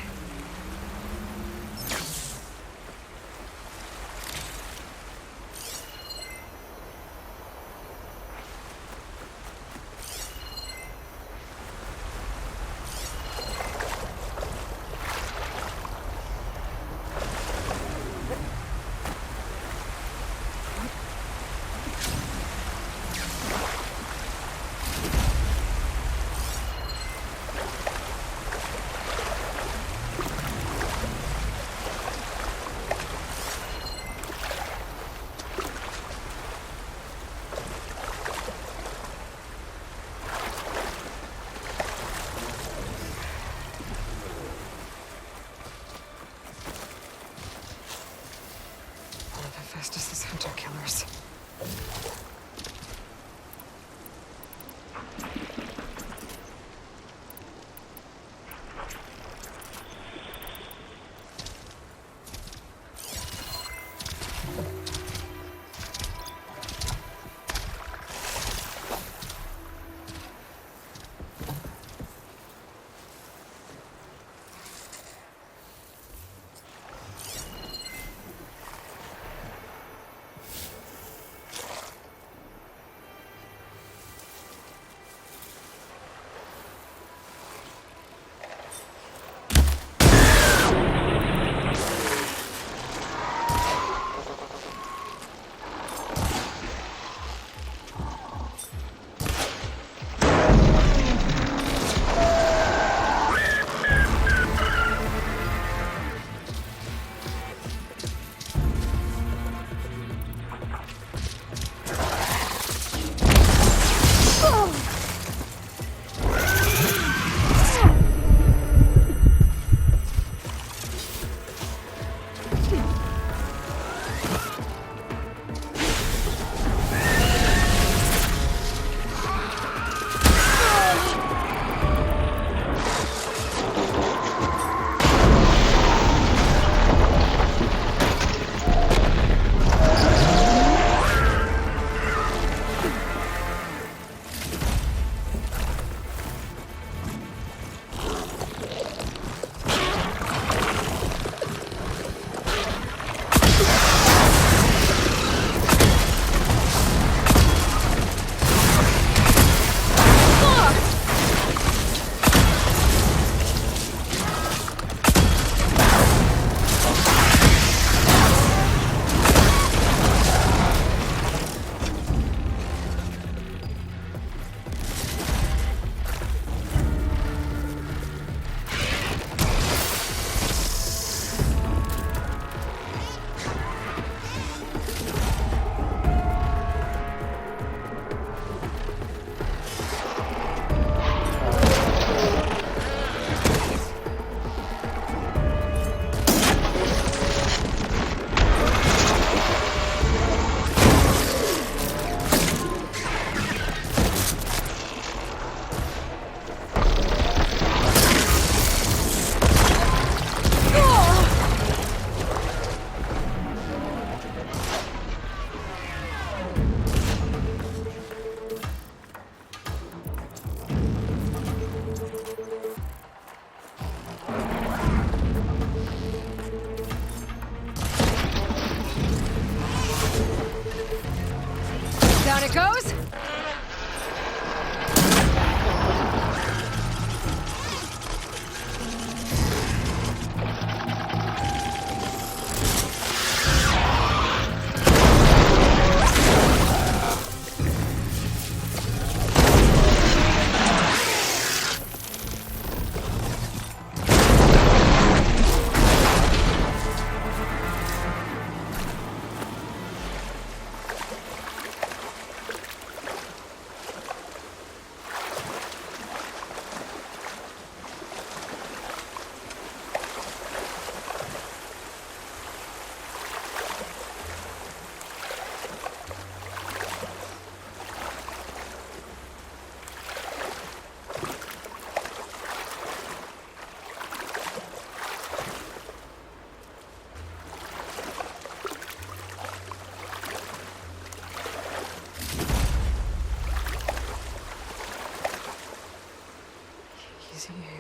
[SPEAKER 1] Easy.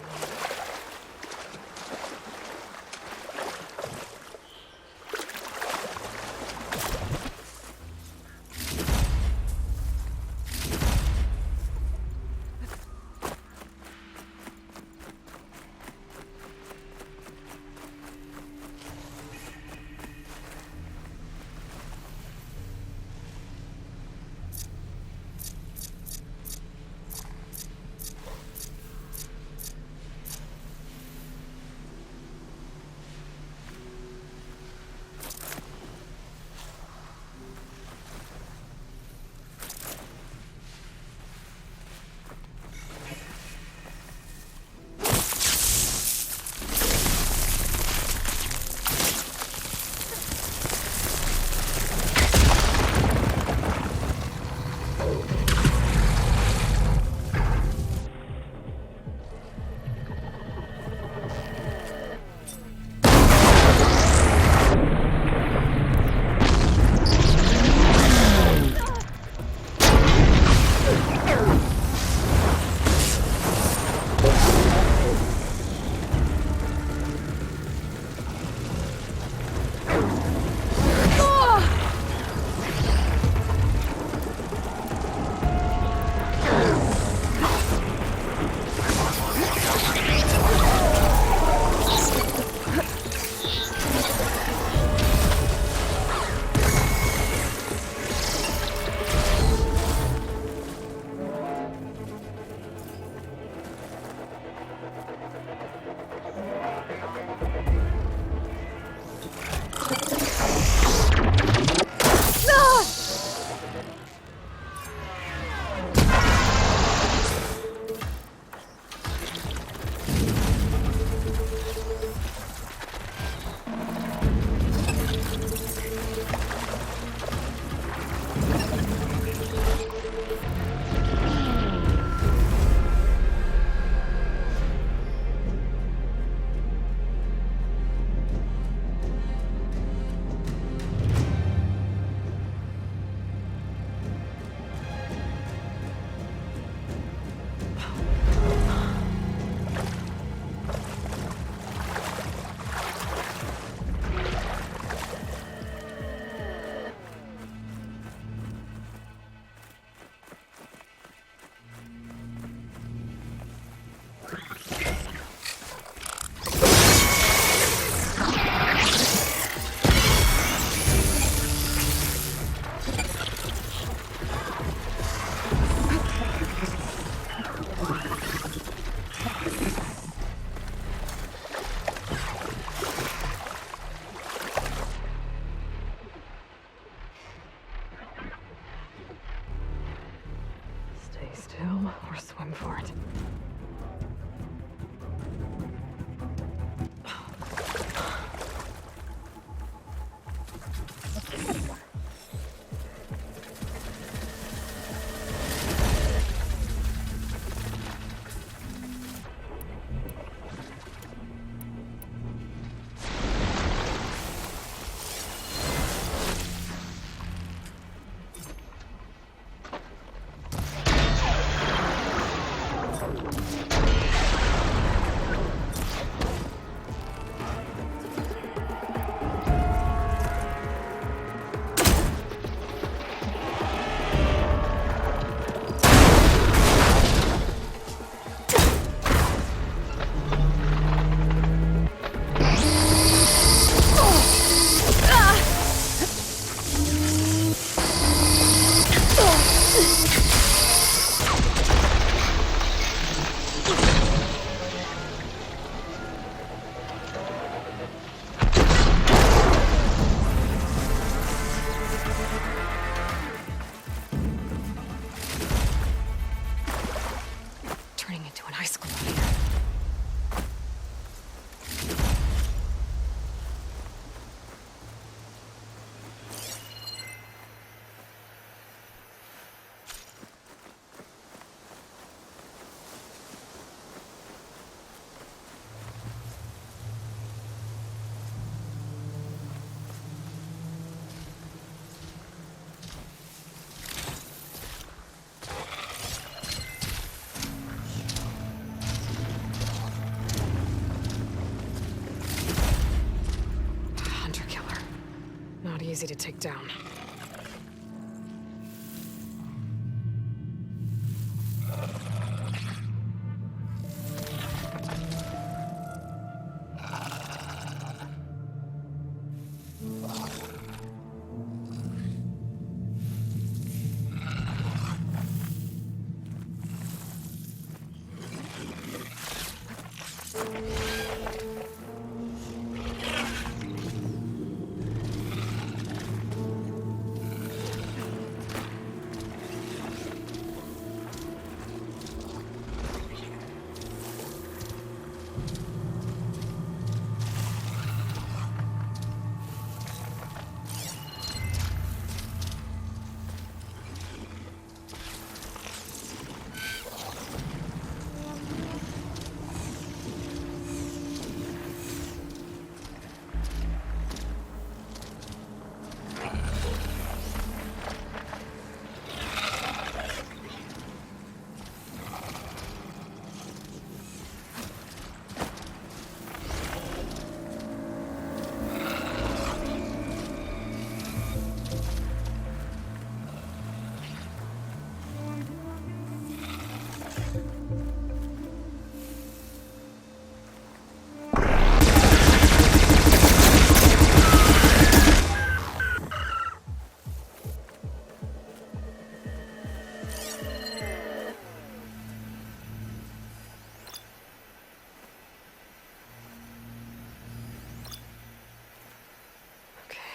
[SPEAKER 1] easy to take down.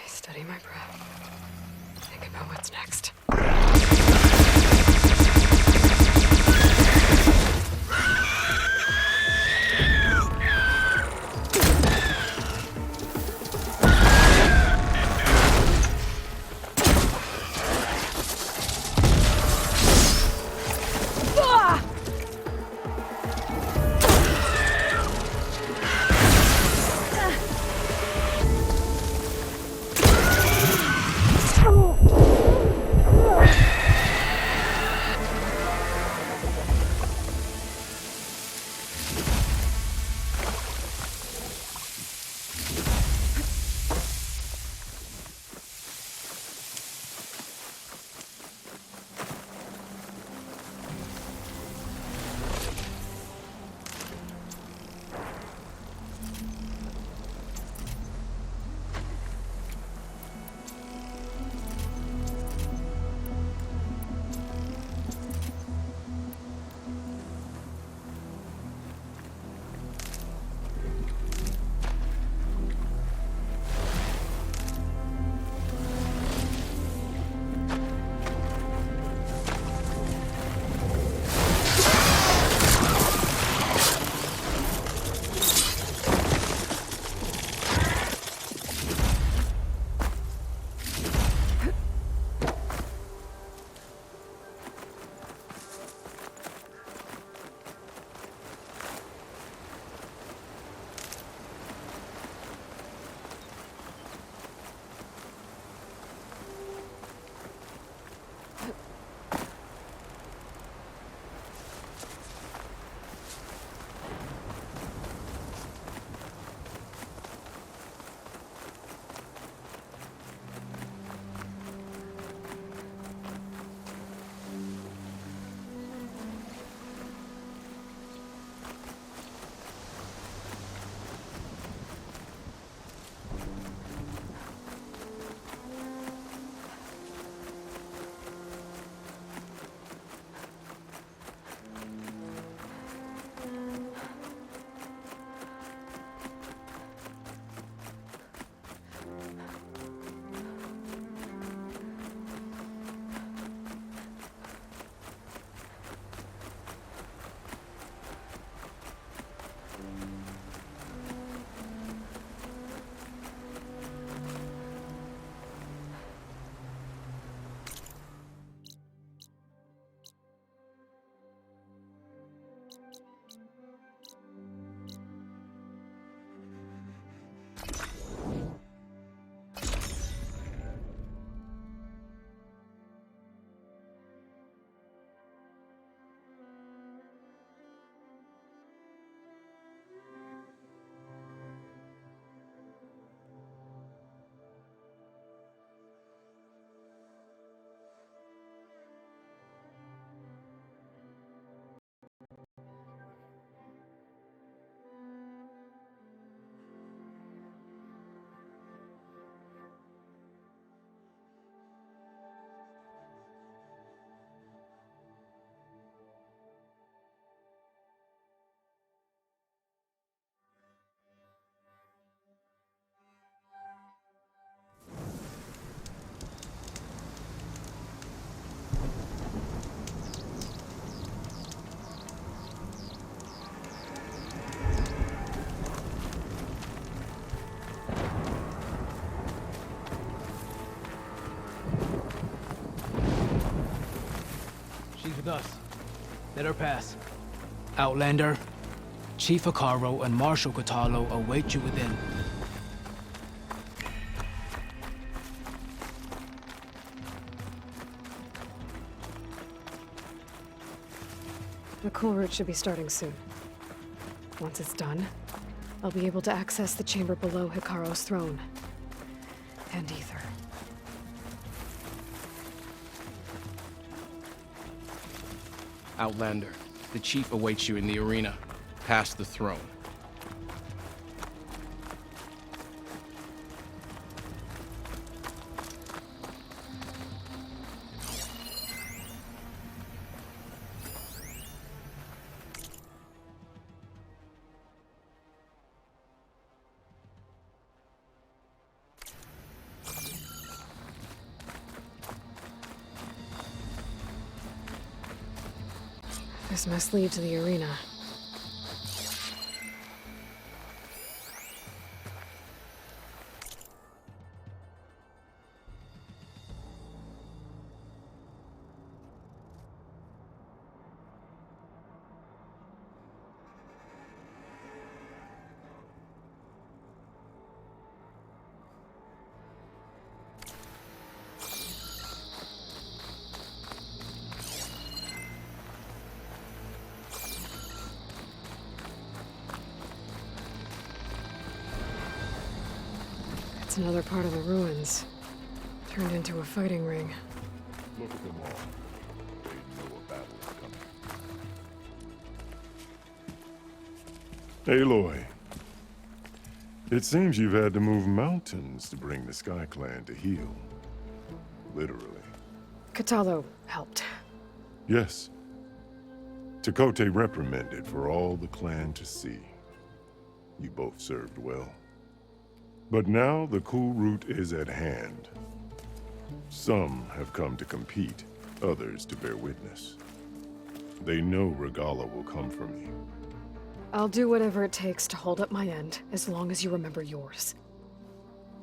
[SPEAKER 1] Steady my breath. Think about what's next.
[SPEAKER 3] Let her pass. Outlander, Chief Hikaru and Marshal Katalo await you within.
[SPEAKER 1] The cool route should be starting soon. Once it's done, I'll be able to access the chamber below Hikaru's throne. And Ether.
[SPEAKER 15] Outlander, the chief awaits you in the arena, past the throne.
[SPEAKER 1] This must lead to the arena. It's another part of the ruins, turned into a fighting ring.
[SPEAKER 13] Look at them all. They know a battle is coming. Aloy. It seems you've had to move mountains to bring the Sky Clan to heel. Literally.
[SPEAKER 1] Katalo helped.
[SPEAKER 13] Yes. Chakotay reprimanded for all the clan to see. You both served well. But now the cool route is at hand. Some have come to compete, others to bear witness. They know Regala will come for me.
[SPEAKER 1] I'll do whatever it takes to hold up my end, as long as you remember yours.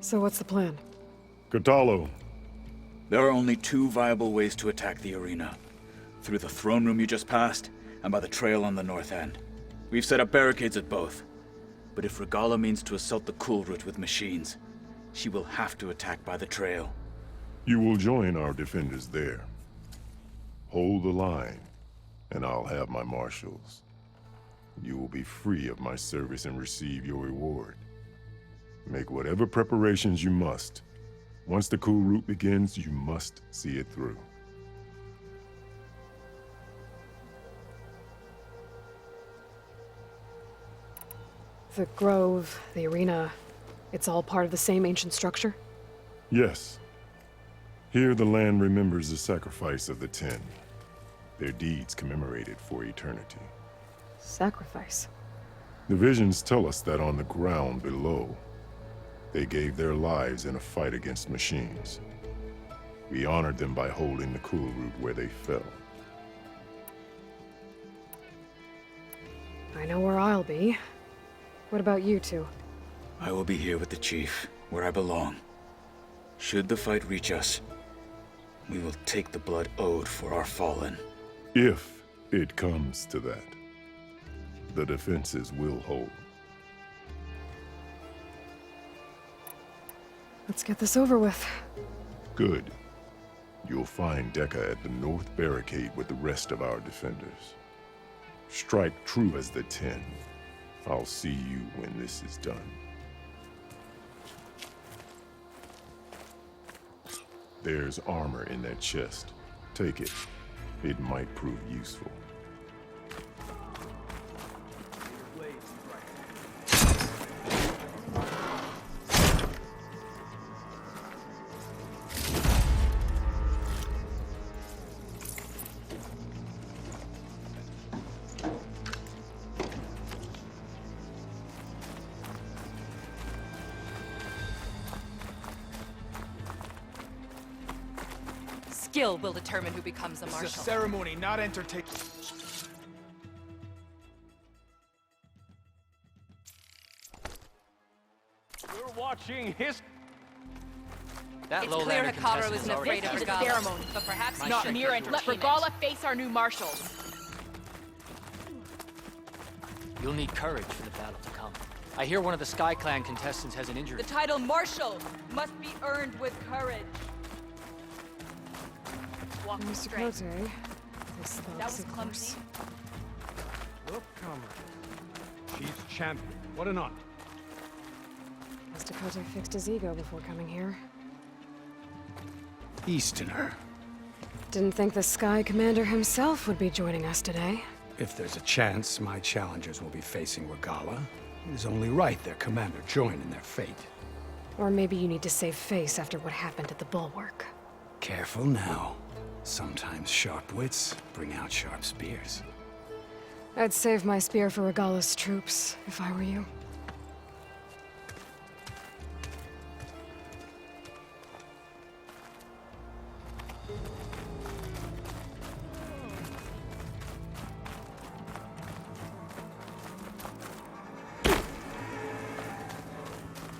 [SPEAKER 1] So what's the plan?
[SPEAKER 13] Katalo.
[SPEAKER 6] There are only two viable ways to attack the arena. Through the throne room you just passed, and by the trail on the north end. We've set up barricades at both. But if Regala means to assault the cool route with machines, she will have to attack by the trail.
[SPEAKER 13] You will join our defenders there. Hold the line, and I'll have my marshals. You will be free of my service and receive your reward. Make whatever preparations you must. Once the cool route begins, you must see it through.
[SPEAKER 1] The grove, the arena, it's all part of the same ancient structure?
[SPEAKER 13] Yes. Here the land remembers the sacrifice of the 10. Their deeds commemorated for eternity.
[SPEAKER 1] Sacrifice?
[SPEAKER 13] The visions tell us that on the ground below, they gave their lives in a fight against machines. We honored them by holding the cool route where they fell.
[SPEAKER 1] I know where I'll be. What about you two?
[SPEAKER 6] I will be here with the chief, where I belong. Should the fight reach us, we will take the blood owed for our fallen.
[SPEAKER 13] If it comes to that, the defenses will hold.
[SPEAKER 1] Let's get this over with.
[SPEAKER 13] Good. You'll find Dekka at the north barricade with the rest of our defenders. Strike true as the 10. I'll see you when this is done. There's armor in that chest. Take it. It might prove useful.
[SPEAKER 9] Skill will determine who becomes a marshal.
[SPEAKER 12] It's a ceremony, not entertainment.
[SPEAKER 14] We're watching his.
[SPEAKER 9] It's clear Hikaru isn't afraid of Regala, but perhaps not mere entertainment. Let Regala face our new marshals.
[SPEAKER 11] You'll need courage for the battle to come. I hear one of the Sky Clan contestants has an injury.
[SPEAKER 9] The title Marshal must be earned with courage. Walk
[SPEAKER 1] Mr.
[SPEAKER 9] straight.
[SPEAKER 1] Cote, this
[SPEAKER 9] That was
[SPEAKER 1] of
[SPEAKER 9] clumsy.
[SPEAKER 20] Look, comrade. Chief's champion. What an honor.
[SPEAKER 1] Mr. Cote fixed his ego before coming here.
[SPEAKER 20] Easterner.
[SPEAKER 1] Didn't think the Sky Commander himself would be joining us today.
[SPEAKER 20] If there's a chance my challengers will be facing Regala, it is only right their commander join in their fate.
[SPEAKER 1] Or maybe you need to save face after what happened at the Bulwark.
[SPEAKER 20] Careful now. Sometimes sharp wits bring out sharp spears.
[SPEAKER 1] I'd save my spear for Regala's troops, if I were you.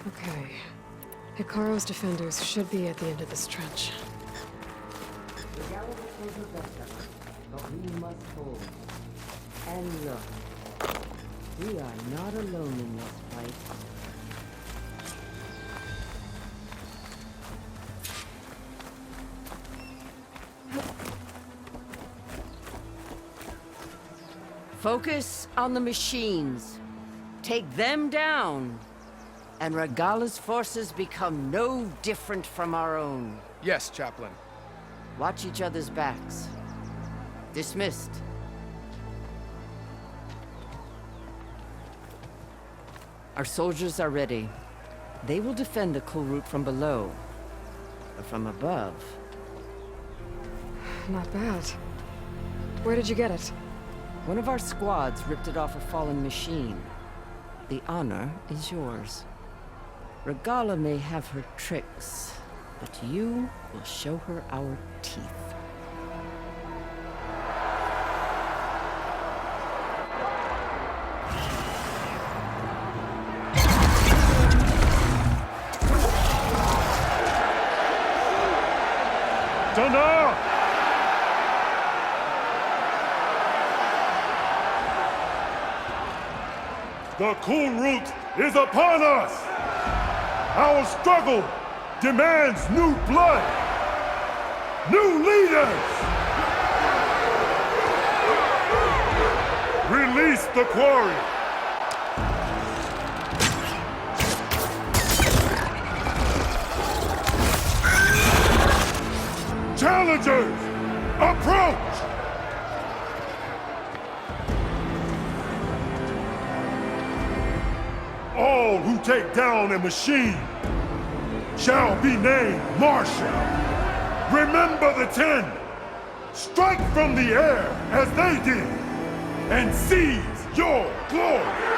[SPEAKER 1] Okay. Hikaru's defenders should be at the end of this trench.
[SPEAKER 23] But we must hold. And look, we are not alone in this fight. Focus on the machines. Take them down. And Regala's forces become no different from our own.
[SPEAKER 15] Yes, Chaplain.
[SPEAKER 23] Watch each other's backs. Dismissed. Our soldiers are ready. They will defend the cool route from below. But from above...
[SPEAKER 1] Not bad. Where did you get it?
[SPEAKER 23] One of our squads ripped it off a fallen machine. The honor is yours. Regala may have her tricks, but you will show her our teeth.
[SPEAKER 13] Dana! The cool route is upon us! Our struggle demands new blood, new leaders! Release the quarry! Challengers, approach! All who take down a machine shall be named Marcha. Remember the 10. Strike from the air as they did and seize your glory.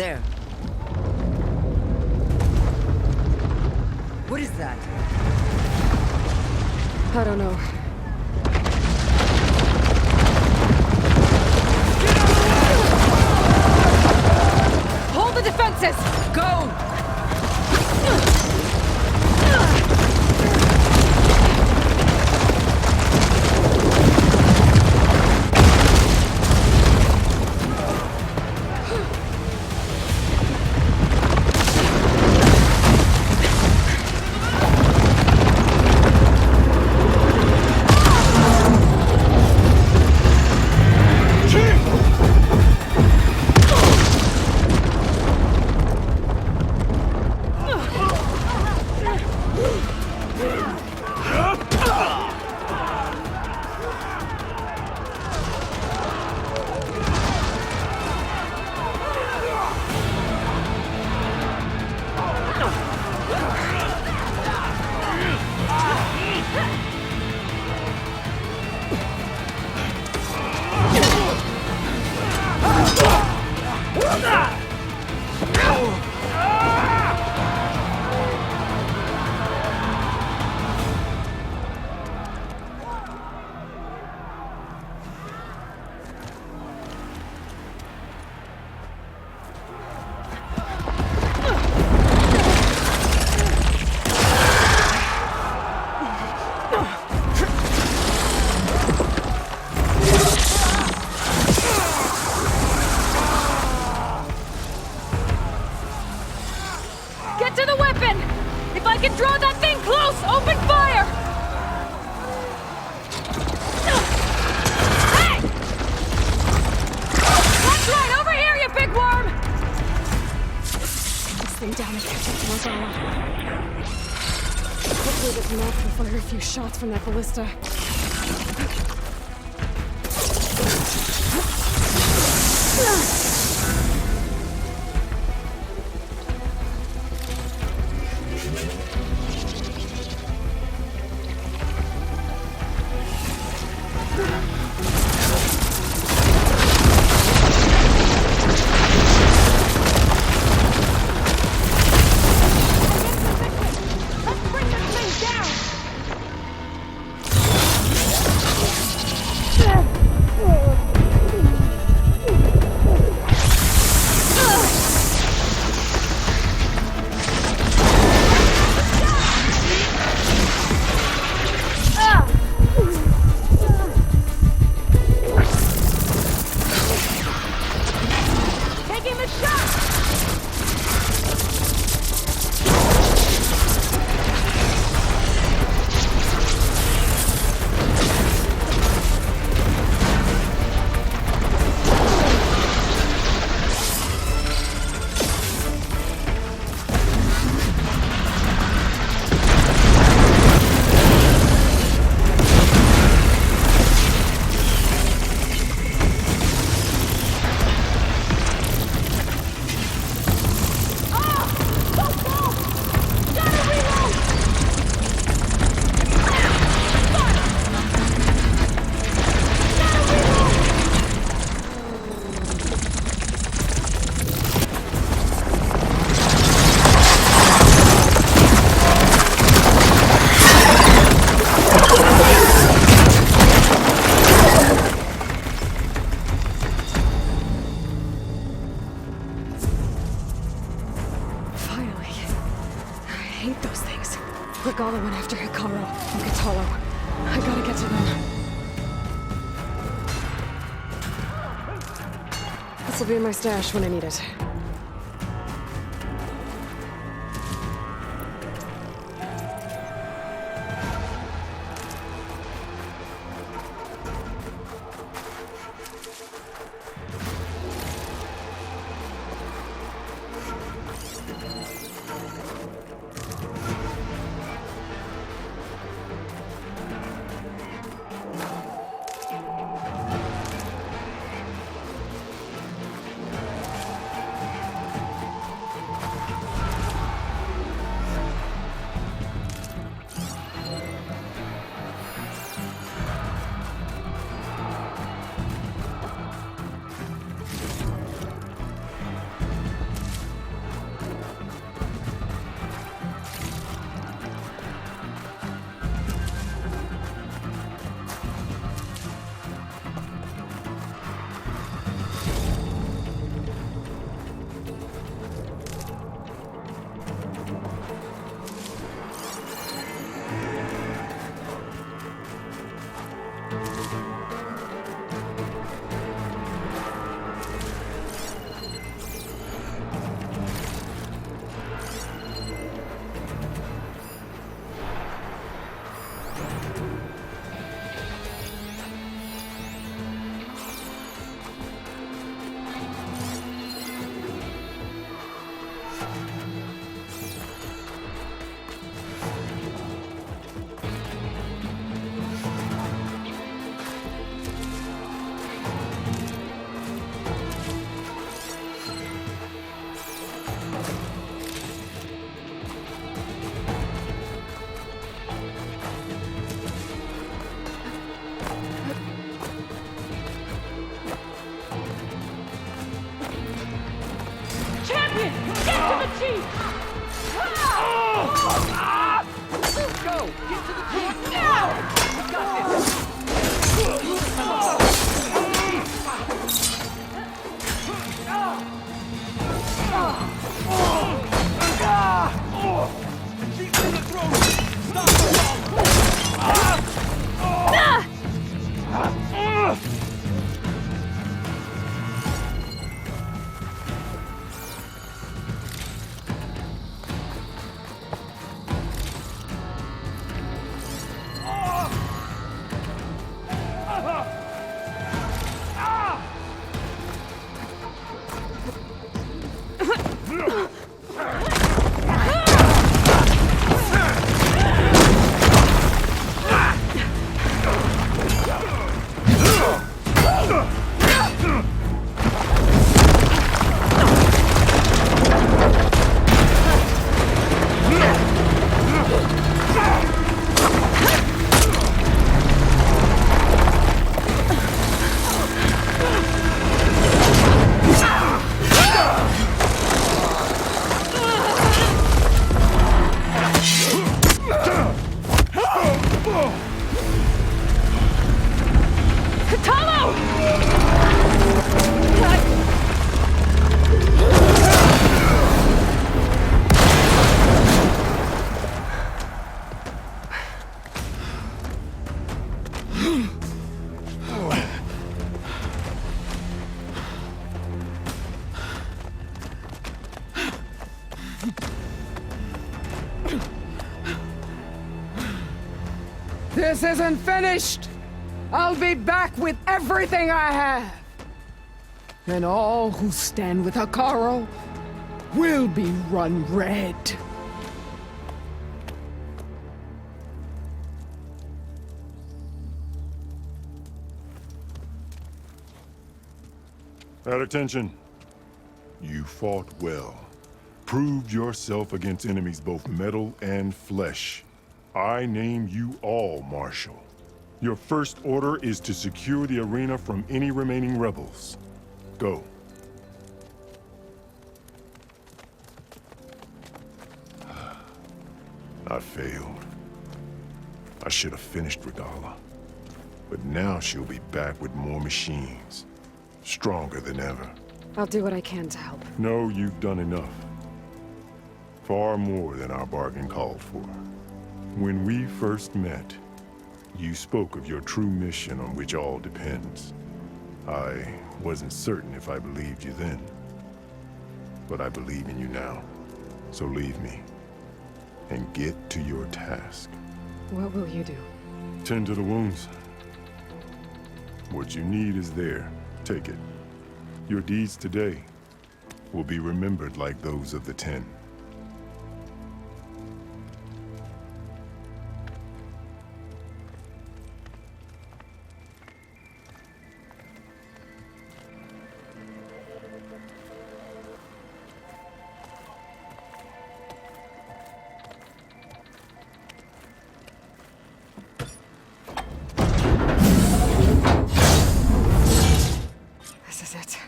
[SPEAKER 23] There. What is that?
[SPEAKER 1] I don't know. Hold the defenses!
[SPEAKER 23] Go!
[SPEAKER 1] Shots from that ballista. Regala went after Hikaru and Katalo. I gotta get to them. This'll be in my stash when I need it.
[SPEAKER 10] chief!
[SPEAKER 14] Go! Get to the chief! Now! We got this!
[SPEAKER 12] She's in the throat! Stop the
[SPEAKER 2] This isn't finished! I'll be back with everything I have! And all who stand with Hekarro will be run red.
[SPEAKER 13] At attention. You fought well. Proved yourself against enemies both metal and flesh. I name you all Marshal. Your first order is to secure the arena from any remaining rebels. Go. I failed. I should have finished Regala. But now she'll be back with more machines. Stronger than ever.
[SPEAKER 1] I'll do what I can to help.
[SPEAKER 13] No, you've done enough. Far more than our bargain called for. When we first met, you spoke of your true mission on which all depends. I wasn't certain if I believed you then. But I believe in you now. So leave me. And get to your task.
[SPEAKER 1] What will you do?
[SPEAKER 13] Tend to the wounds. What you need is there. Take it. Your deeds today will be remembered like those of the 10.
[SPEAKER 1] This is it.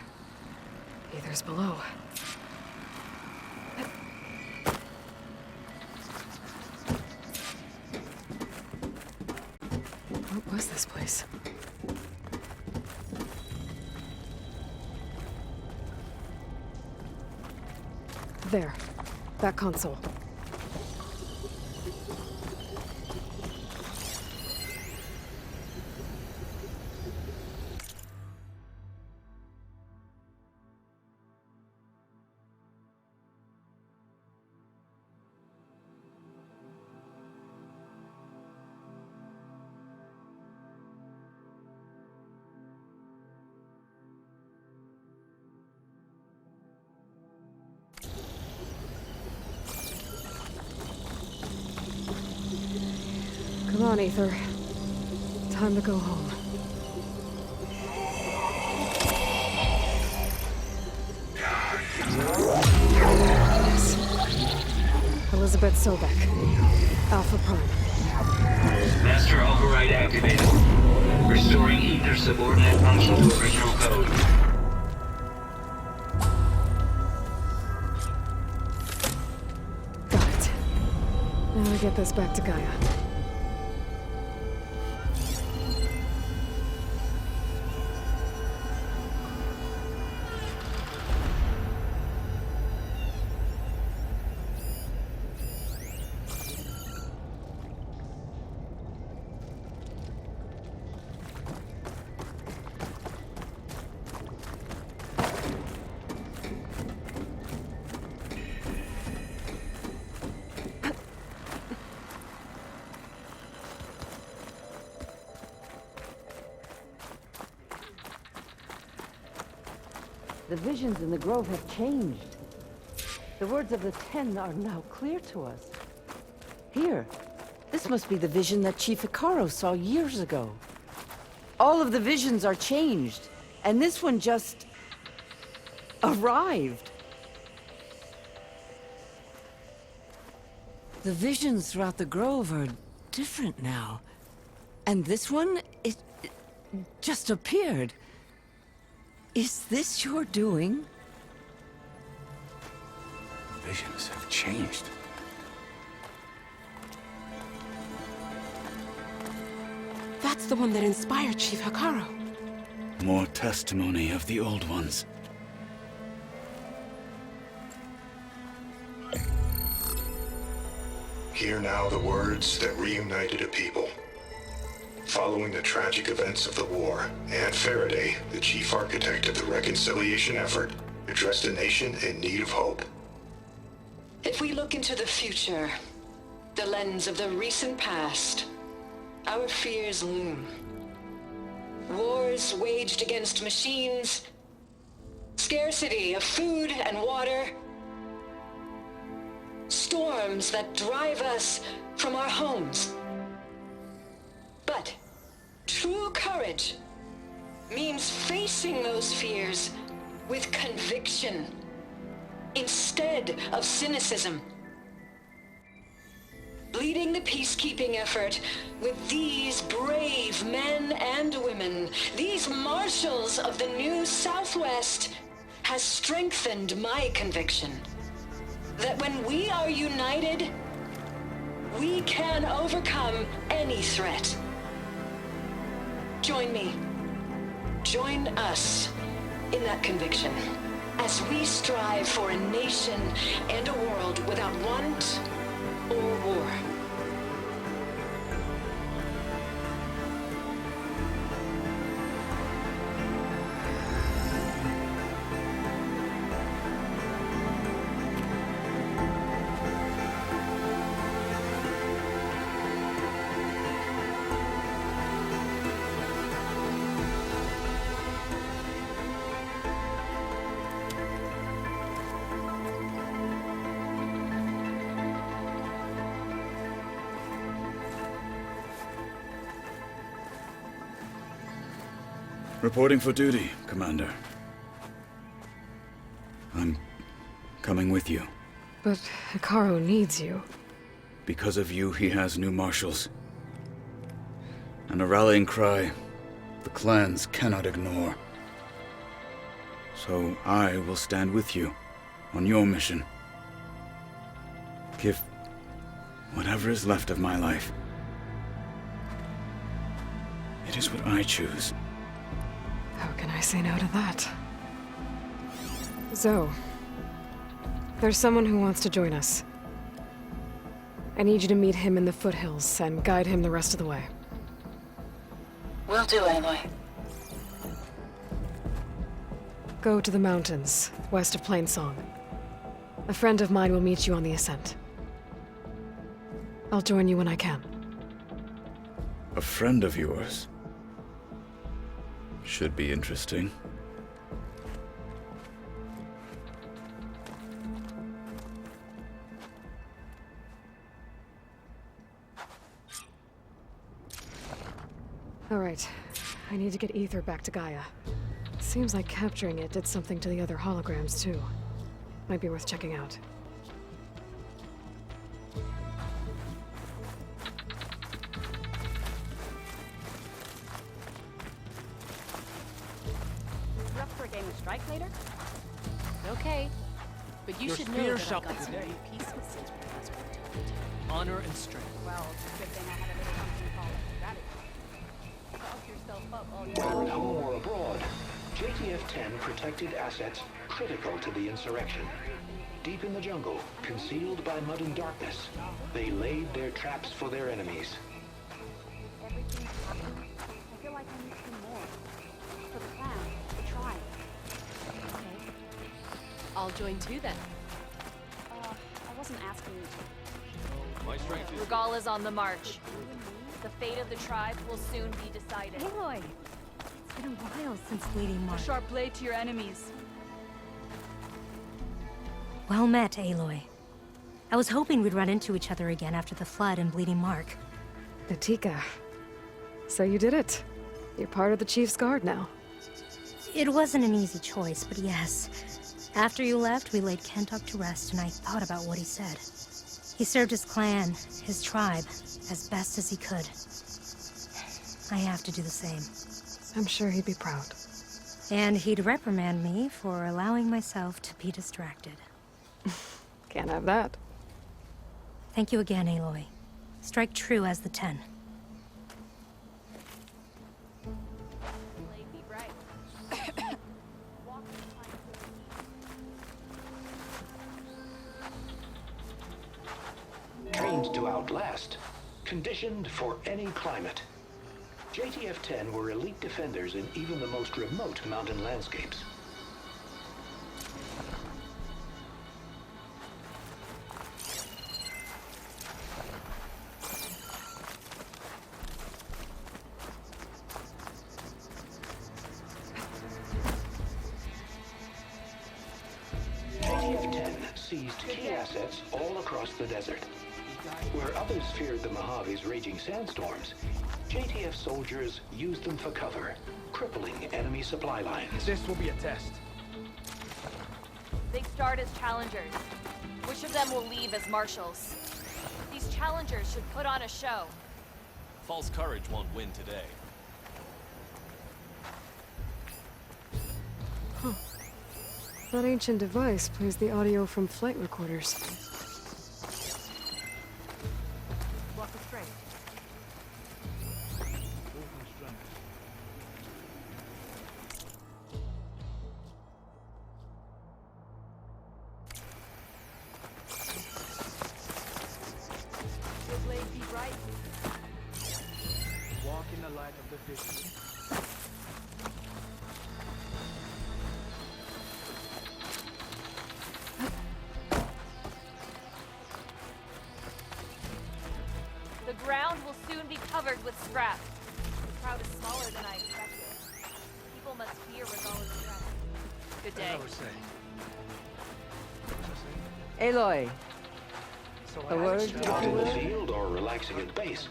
[SPEAKER 1] Ether's below. What was this place? There. That console. Come on, Ether. Time to go home. Yes. Elizabeth Sobek. Alpha Prime.
[SPEAKER 17] Master override activated. Restoring Ether subordinate function to original code.
[SPEAKER 1] I get this back to Gaia?
[SPEAKER 23] The visions in the grove have changed. The words of the Ten are now clear to us. Here, this must be the vision that Chief Hikaru saw years ago. All of the visions are changed, and this one just arrived. The visions throughout the grove are different now. And this one, it just appeared. Is this your doing?
[SPEAKER 20] Visions have changed.
[SPEAKER 16] That's the one that inspired Chief Hikaru.
[SPEAKER 6] More testimony of the old ones.
[SPEAKER 19] Hear now the words that reunited a people. Following the tragic events of the war, Anne Faraday, the chief architect of the reconciliation effort, addressed a nation in need of hope.
[SPEAKER 22] If we look into the future, the lens of the recent past, our fears loom. Wars waged against machines, scarcity of food and water, storms that drive us from our homes. But true courage means facing those fears with conviction instead of cynicism. Leading the peacekeeping effort with these brave men and women, these marshals of the new Southwest, has strengthened my conviction that when we are united, we can overcome any threat. Join me. Join us in that conviction as we strive for a nation and a world without want or war.
[SPEAKER 6] Reporting for duty, Commander. I'm coming with you.
[SPEAKER 1] But Hikaru needs you.
[SPEAKER 6] Because of you, he has new marshals. And a rallying cry the clans cannot ignore. So I will stand with you on your mission. Give whatever is left of my life. It is what I choose.
[SPEAKER 1] How can I say no to that? Zoe, there's someone who wants to join us. I need you to meet him in the foothills and guide him the rest of the way.
[SPEAKER 22] Will do, Aloy.
[SPEAKER 1] Go to the mountains, west of Plainsong. A friend of mine will meet you on the ascent. I'll join you when I can.
[SPEAKER 6] A friend of yours? Should be interesting.
[SPEAKER 1] All right. I need to get Ether back to Gaia. Seems like capturing it did something to the other holograms, too. Might be worth checking out.
[SPEAKER 21] Up for a game of strike later? Okay. But you
[SPEAKER 10] Your
[SPEAKER 21] should know
[SPEAKER 10] spear
[SPEAKER 21] that
[SPEAKER 10] shall
[SPEAKER 21] I've got some
[SPEAKER 10] today.
[SPEAKER 21] new pieces.
[SPEAKER 11] honor and strength.
[SPEAKER 21] Well, good thing I had a little something called strategy. Talk yourself up all
[SPEAKER 4] Whether at home or abroad, JTF-10 protected assets critical to the insurrection. Deep in the jungle, concealed by mud and darkness, they laid their traps for their enemies.
[SPEAKER 21] Everything's happening. I feel like I need to do more. For the clan, the tribe.
[SPEAKER 10] Okay. I'll join too then.
[SPEAKER 21] I wasn't asking you to.
[SPEAKER 8] My strength is...
[SPEAKER 10] Regala's on the march. The fate of the tribe will soon be decided.
[SPEAKER 5] Aloy! It's been a while since leading March.
[SPEAKER 9] A sharp blade to your enemies.
[SPEAKER 5] Well met, Aloy. I was hoping we'd run into each other again after the flood and Bleeding Mark.
[SPEAKER 1] Natika. So you did it. You're part of the Chief's Guard now.
[SPEAKER 5] It wasn't an easy choice, but yes. After you left, we laid Kentuck to rest, and I thought about what he said. He served his clan, his tribe, as best as he could. I have to do the same.
[SPEAKER 1] I'm sure he'd be proud.
[SPEAKER 5] And he'd reprimand me for allowing myself to be distracted.
[SPEAKER 1] Can't have that.
[SPEAKER 5] Thank you again, Aloy. Strike true as the 10.
[SPEAKER 4] Trained to outlast, conditioned for any climate. JTF-10 were elite defenders in even the most remote mountain landscapes. JTF-10 seized key assets all across the desert. Where others feared the Mojave's raging sandstorms, JTF soldiers used them for cover, crippling enemy supply lines.
[SPEAKER 14] This will be a test.
[SPEAKER 10] They start as challengers. Which of them will leave as marshals? These challengers should put on a show.
[SPEAKER 8] False courage won't win today.
[SPEAKER 1] Huh. That ancient device plays the audio from flight recorders.
[SPEAKER 9] Walk it straight. Your blade be bright.
[SPEAKER 14] Walk in the light of the vision.
[SPEAKER 10] The ground will soon be covered with scrap. The crowd is smaller than I expected. People must fear Regala's strength. Good day.
[SPEAKER 23] Aloy. A word?
[SPEAKER 4] In the field or relaxing at base,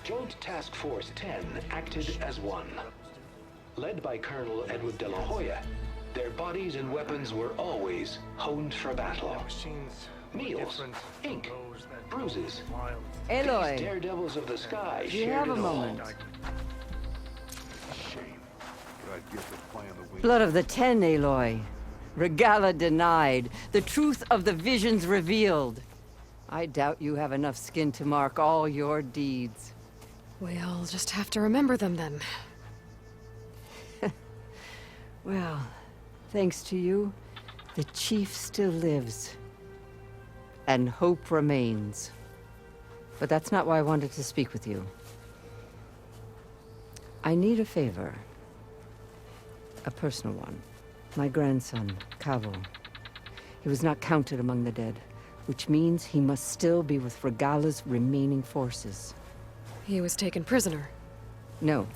[SPEAKER 4] Joint Task Force 10 acted as one. Led by Colonel Edward de la Hoya, their bodies and weapons were always honed for battle. Meals, ink, bruises.
[SPEAKER 23] Aloy.
[SPEAKER 4] These daredevils of the sky
[SPEAKER 23] Do you
[SPEAKER 4] shared
[SPEAKER 23] have a
[SPEAKER 4] it all.
[SPEAKER 23] moment?
[SPEAKER 13] Blood
[SPEAKER 23] Blood of the 10, Aloy. Regala denied. The truth of the visions revealed. I doubt you have enough skin to mark all your deeds.
[SPEAKER 1] We'll just have to remember them then.
[SPEAKER 23] Well, thanks to you, the chief still lives. And hope remains. But that's not why I wanted to speak with you. I need a favor. A personal one. My grandson, Cavo. He was not counted among the dead, which means he must still be with Regala's remaining forces.
[SPEAKER 1] He was taken prisoner.
[SPEAKER 23] No.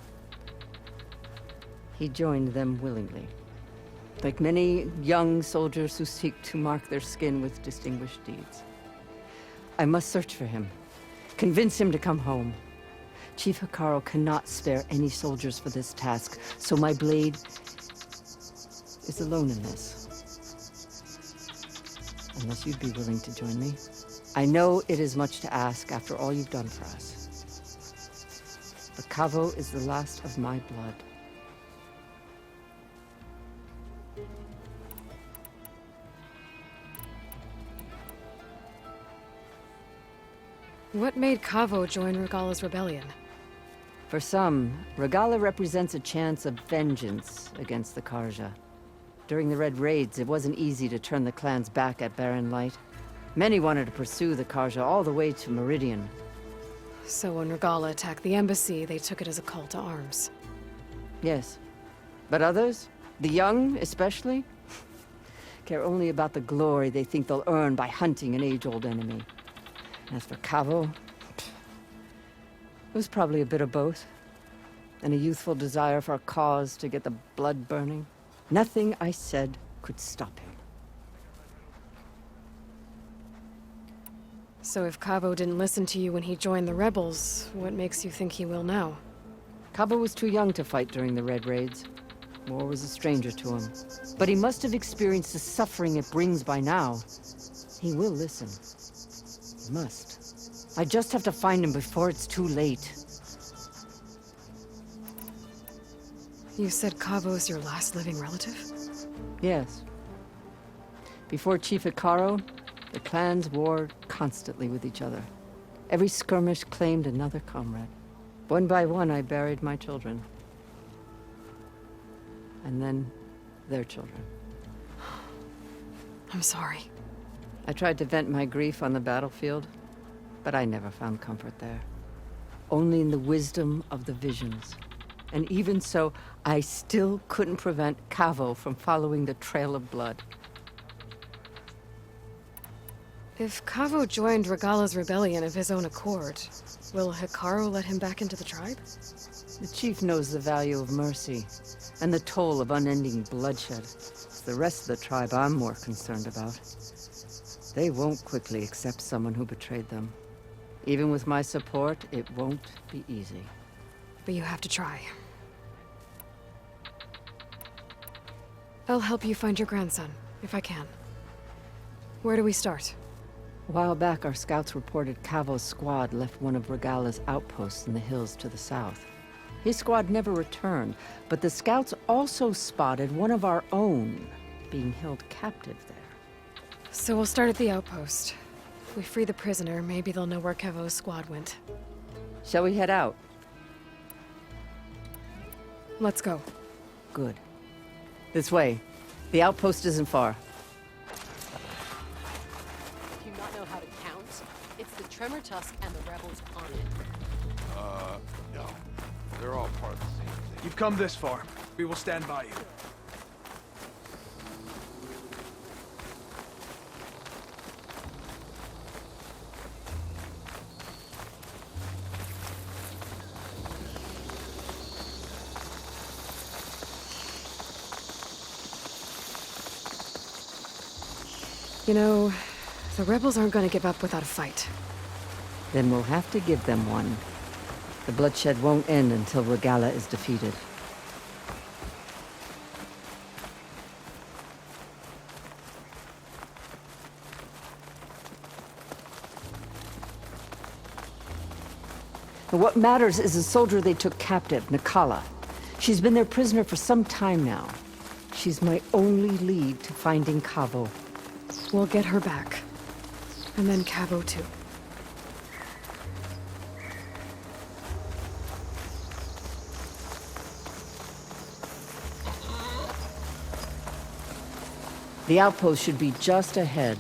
[SPEAKER 23] He joined them willingly. Like many young soldiers who seek to mark their skin with distinguished deeds. I must search for him. Convince him to come home. Chief Hekarro cannot spare any soldiers for this task, so my blade is alone in this. Unless you'd be willing to join me. I know it is much to ask after all you've done for us. But Cavo is the last of my blood.
[SPEAKER 1] What made Cavo join Regala's rebellion?
[SPEAKER 23] For some, Regala represents a chance of vengeance against the Karja. During the Red Raids, it wasn't easy to turn the clan's back at Barren Light. Many wanted to pursue the Karja all the way to Meridian.
[SPEAKER 1] So when Regala attacked the embassy, they took it as a call to arms.
[SPEAKER 23] Yes. But others, the young especially, care only about the glory they think they'll earn by hunting an age-old enemy. As for Cavo, it was probably a bit of both. And a youthful desire for a cause to get the blood burning. Nothing I said could stop him.
[SPEAKER 1] So if Cavo didn't listen to you when he joined the rebels, what makes you think he will now?
[SPEAKER 23] Cavo was too young to fight during the Red Raids. War was a stranger to him. But he must have experienced the suffering it brings by now. He will listen. He must. I just have to find him before it's too late.
[SPEAKER 1] You said Cavo's your last living relative?
[SPEAKER 23] Yes. Before Chief Hikaru, the clans warred constantly with each other. Every skirmish claimed another comrade. One by one, I buried my children. And then, their children.
[SPEAKER 1] I'm sorry.
[SPEAKER 23] I tried to vent my grief on the battlefield, but I never found comfort there. Only in the wisdom of the visions. And even so, I still couldn't prevent Cavo from following the trail of blood.
[SPEAKER 1] If Cavo joined Regala's rebellion of his own accord, will Hikaru let him back into the tribe?
[SPEAKER 23] The chief knows the value of mercy, and the toll of unending bloodshed. It's the rest of the tribe I'm more concerned about. They won't quickly accept someone who betrayed them. Even with my support, it won't be easy.
[SPEAKER 1] But you have to try. I'll help you find your grandson, if I can. Where do we start?
[SPEAKER 23] A while back, our scouts reported Cavo's squad left one of Regala's outposts in the hills to the south. His squad never returned, but the scouts also spotted one of our own being held captive there.
[SPEAKER 1] So we'll start at the outpost. If we free the prisoner, maybe they'll know where Cavo's squad went.
[SPEAKER 23] Shall we head out?
[SPEAKER 1] Let's go.
[SPEAKER 23] Good. This way. The outpost isn't far.
[SPEAKER 16] Do you not know how to count? It's the Tremor Tusk and the rebels on it.
[SPEAKER 8] No. They're all part of the same thing.
[SPEAKER 14] You've come this far. We will stand by you.
[SPEAKER 1] You know, the rebels aren't going to give up without a fight.
[SPEAKER 23] Then we'll have to give them one. The bloodshed won't end until Regala is defeated. But what matters is the soldier they took captive, Nakala. She's been their prisoner for some time now. She's my only lead to finding Cavo.
[SPEAKER 1] We'll get her back. And then Cavo too.
[SPEAKER 23] The outpost should be just ahead.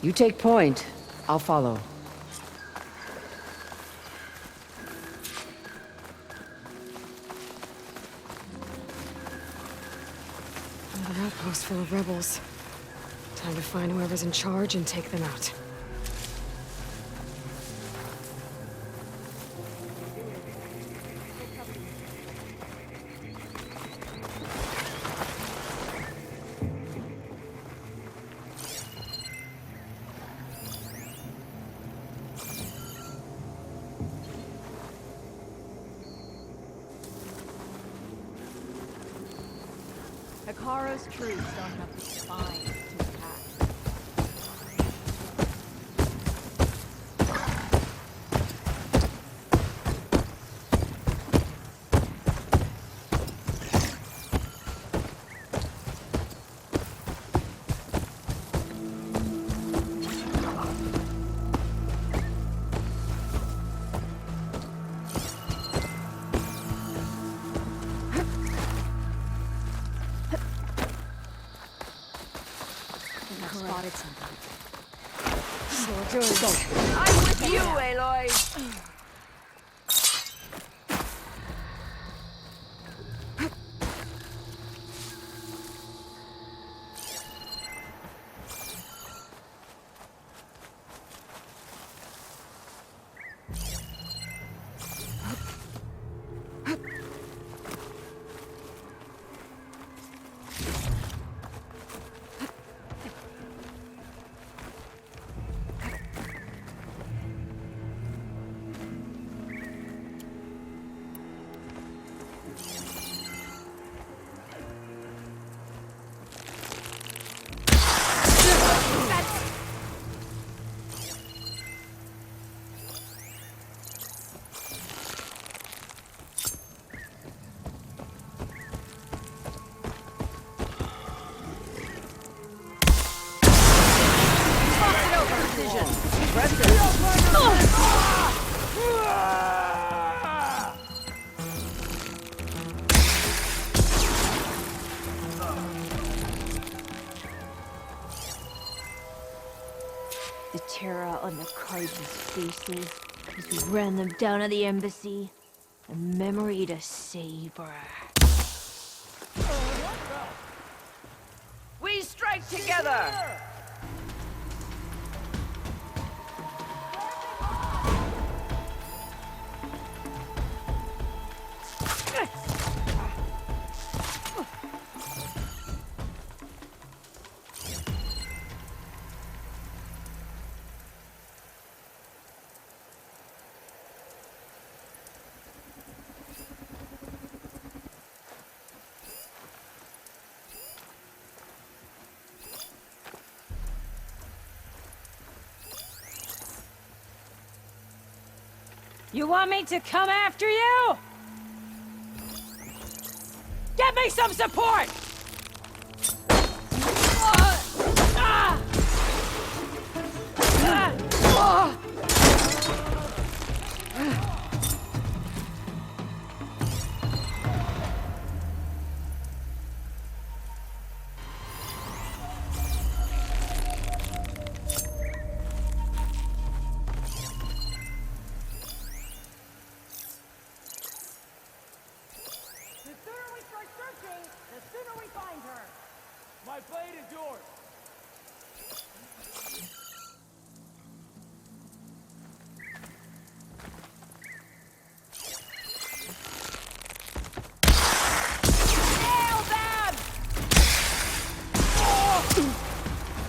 [SPEAKER 23] You take point, I'll follow.
[SPEAKER 1] Another outpost full of rebels. Time to find whoever's in charge and take them out.
[SPEAKER 21] Hikaru's troops don't have the spine to attack.
[SPEAKER 1] doing it.
[SPEAKER 16] I'm with you, Aloy.
[SPEAKER 3] The terror on the Carter's faces as we ran them down at the embassy. A memory to savor.
[SPEAKER 16] We strike together!
[SPEAKER 3] You want me to come after you? Get me some support!
[SPEAKER 14] My blade is yours!
[SPEAKER 3] Nail them! Oh!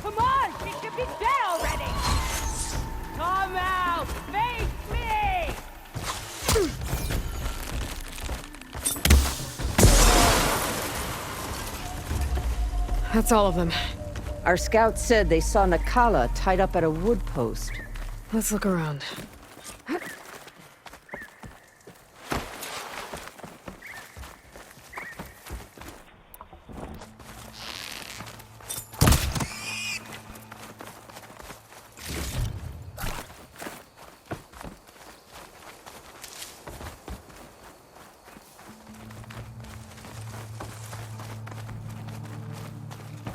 [SPEAKER 3] Come on! We should be dead already! Come out! Face me!
[SPEAKER 1] That's all of them.
[SPEAKER 23] Our scouts said they saw Nakala tied up at a wood post.
[SPEAKER 1] Let's look around.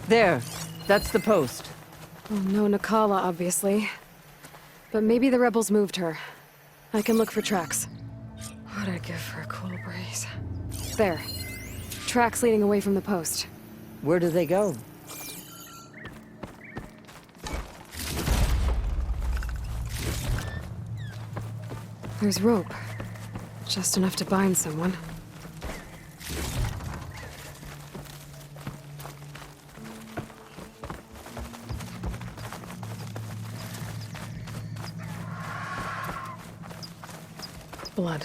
[SPEAKER 23] There. That's the post.
[SPEAKER 1] Well, no Nakala, obviously. But maybe the rebels moved her. I can look for tracks. What'd I give for a cool breeze? There. Tracks leading away from the post.
[SPEAKER 23] Where do they go?
[SPEAKER 1] There's rope. Just enough to bind someone. Blood.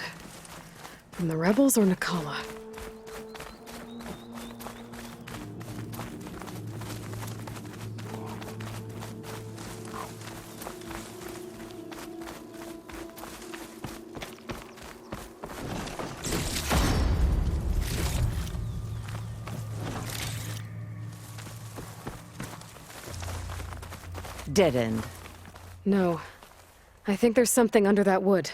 [SPEAKER 1] From the rebels or Nakala?
[SPEAKER 23] Dead end.
[SPEAKER 1] No. I think there's something under that wood.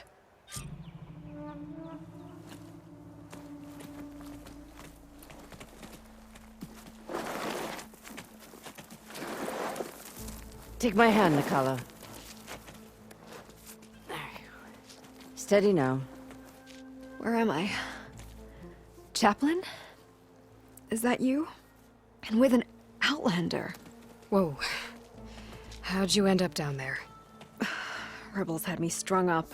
[SPEAKER 23] Take my hand, Nakala. Steady now.
[SPEAKER 1] Where am I? Chaplain? Is that you? And with an Outlander. Whoa. How'd you end up down there? Rebels had me strung up.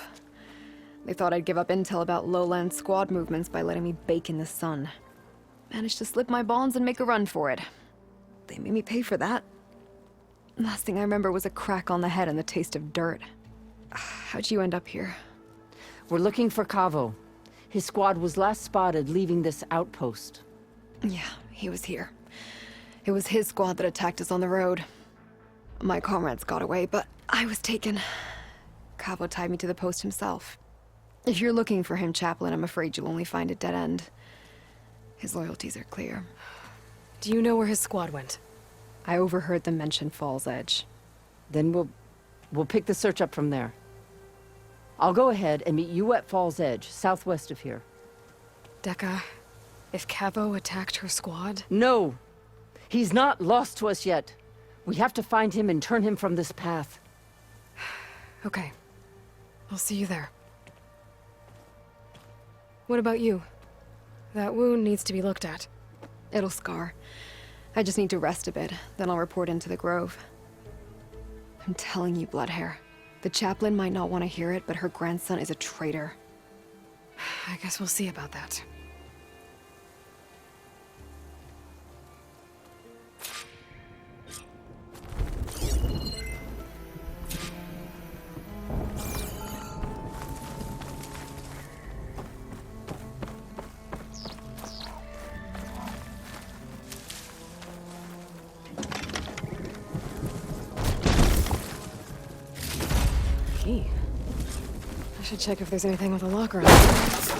[SPEAKER 1] They thought I'd give up intel about lowland squad movements by letting me bake in the sun. Managed to slip my bonds and make a run for it. They made me pay for that. Last thing I remember was a crack on the head and the taste of dirt. How'd you end up here?
[SPEAKER 23] We're looking for Cavo. His squad was last spotted leaving this outpost.
[SPEAKER 1] Yeah, he was here. It was his squad that attacked us on the road. My comrades got away, but I was taken. Cavo tied me to the post himself. If you're looking for him, Chaplain, I'm afraid you'll only find a dead end. His loyalties are clear. Do you know where his squad went? I overheard them mention Fall's Edge.
[SPEAKER 23] Then we'll pick the search up from there. I'll go ahead and meet you at Fall's Edge, southwest of here.
[SPEAKER 1] Dekka, if Cavo attacked her squad?
[SPEAKER 23] No! He's not lost to us yet. We have to find him and turn him from this path.
[SPEAKER 1] Okay. I'll see you there. What about you? That wound needs to be looked at. It'll scar. I just need to rest a bit, then I'll report into the Grove. I'm telling you, Bloodhair. The chaplain might not want to hear it, but her grandson is a traitor. I guess we'll see about that. I should check if there's anything with a locker on it.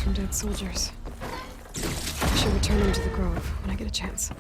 [SPEAKER 1] From dead soldiers. I should return them to the Grove when I get a chance.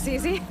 [SPEAKER 1] this easy.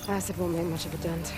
[SPEAKER 1] Acid won't make much of a dent.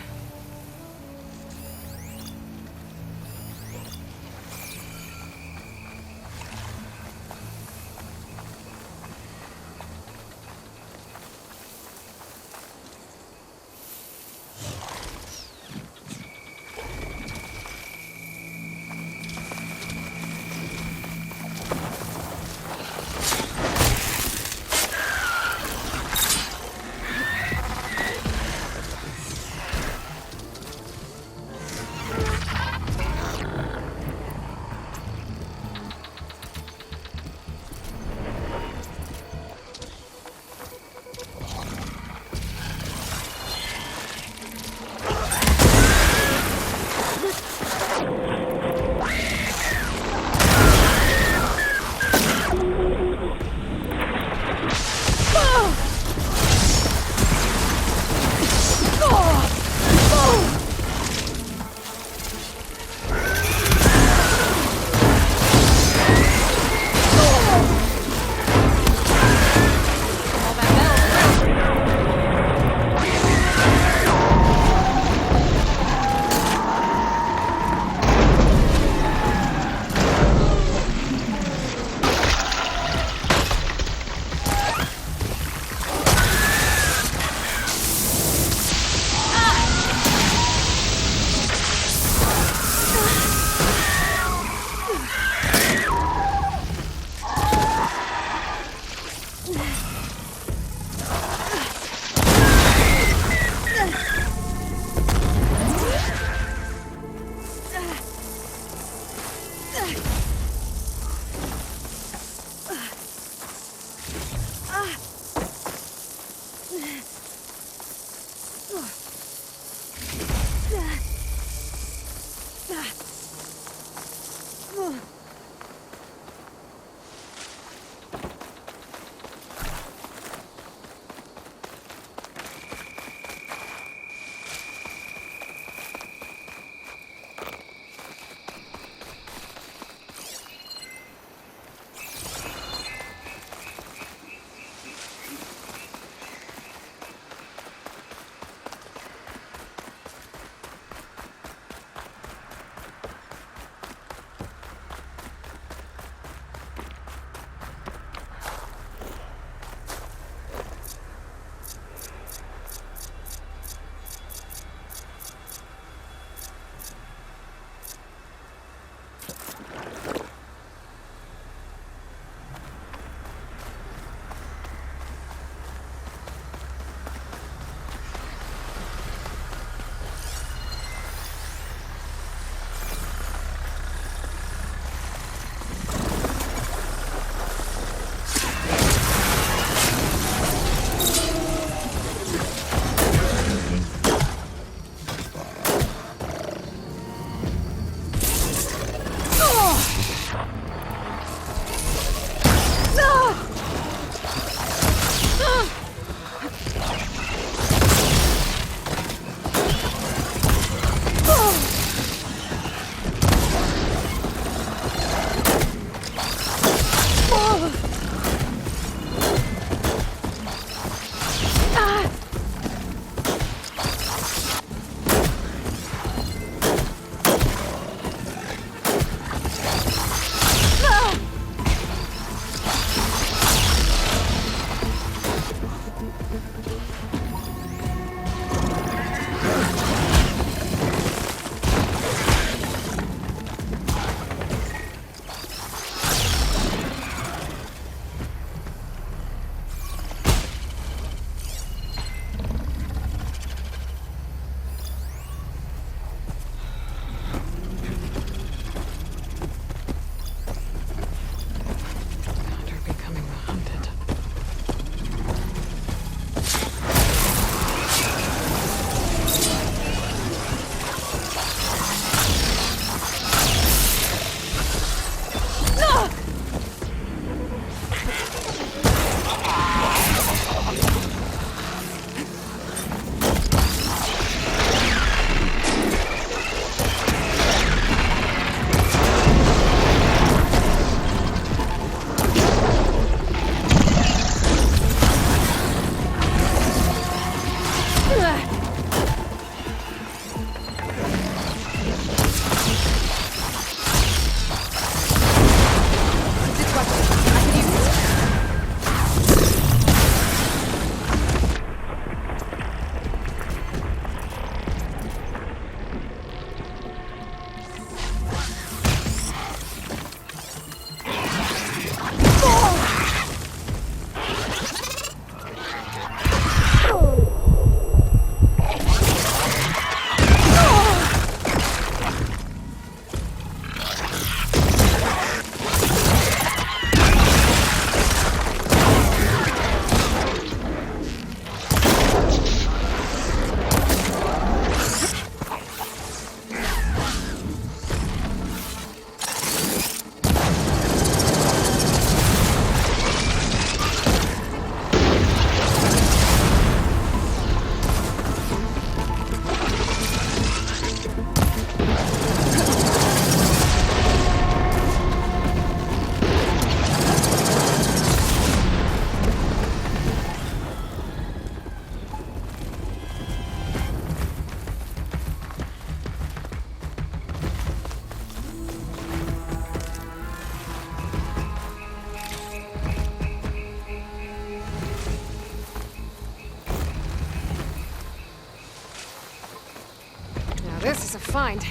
[SPEAKER 1] This is a find.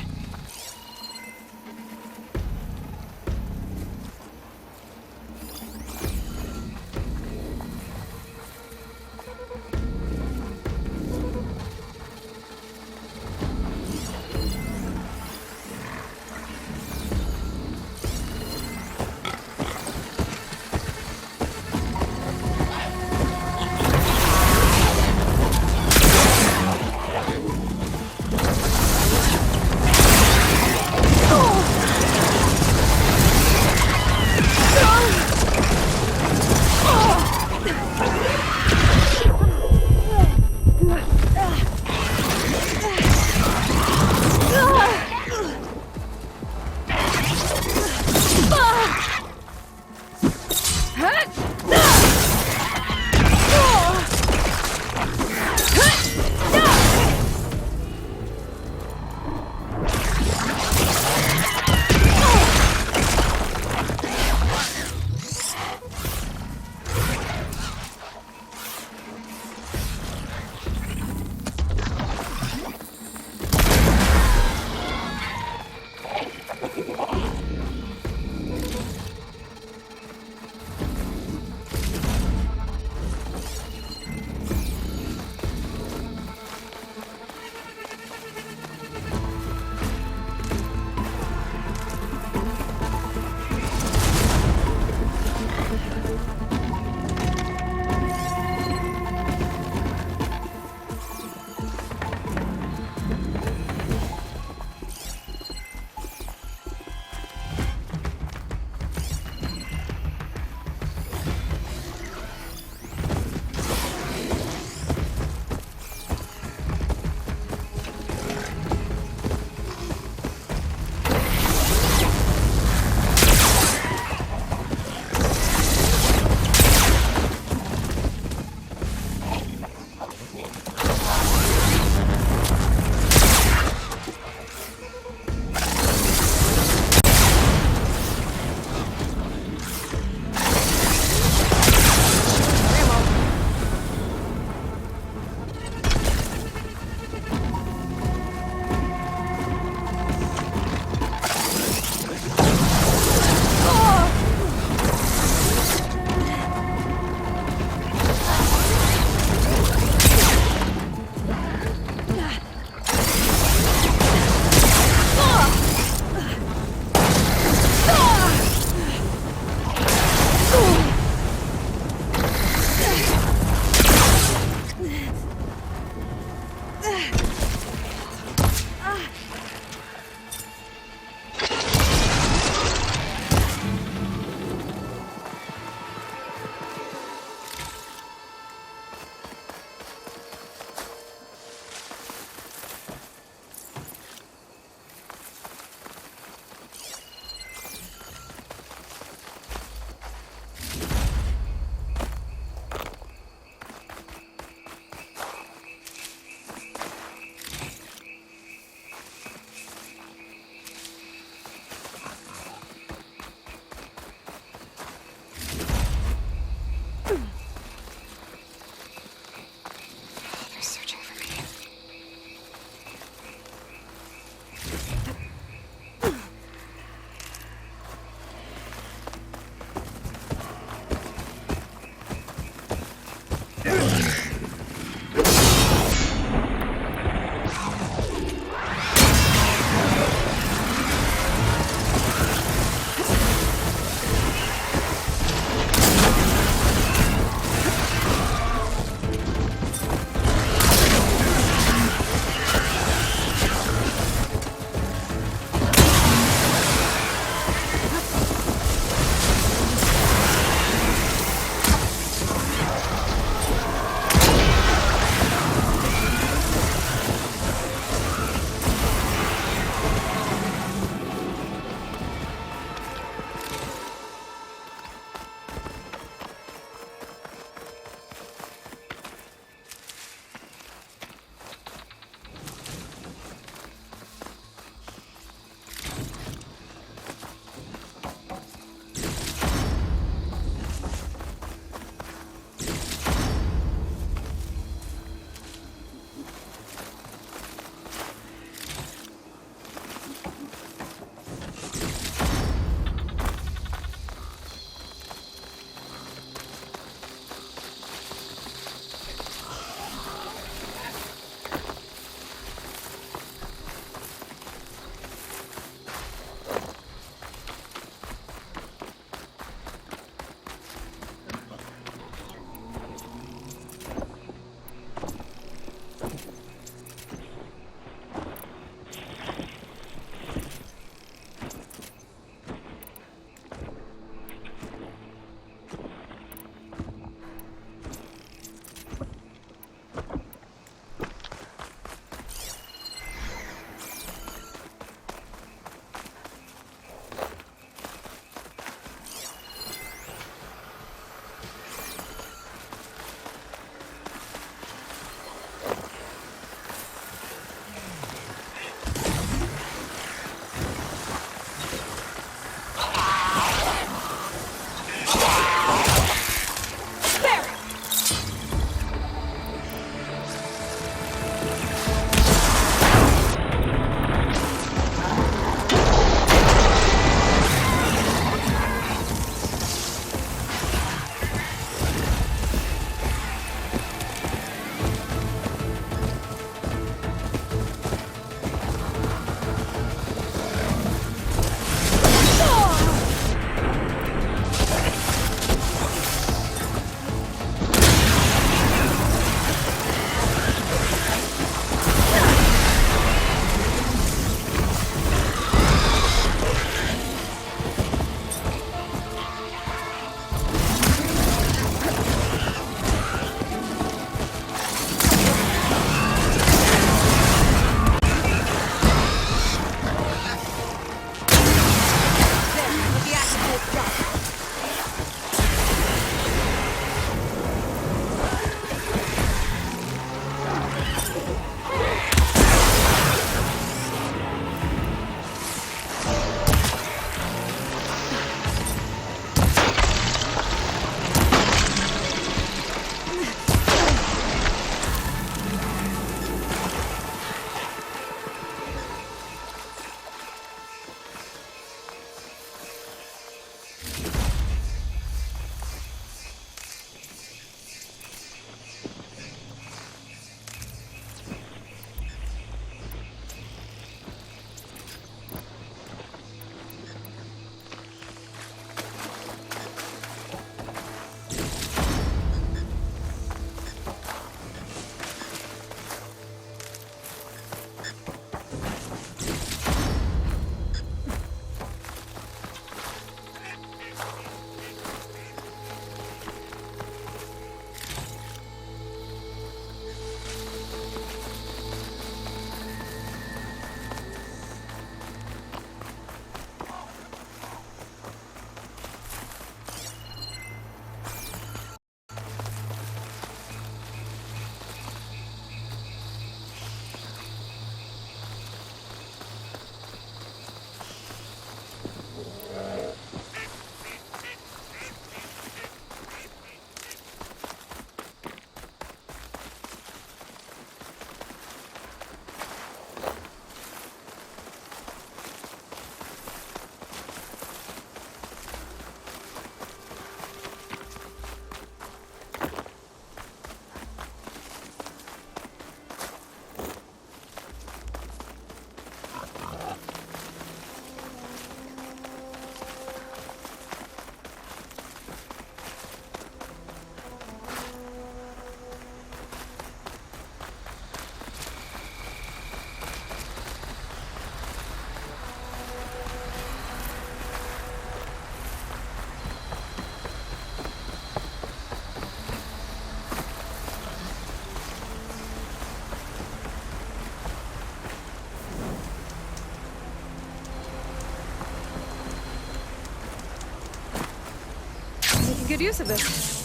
[SPEAKER 1] good use of this.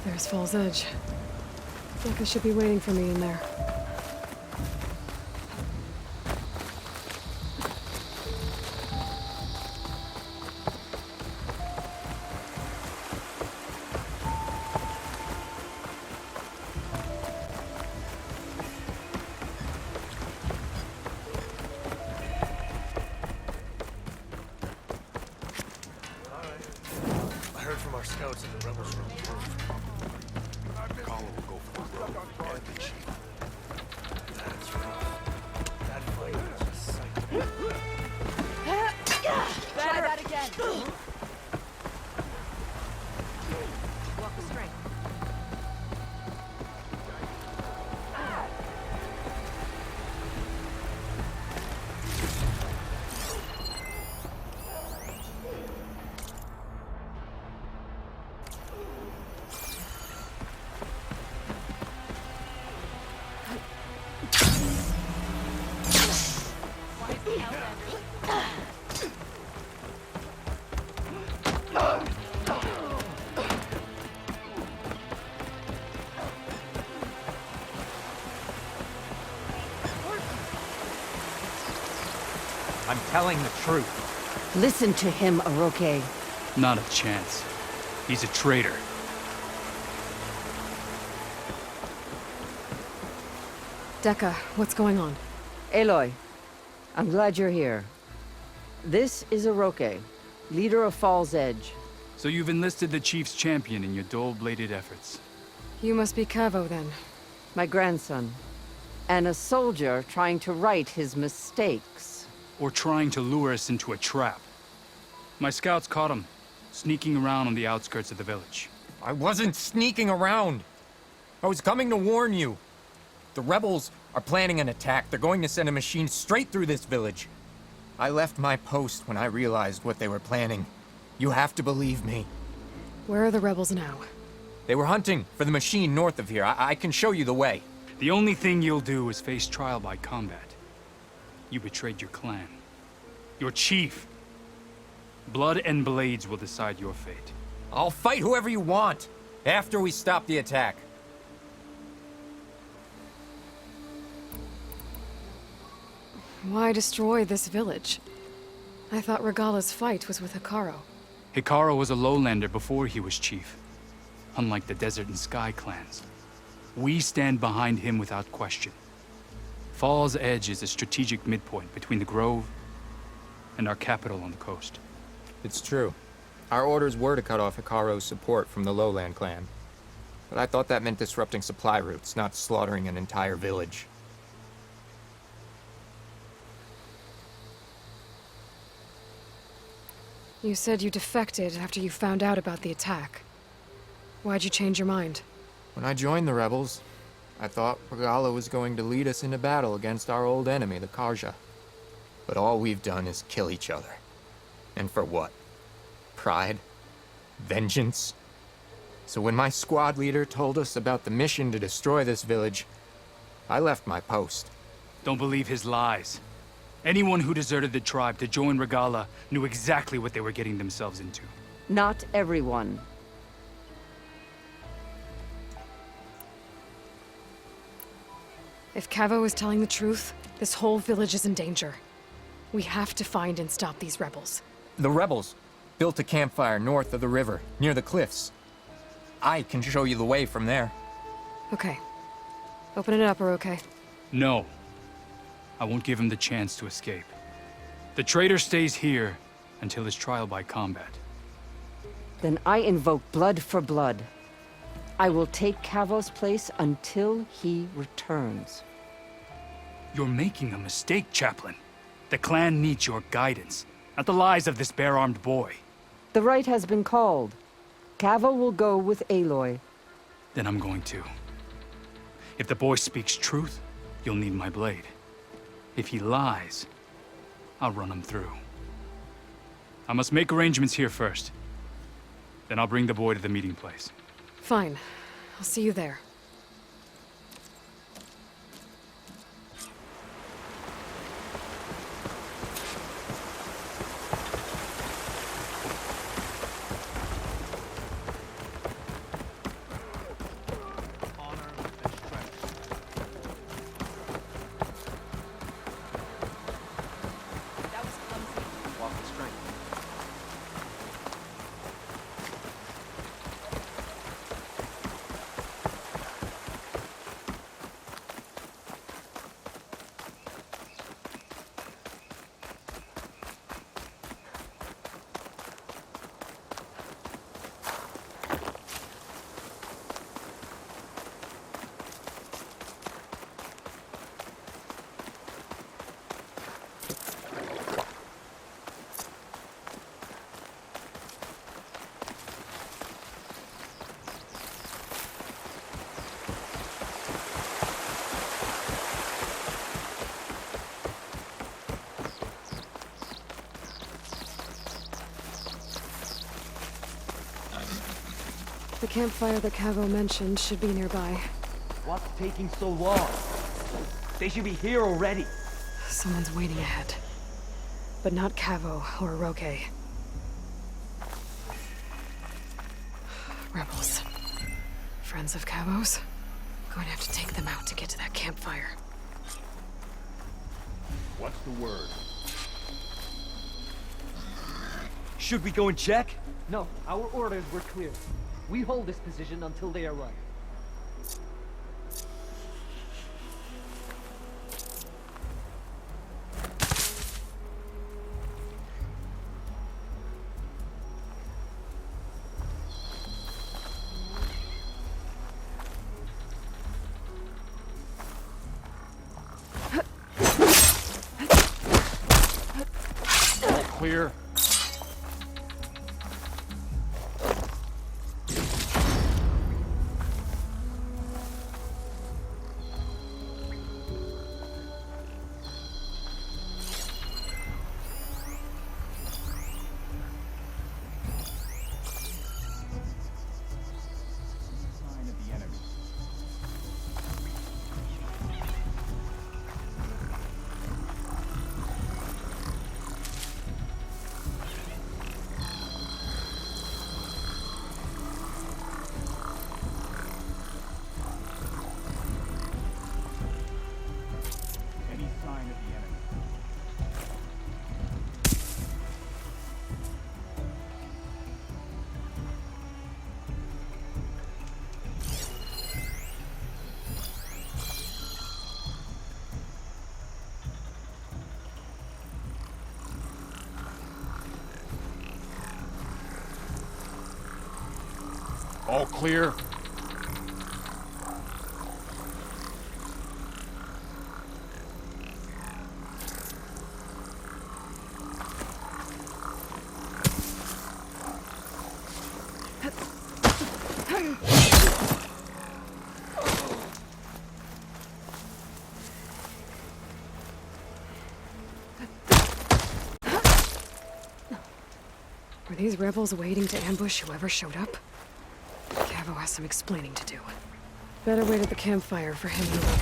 [SPEAKER 1] There's Fall's Edge. Becca should be waiting for me in there.
[SPEAKER 8] I heard from our scouts that the rebels were improved. Gala will go for the road and the chief. That's rough. That fight was a sight.
[SPEAKER 10] Try that again. Walk the strength.
[SPEAKER 11] I'm telling the truth.
[SPEAKER 23] Listen to him, Aroke.
[SPEAKER 6] Not a chance. He's a traitor.
[SPEAKER 1] Dekka, what's going on?
[SPEAKER 23] Aloy, I'm glad you're here. This is Aroke, leader of Fall's Edge.
[SPEAKER 6] So you've enlisted the Chief's champion in your dull-bladed efforts.
[SPEAKER 1] You must be Cavo, then.
[SPEAKER 23] My grandson. And a soldier trying to right his mistakes.
[SPEAKER 6] Or trying to lure us into a trap. My scouts caught him, sneaking around on the outskirts of the village.
[SPEAKER 7] I wasn't sneaking around. I was coming to warn you. The rebels are planning an attack. They're going to send a machine straight through this village. I left my post when I realized what they were planning. You have to believe me.
[SPEAKER 1] Where are the rebels now?
[SPEAKER 7] They were hunting for the machine north of here. I can show you the way.
[SPEAKER 6] The only thing you'll do is face trial by combat. You betrayed your clan. Your chief. Blood and blades will decide your fate.
[SPEAKER 7] I'll fight whoever you want, after we stop the attack.
[SPEAKER 1] Why destroy this village? I thought Regala's fight was with Hekarro.
[SPEAKER 6] Hekarro was a lowlander before he was chief. Unlike the Desert and Sky clans. We stand behind him without question. Fall's Edge is a strategic midpoint between the Grove and our capital on the coast.
[SPEAKER 7] It's true. Our orders were to cut off Hekarro's support from the Lowland clan. But I thought that meant disrupting supply routes, not slaughtering an entire village.
[SPEAKER 1] You said you defected after you found out about the attack. Why'd you change your mind?
[SPEAKER 7] When I joined the rebels, I thought Regala was going to lead us into battle against our old enemy, the Karja. But all we've done is kill each other. And for what? Pride? Vengeance? So when my squad leader told us about the mission to destroy this village, I left my post.
[SPEAKER 6] Don't believe his lies. Anyone who deserted the tribe to join Regala knew exactly what they were getting themselves into.
[SPEAKER 23] Not everyone.
[SPEAKER 1] If Cavo is telling the truth, this whole village is in danger. We have to find and stop these rebels.
[SPEAKER 7] The rebels? Built a campfire north of the river, near the cliffs. I can show you the way from there.
[SPEAKER 1] Okay. Open it up, or okay?
[SPEAKER 11] No. I won't give him the chance to escape. The traitor stays here until his trial by combat.
[SPEAKER 23] Then I invoke blood for blood. I will take Cavo's place until he returns.
[SPEAKER 11] You're making a mistake, Chaplain. The clan needs your guidance, not the lies of this bare-armed boy.
[SPEAKER 23] The right has been called. Cavo will go with Aloy.
[SPEAKER 11] Then I'm going to. If the boy speaks truth, you'll need my blade. If he lies, I'll run him through. I must make arrangements here first. Then I'll bring the boy to the meeting place.
[SPEAKER 1] Fine. I'll see you there. The campfire that Cavo mentioned should be nearby.
[SPEAKER 12] What's taking so long? They should be here already.
[SPEAKER 1] Someone's waiting ahead. But not Cavo or Roque. Rebels. Friends of Cavo's? Going to have to take them out to get to that campfire.
[SPEAKER 8] What's the word?
[SPEAKER 12] Should we go and check? No, our orders were clear. We hold this position until they arrive.
[SPEAKER 14] All clear. All clear.
[SPEAKER 1] Were these rebels waiting to ambush whoever showed up? Cavo has some explaining to do. Better wait at the campfire for him and Roque.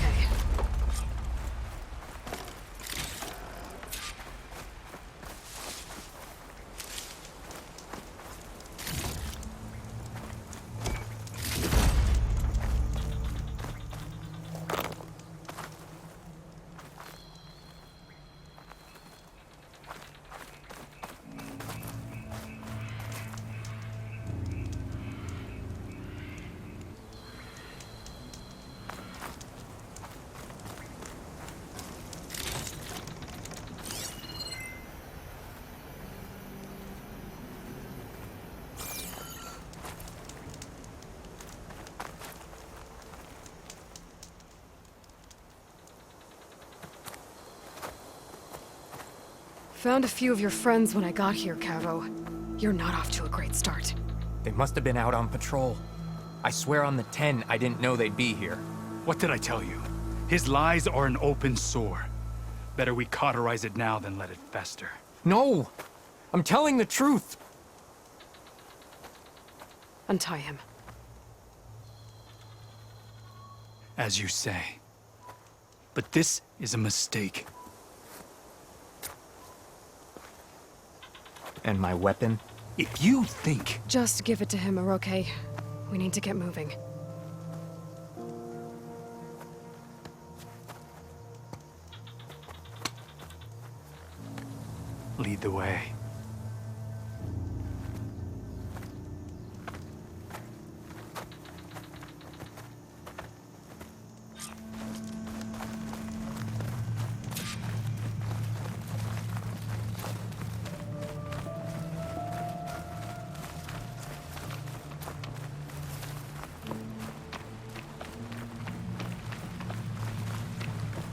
[SPEAKER 1] Found a few of your friends when I got here, Cavo. You're not off to a great start.
[SPEAKER 7] They must have been out on patrol. I swear on the 10, I didn't know they'd be here.
[SPEAKER 11] What did I tell you? His lies are an open sore. Better we cauterize it now than let it fester.
[SPEAKER 7] No! I'm telling the truth!
[SPEAKER 1] Untie him.
[SPEAKER 11] As you say. But this is a mistake.
[SPEAKER 7] And my weapon?
[SPEAKER 11] If you think...
[SPEAKER 1] Just give it to him, Oroke. We need to get moving.
[SPEAKER 11] Lead the way.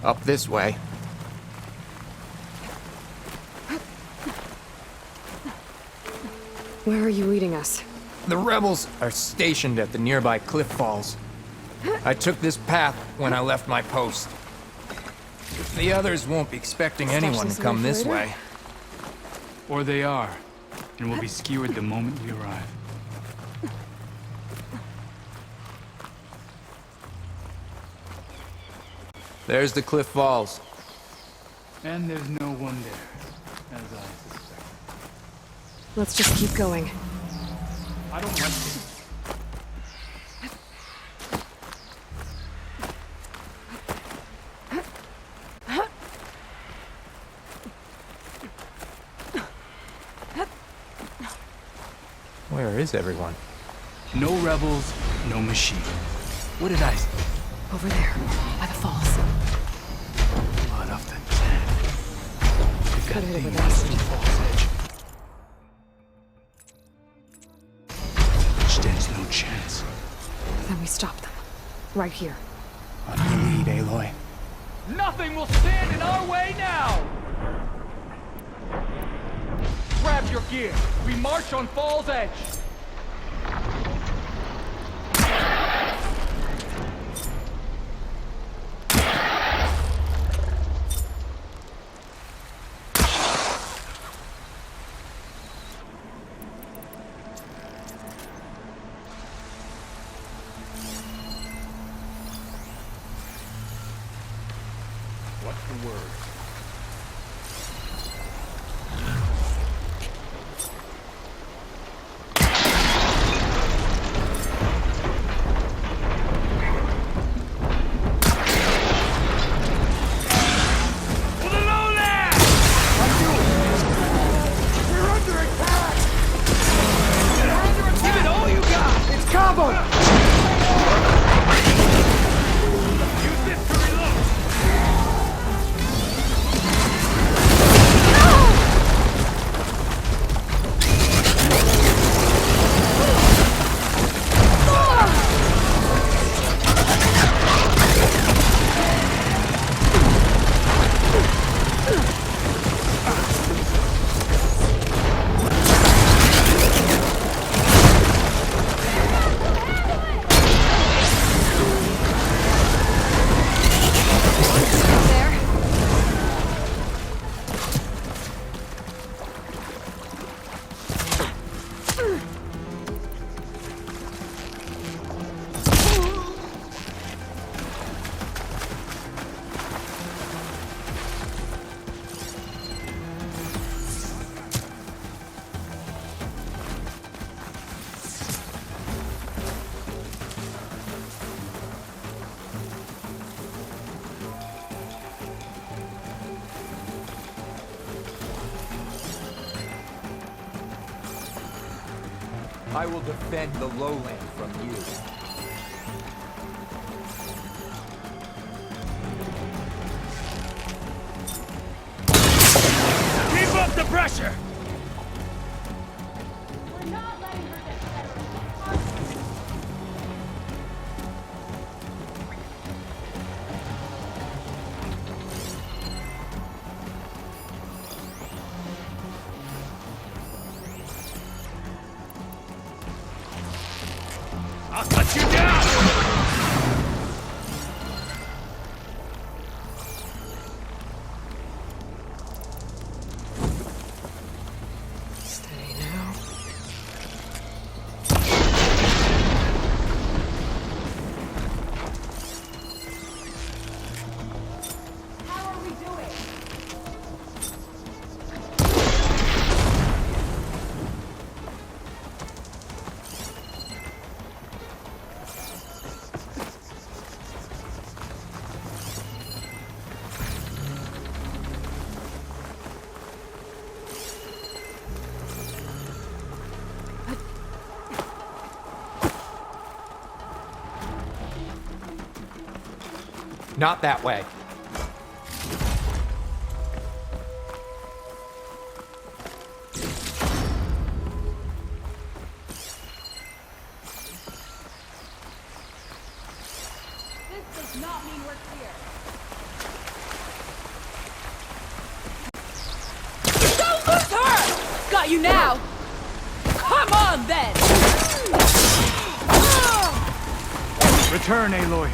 [SPEAKER 7] Up this way.
[SPEAKER 1] Where are you leading us?
[SPEAKER 7] The rebels are stationed at the nearby cliff falls. I took this path when I left my post. The others won't be expecting anyone to come this way.
[SPEAKER 11] Or they are, and will be skewered the moment we arrive.
[SPEAKER 7] There's the cliff falls.
[SPEAKER 11] And there's no one there, as I suspect.
[SPEAKER 1] Let's just keep going.
[SPEAKER 11] I don't like it.
[SPEAKER 7] Where is everyone?
[SPEAKER 11] No rebels, no machine. What did I say?
[SPEAKER 1] Over there, by the falls.
[SPEAKER 11] Blood of the dead. If
[SPEAKER 1] Cut
[SPEAKER 11] that
[SPEAKER 1] it
[SPEAKER 11] thing
[SPEAKER 1] with
[SPEAKER 11] was
[SPEAKER 1] acid.
[SPEAKER 11] the fall's edge, stands no chance.
[SPEAKER 1] Then we stop them. Right here.
[SPEAKER 7] On your lead, Aloy.
[SPEAKER 14] Nothing will stand in our way now! Grab your gear. We march on Fall's Edge. What's the word?
[SPEAKER 7] I will defend the lowland from you.
[SPEAKER 14] Keep up the pressure!
[SPEAKER 7] Not that way.
[SPEAKER 9] This does not mean we're clear. Don't lose her! Got you now! Come on, then!
[SPEAKER 11] Return, Aloy.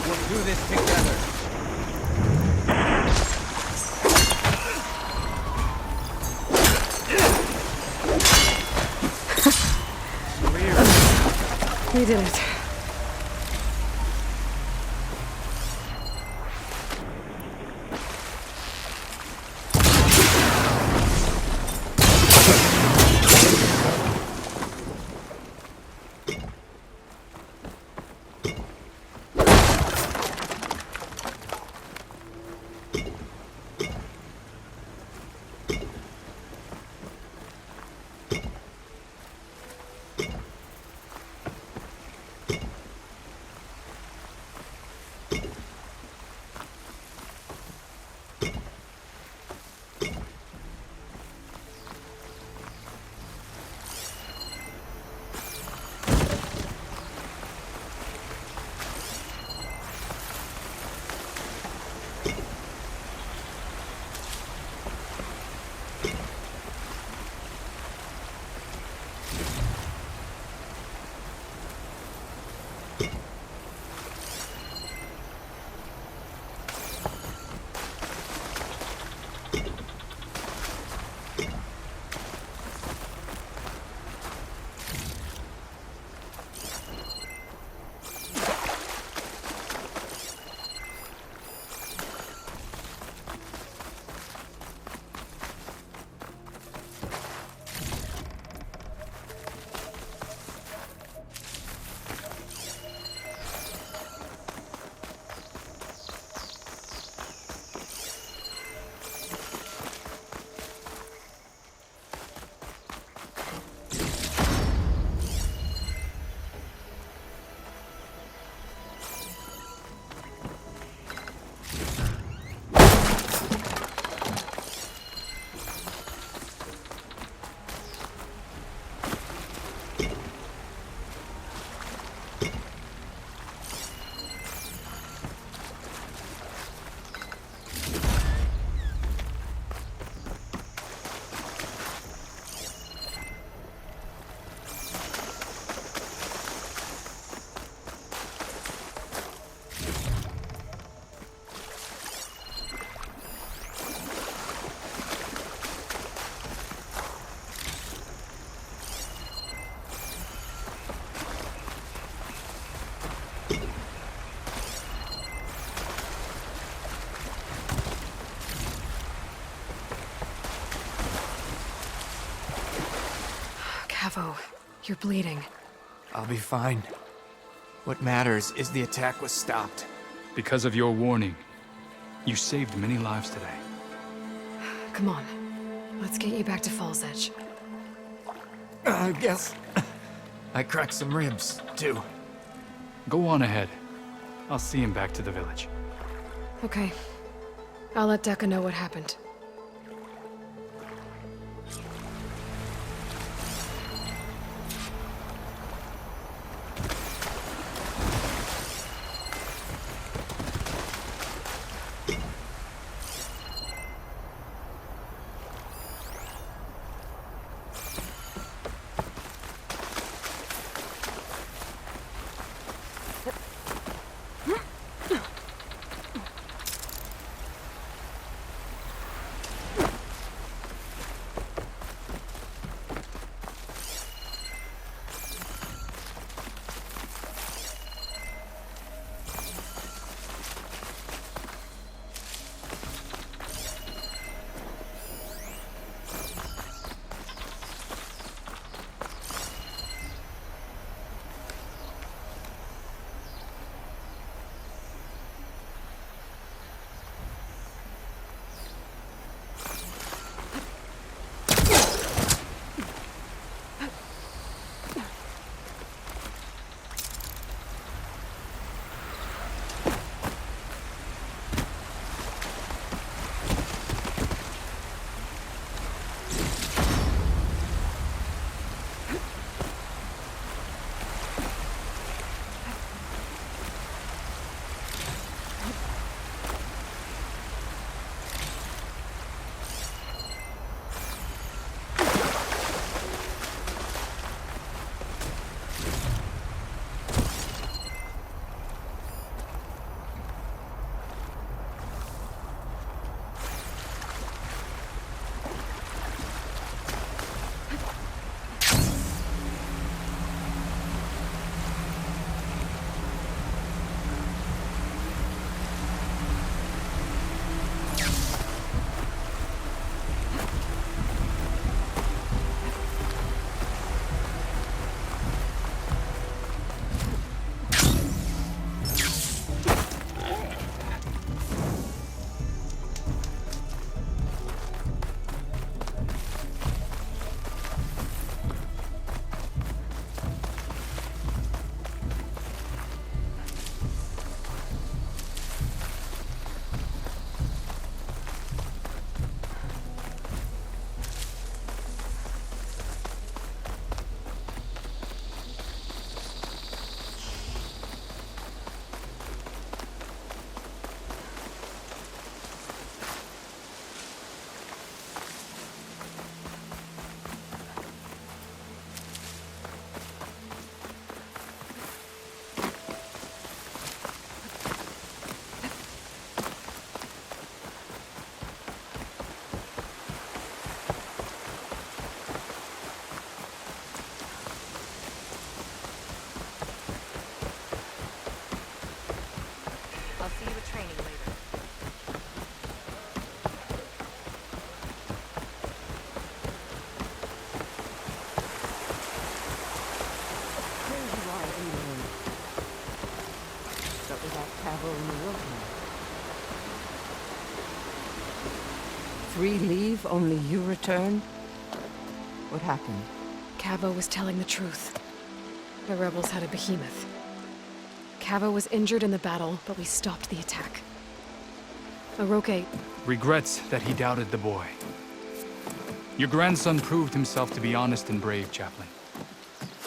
[SPEAKER 12] We'll do this together.
[SPEAKER 1] We did it. You're bleeding.
[SPEAKER 7] I'll be fine. What matters is the attack was stopped.
[SPEAKER 11] Because of your warning, you saved many lives today.
[SPEAKER 1] Come on. Let's get you back to Fall's Edge.
[SPEAKER 7] I guess I cracked some ribs, too.
[SPEAKER 11] Go on ahead. I'll see him back to the village.
[SPEAKER 1] Okay. I'll let Decca know what happened.
[SPEAKER 10] See you at training later.
[SPEAKER 23] Crazy ride, Aloy. But without Cavo in the workroom. 3 leave, only you return? What happened?
[SPEAKER 1] Cavo was telling the truth. The rebels had a behemoth. Cavo was injured in the battle, but we stopped the attack. Oroke
[SPEAKER 11] regrets that he doubted the boy. Your grandson proved himself to be honest and brave, Chaplain.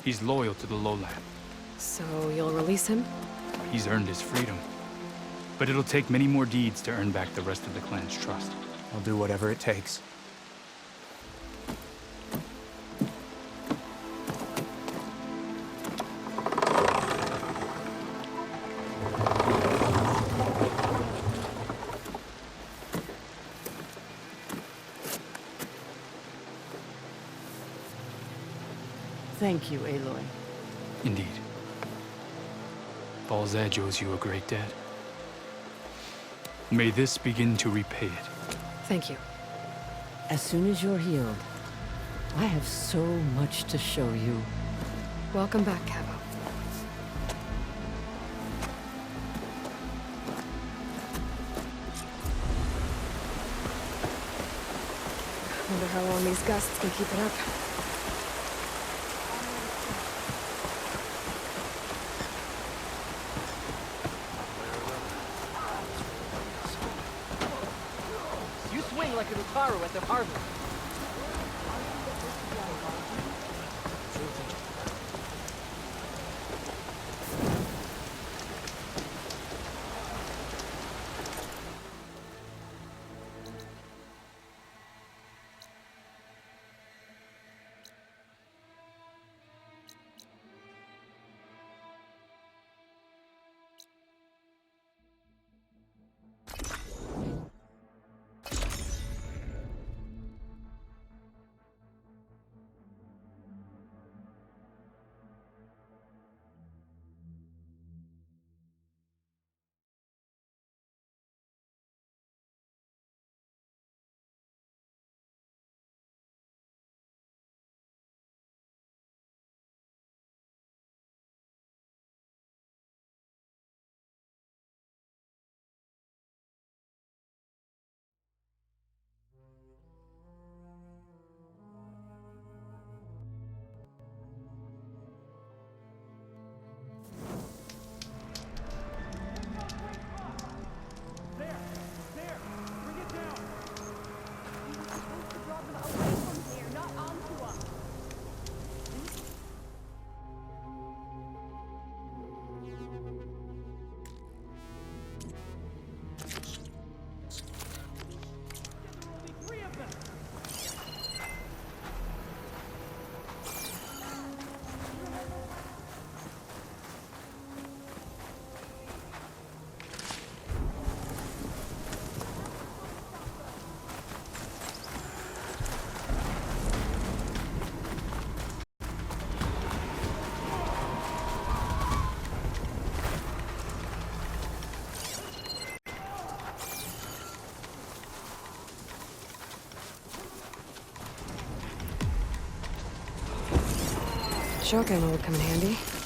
[SPEAKER 11] He's loyal to the lowland.
[SPEAKER 1] So you'll release him?
[SPEAKER 11] He's earned his freedom. But it'll take many more deeds to earn back the rest of the clan's trust.
[SPEAKER 7] I'll do whatever it takes.
[SPEAKER 23] Thank you, Aloy.
[SPEAKER 11] Indeed. Ball's Edge owes you a great debt. May this begin to repay it.
[SPEAKER 1] Thank you.
[SPEAKER 23] As soon as you're healed, I have so much to show you.
[SPEAKER 1] Welcome back, Cavo. Wonder how long these gusts can keep it up.
[SPEAKER 12] You swing like a Utaru at the harvest.
[SPEAKER 1] Shotgun would come in handy.